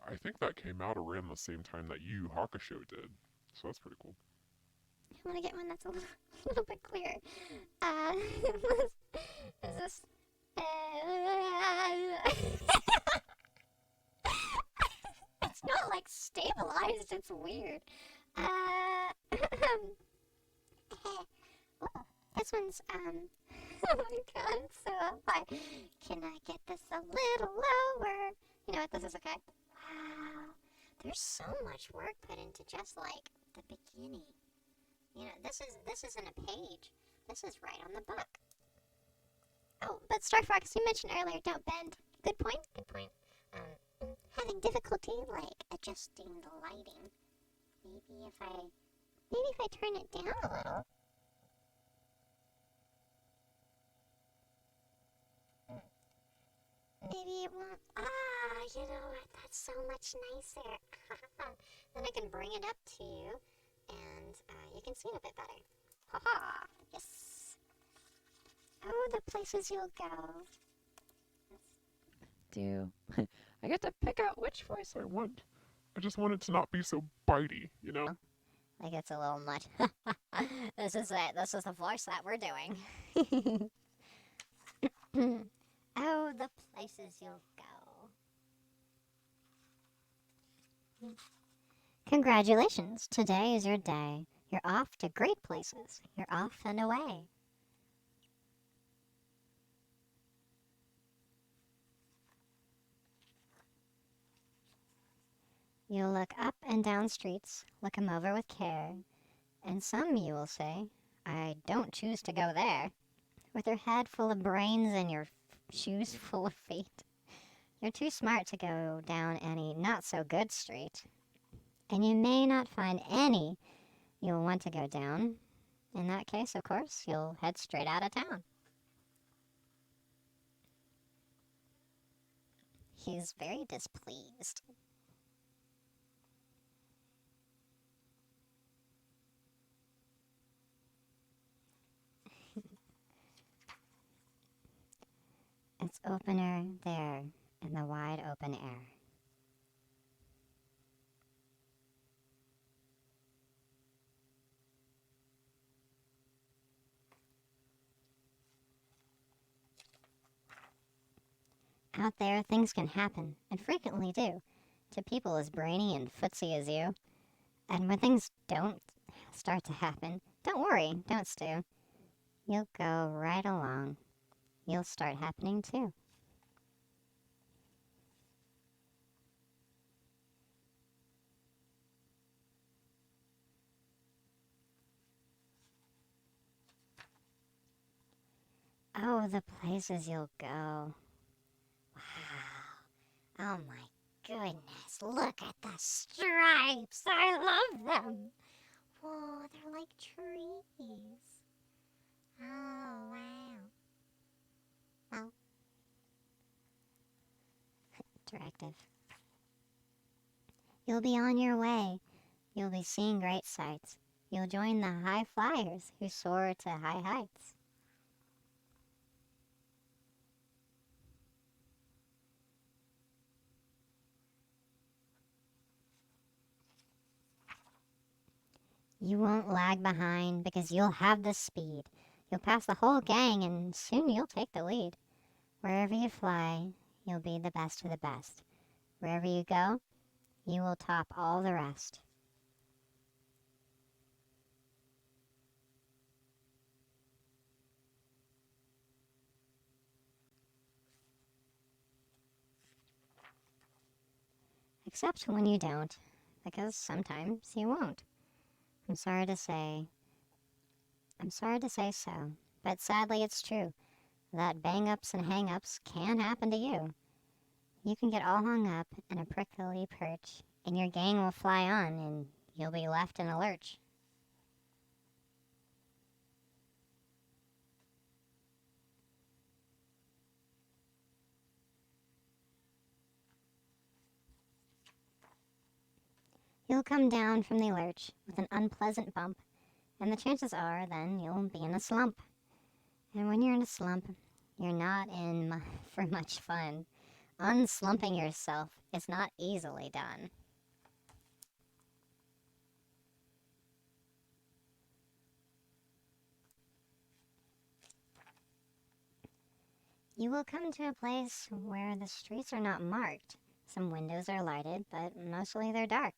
I think that came out around the same time that Yu Yu Hakusho did. So that's pretty cool. I want to get one that's a little bit clearer. Is this... It's not like stabilized, it's weird. Oh, this one's, oh my god, it's so high. Can I get this a little lower? You know what, this is okay. Wow, there's so much work put into just like the beginning. You know, this isn't a page. This is right on the book. Oh, but Star Fox, you mentioned earlier, don't bend. Good point, good point. Having difficulty, like, adjusting the lighting. Maybe if I Maybe if I turn it down a little. Maybe it won't. You know what? That's so much nicer. Then I can bring it up to you, and you can see it a bit better. Haha! Yes. Oh, the places you'll go. Do I get to pick out which voice I want. I just want it to not be so bitey, you know? Like it's a little much. This is it. This is the voice that we're doing. Oh, the places you'll go. Congratulations. Today is your day. You're off to great places. You're off and away. You'll look up and down streets, look 'em over with care, and some you will say, I don't choose to go there. With your head full of brains and your shoes full of feet. You're too smart to go down any not-so-good street. And you may not find any you'll want to go down. In that case, of course, you'll head straight out of town. He's very displeased. It's opener there in the wide open air. Out there, things can happen, and frequently do, to people as brainy and footsy as you. And when things don't start to happen, don't worry, don't stew. You'll go right along. You'll start happening too. Oh, the places you'll go. Wow. Oh my goodness, look at the stripes. I love them. Whoa, they're like trees. Oh, wow. Well, directive. You'll be on your way. You'll be seeing great sights. You'll join the high flyers who soar to high heights. You won't lag behind because you'll have the speed. You'll pass the whole gang and soon you'll take the lead. Wherever you fly, you'll be the best of the best. Wherever you go, you will top all the rest. Except when you don't, because sometimes you won't. I'm sorry to say so, but sadly it's true that bang-ups and hang-ups can happen to you. You can get all hung up in a prickly perch, and your gang will fly on, and you'll be left in a lurch. You'll come down from the lurch with an unpleasant bump, and the chances are then you'll be in a slump. And when you're in a slump, you're not in for much fun. Unslumping yourself is not easily done. You will come to a place where the streets are not marked. Some windows are lighted, but mostly they're dark.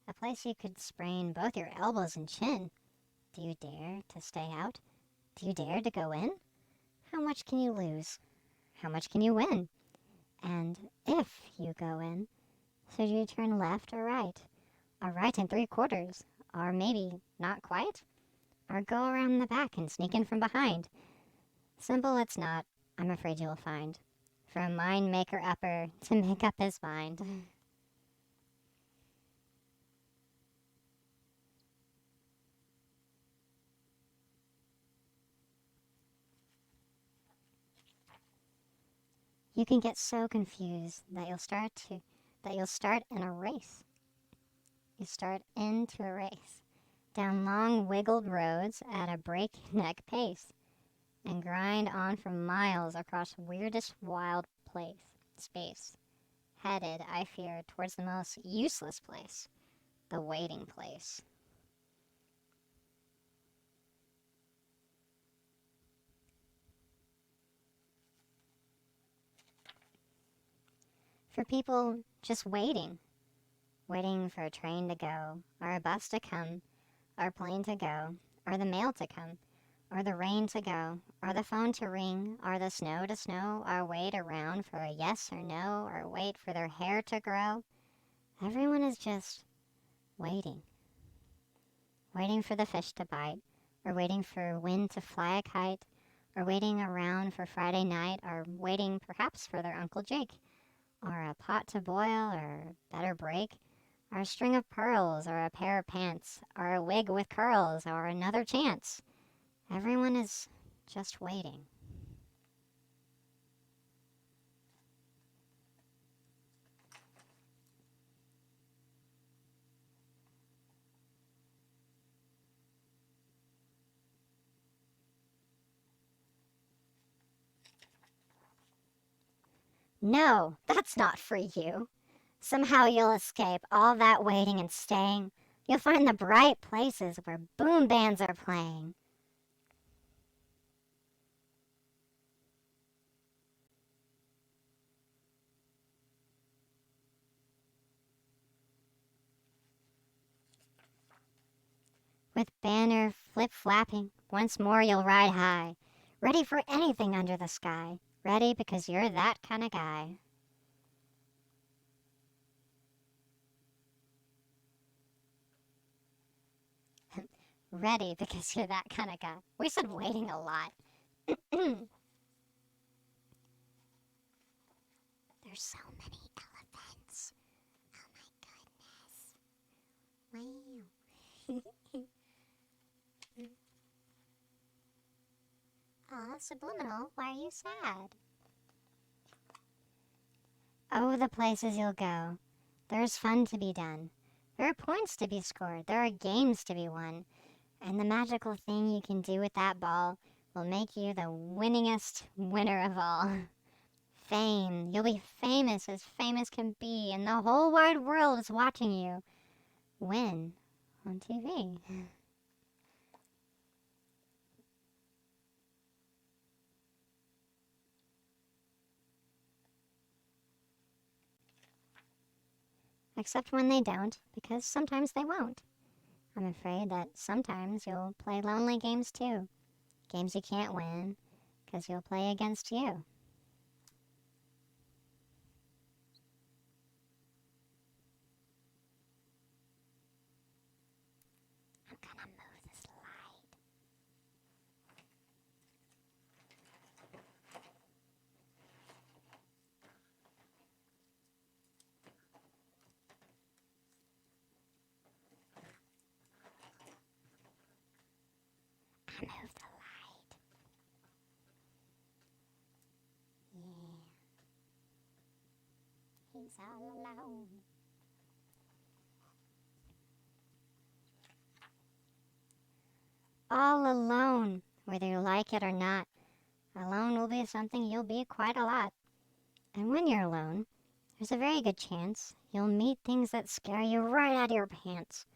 A place you could sprain both your elbows and chin. Do you dare to stay out? Do you dare to go in? How much can you lose? How much can you win? And if you go in, should you turn left or right? Or right and 3/4? Or maybe not quite? Or go around the back and sneak in from behind? Simple it's not, I'm afraid you'll find. For a mind maker upper to make up his mind. You can get so confused that you'll start in a race. You start into a race down long wiggled roads at a breakneck pace and grind on for miles across weirdest wild space, headed, I fear, towards the most useless place, the waiting place. For people just waiting for a train to go, or a bus to come, or a plane to go, or the mail to come, or the rain to go, or the phone to ring, or the snow to snow, or wait around for a yes or no, or wait for their hair to grow. Everyone is just waiting. Waiting for the fish to bite, or waiting for wind to fly a kite, or waiting around for Friday night, or waiting perhaps for their Uncle Jake, or a pot to boil, or better break, or a string of pearls, or a pair of pants, or a wig with curls, or another chance. Everyone is just waiting. No, that's not for you. Somehow you'll escape all that waiting and staying. You'll find the bright places where boom bands are playing. With banner flip-flapping, once more you'll ride high, ready for anything under the sky. Ready because you're that kind of guy. Ready because you're that kind of guy. We said waiting a lot. There's so many elephants. Oh my goodness. Wow. Aw, subliminal, why are you sad? Oh, the places you'll go. There's fun to be done. There are points to be scored. There are games to be won. And the magical thing you can do with that ball will make you the winningest winner of all. Fame. You'll be famous as famous can be, and the whole wide world is watching you win on TV. Except when they don't, because sometimes they won't. I'm afraid that sometimes you'll play lonely games too. Games you can't win, because you'll play against you. I'm gonna move this light. I moved the light. Yeah. He's all alone. All alone, whether you like it or not. Alone will be something you'll be quite a lot. And when you're alone, there's a very good chance you'll meet things that scare you right out of your pants.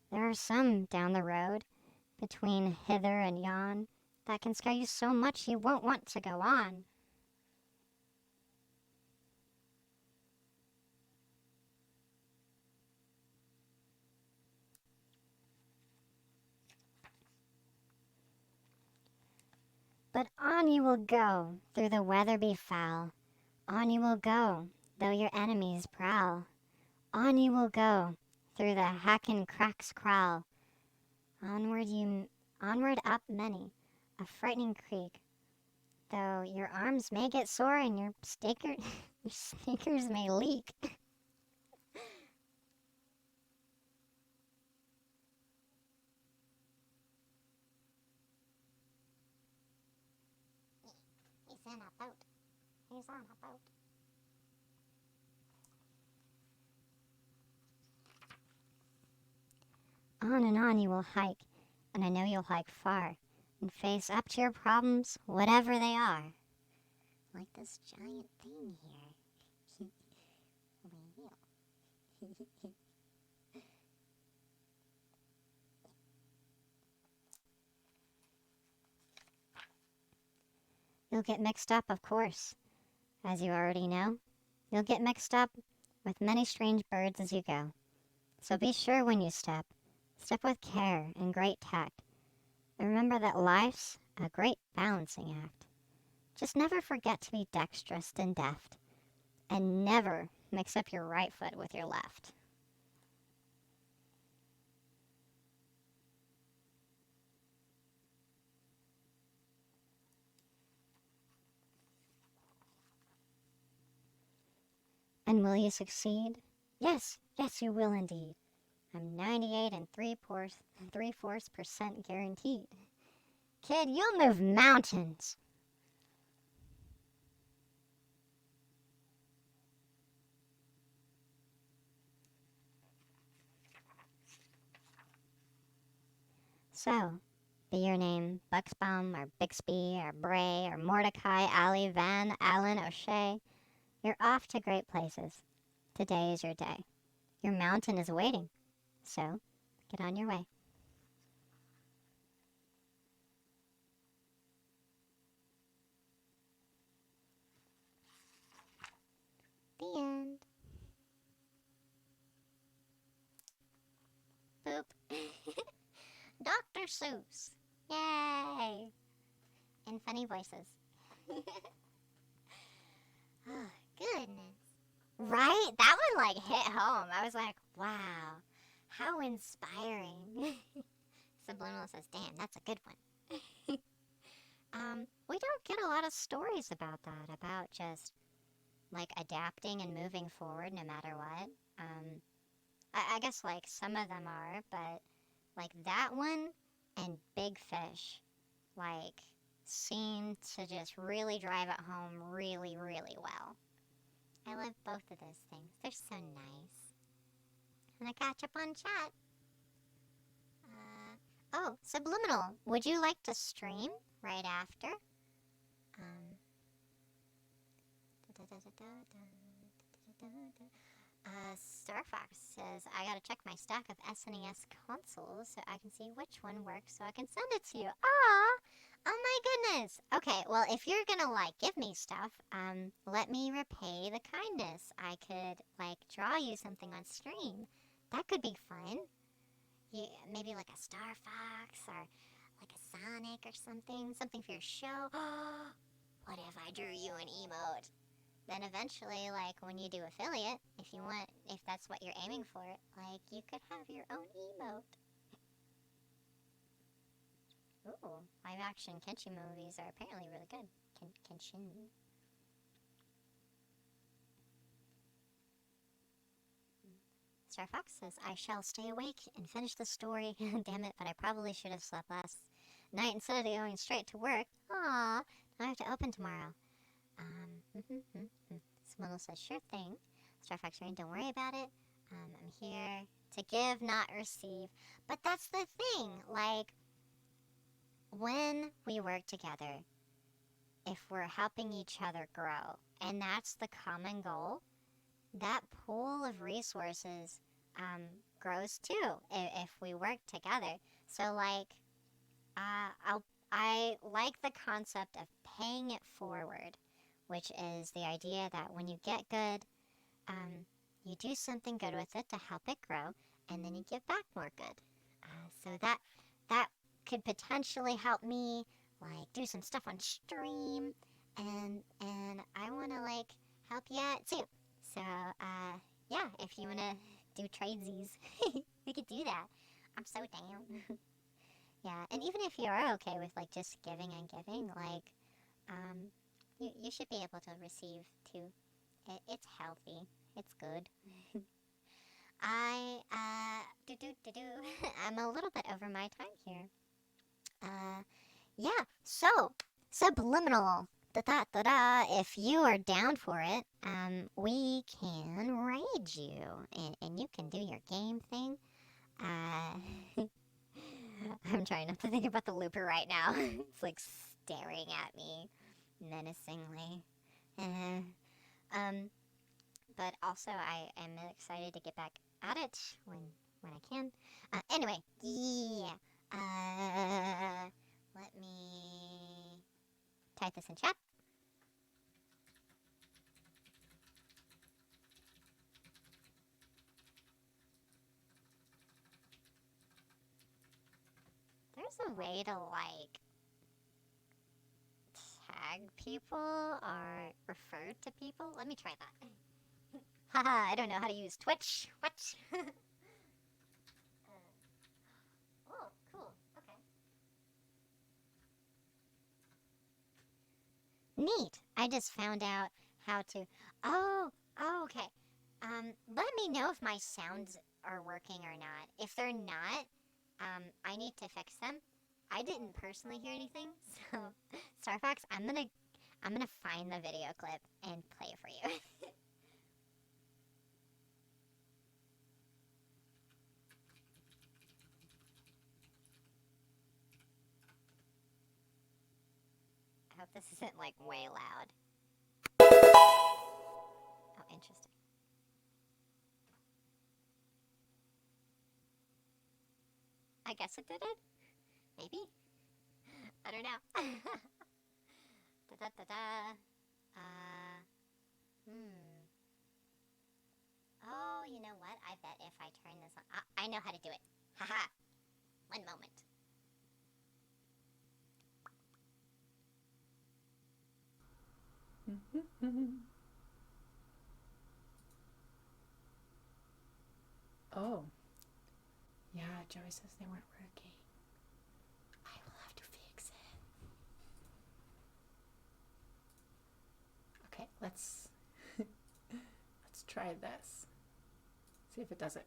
There are some down the road, between hither and yon, that can scare you so much you won't want to go on. But on you will go, through the weather be foul. On you will go, though your enemies prowl. On you will go, through the hackin' cracks crawl. Onward up many, a frightening creek. Though your arms may get sore and your sneakers may leak. He's in a boat. Who's on a boat? On and on you will hike, and I know you'll hike far, and face up to your problems, whatever they are. Like this giant thing here. Wheel. You'll get mixed up, of course. As you already know, you'll get mixed up with many strange birds as you go. So be sure when you step with care and great tact. And remember that life's a great balancing act. Just never forget to be dexterous and deft, and never mix up your right foot with your left. And will you succeed? Yes, yes you will indeed. I'm 98 and 3/4% guaranteed. Kid, you'll move mountains. So, be your name Buxbaum or Bixby or Bray or Mordecai, Ali, Van, Allen, O'Shea, you're off to great places. Today is your day. Your mountain is waiting. So, get on your way. The end. Boop. Dr. Seuss. Yay! And funny voices. Oh, goodness. Right? That one like hit home. I was like, wow, how inspiring. Subliminal says, damn, that's a good one. We don't get a lot of stories about that, about just like adapting and moving forward no matter what. I guess like some of them are, but like that one and Big Fish, like seem to just really drive it home really, really well. I love both of those things. They're so nice. And I catch up on chat. Oh, Subliminal. Would you like to stream right after? Starfox says, I gotta check my stack of SNES consoles so I can see which one works so I can send it to you. Aw! Oh my goodness! Okay, well, if you're gonna, like, give me stuff, let me repay the kindness. I could, like, draw you something on stream. That could be fun. Maybe, like, a Star Fox, or, like, a Sonic or something. Something for your show. What if I drew you an emote? Then eventually, like, when you do affiliate, if that's what you're aiming for, like, you could have your own emote. Ooh, live-action Kenshin movies are apparently really good. Kenshin. Star Fox says, I shall stay awake and finish the story. Damn it, but I probably should have slept last night instead of going straight to work. Aw, now I have to open tomorrow. Swindle says, sure thing. Star Fox Rain, don't worry about it. I'm here to give, not receive. But that's the thing, like, when we work together, if we're helping each other grow, and that's the common goal, that pool of resources grows too, if we work together. So, like, I like the concept of paying it forward, which is the idea that when you get good, you do something good with it to help it grow, and then you give back more good. So that could potentially help me, like, do some stuff on stream, and I want to, like, help you out too. So, yeah, if you want to do tradesies, we could do that. I'm so down. Yeah, and even if you are okay with, like, just giving and giving, like, you should be able to receive too. It's healthy. It's good. I'm a little bit over my time here. Yeah, so, Subliminal. If you are down for it, we can raid you, and you can do your game thing. I'm trying not to think about the looper right now. It's like staring at me menacingly. But also I am excited to get back at it when I can. Anyway, yeah. Let me type this in chat. There's a way to, like, tag people or refer to people. Let me try that. Haha, I don't know how to use Twitch. What? Oh, cool. Okay. Neat. I just found out how to... Oh, okay. Let me know if my sounds are working or not. If they're not, I need to fix them. I didn't personally hear anything, so Star Fox, I'm gonna find the video clip and play it for you. I hope this isn't like way loud. Oh, interesting. I guess it did it? Maybe? I don't know. Oh, you know what? I bet if I turn this on... I know how to do it. Haha. One moment. Oh. Yeah, Joey says they weren't working. I will have to fix it. Okay, let's try this. See if it does it.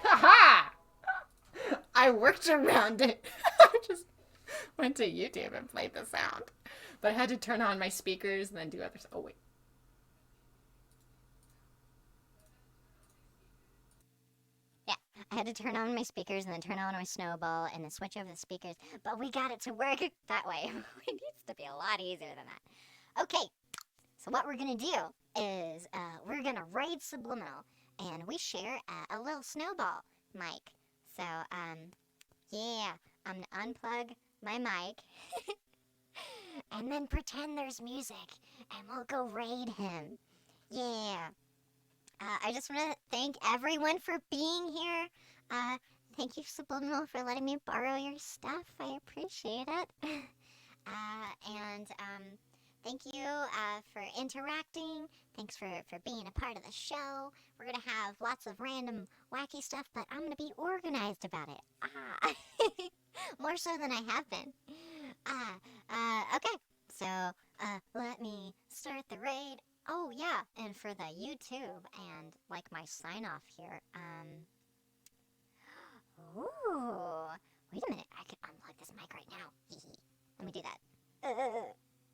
Ha! I worked around it. I just went to YouTube and played the sound. But I had to turn on my speakers and then do other stuff. Oh, wait. Yeah, I had to turn on my speakers and then turn on my snowball and then switch over the speakers. But we got it to work that way. It needs to be a lot easier than that. Okay, so what we're going to do is we're going to raid Subliminal. And we share a little snowball mic. So, yeah, I'm going to unplug my mic. And then pretend there's music. And we'll go raid him. Yeah. I just want to thank everyone for being here. Thank you, Subliminal, for letting me borrow your stuff. I appreciate it. Thank you for interacting. Thanks for being a part of the show. We're going to have lots of random wacky stuff, but I'm going to be organized about it. More so than I have been. Okay. So, let me start the raid. Oh, yeah, and for the YouTube and, like, my sign-off here, ooh, wait a minute, I can unplug this mic right now. Let me do that.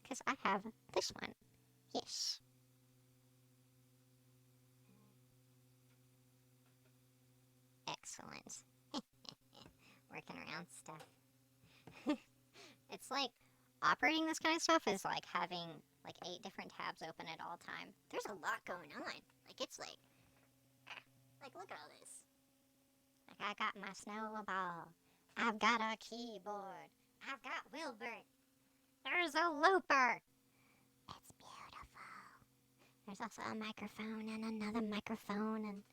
Because I have this one. Yes. Excellent. Working around stuff. It's like, operating this kind of stuff is like having like 8 different tabs open at all time. There's a lot going on. Like, it's like look at all this. Like, I got my snowball. I've got a keyboard. I've got Wilbur. There's a looper. It's beautiful. There's also a microphone and another microphone and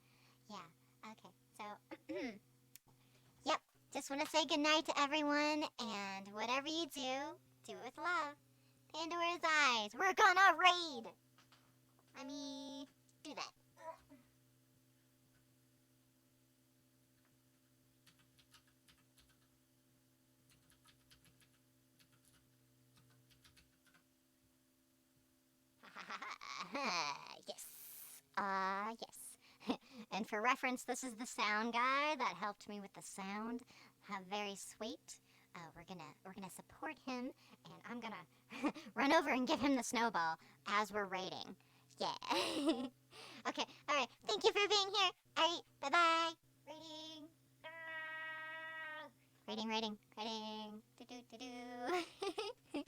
yeah. Okay, so yep. Just want to say goodnight to everyone, and whatever you do it with love. Pandora's Eyes. We're gonna raid. Let me do that. Yes. Yes. And for reference, this is the sound guy that helped me with the sound. Very sweet. We're gonna support him, and I'm gonna run over and give him the snowball as we're raiding. Yeah. Okay. All right. Thank you for being here. All right. Bye bye. Raiding. Raiding. Raiding. Raiding. Do do do do.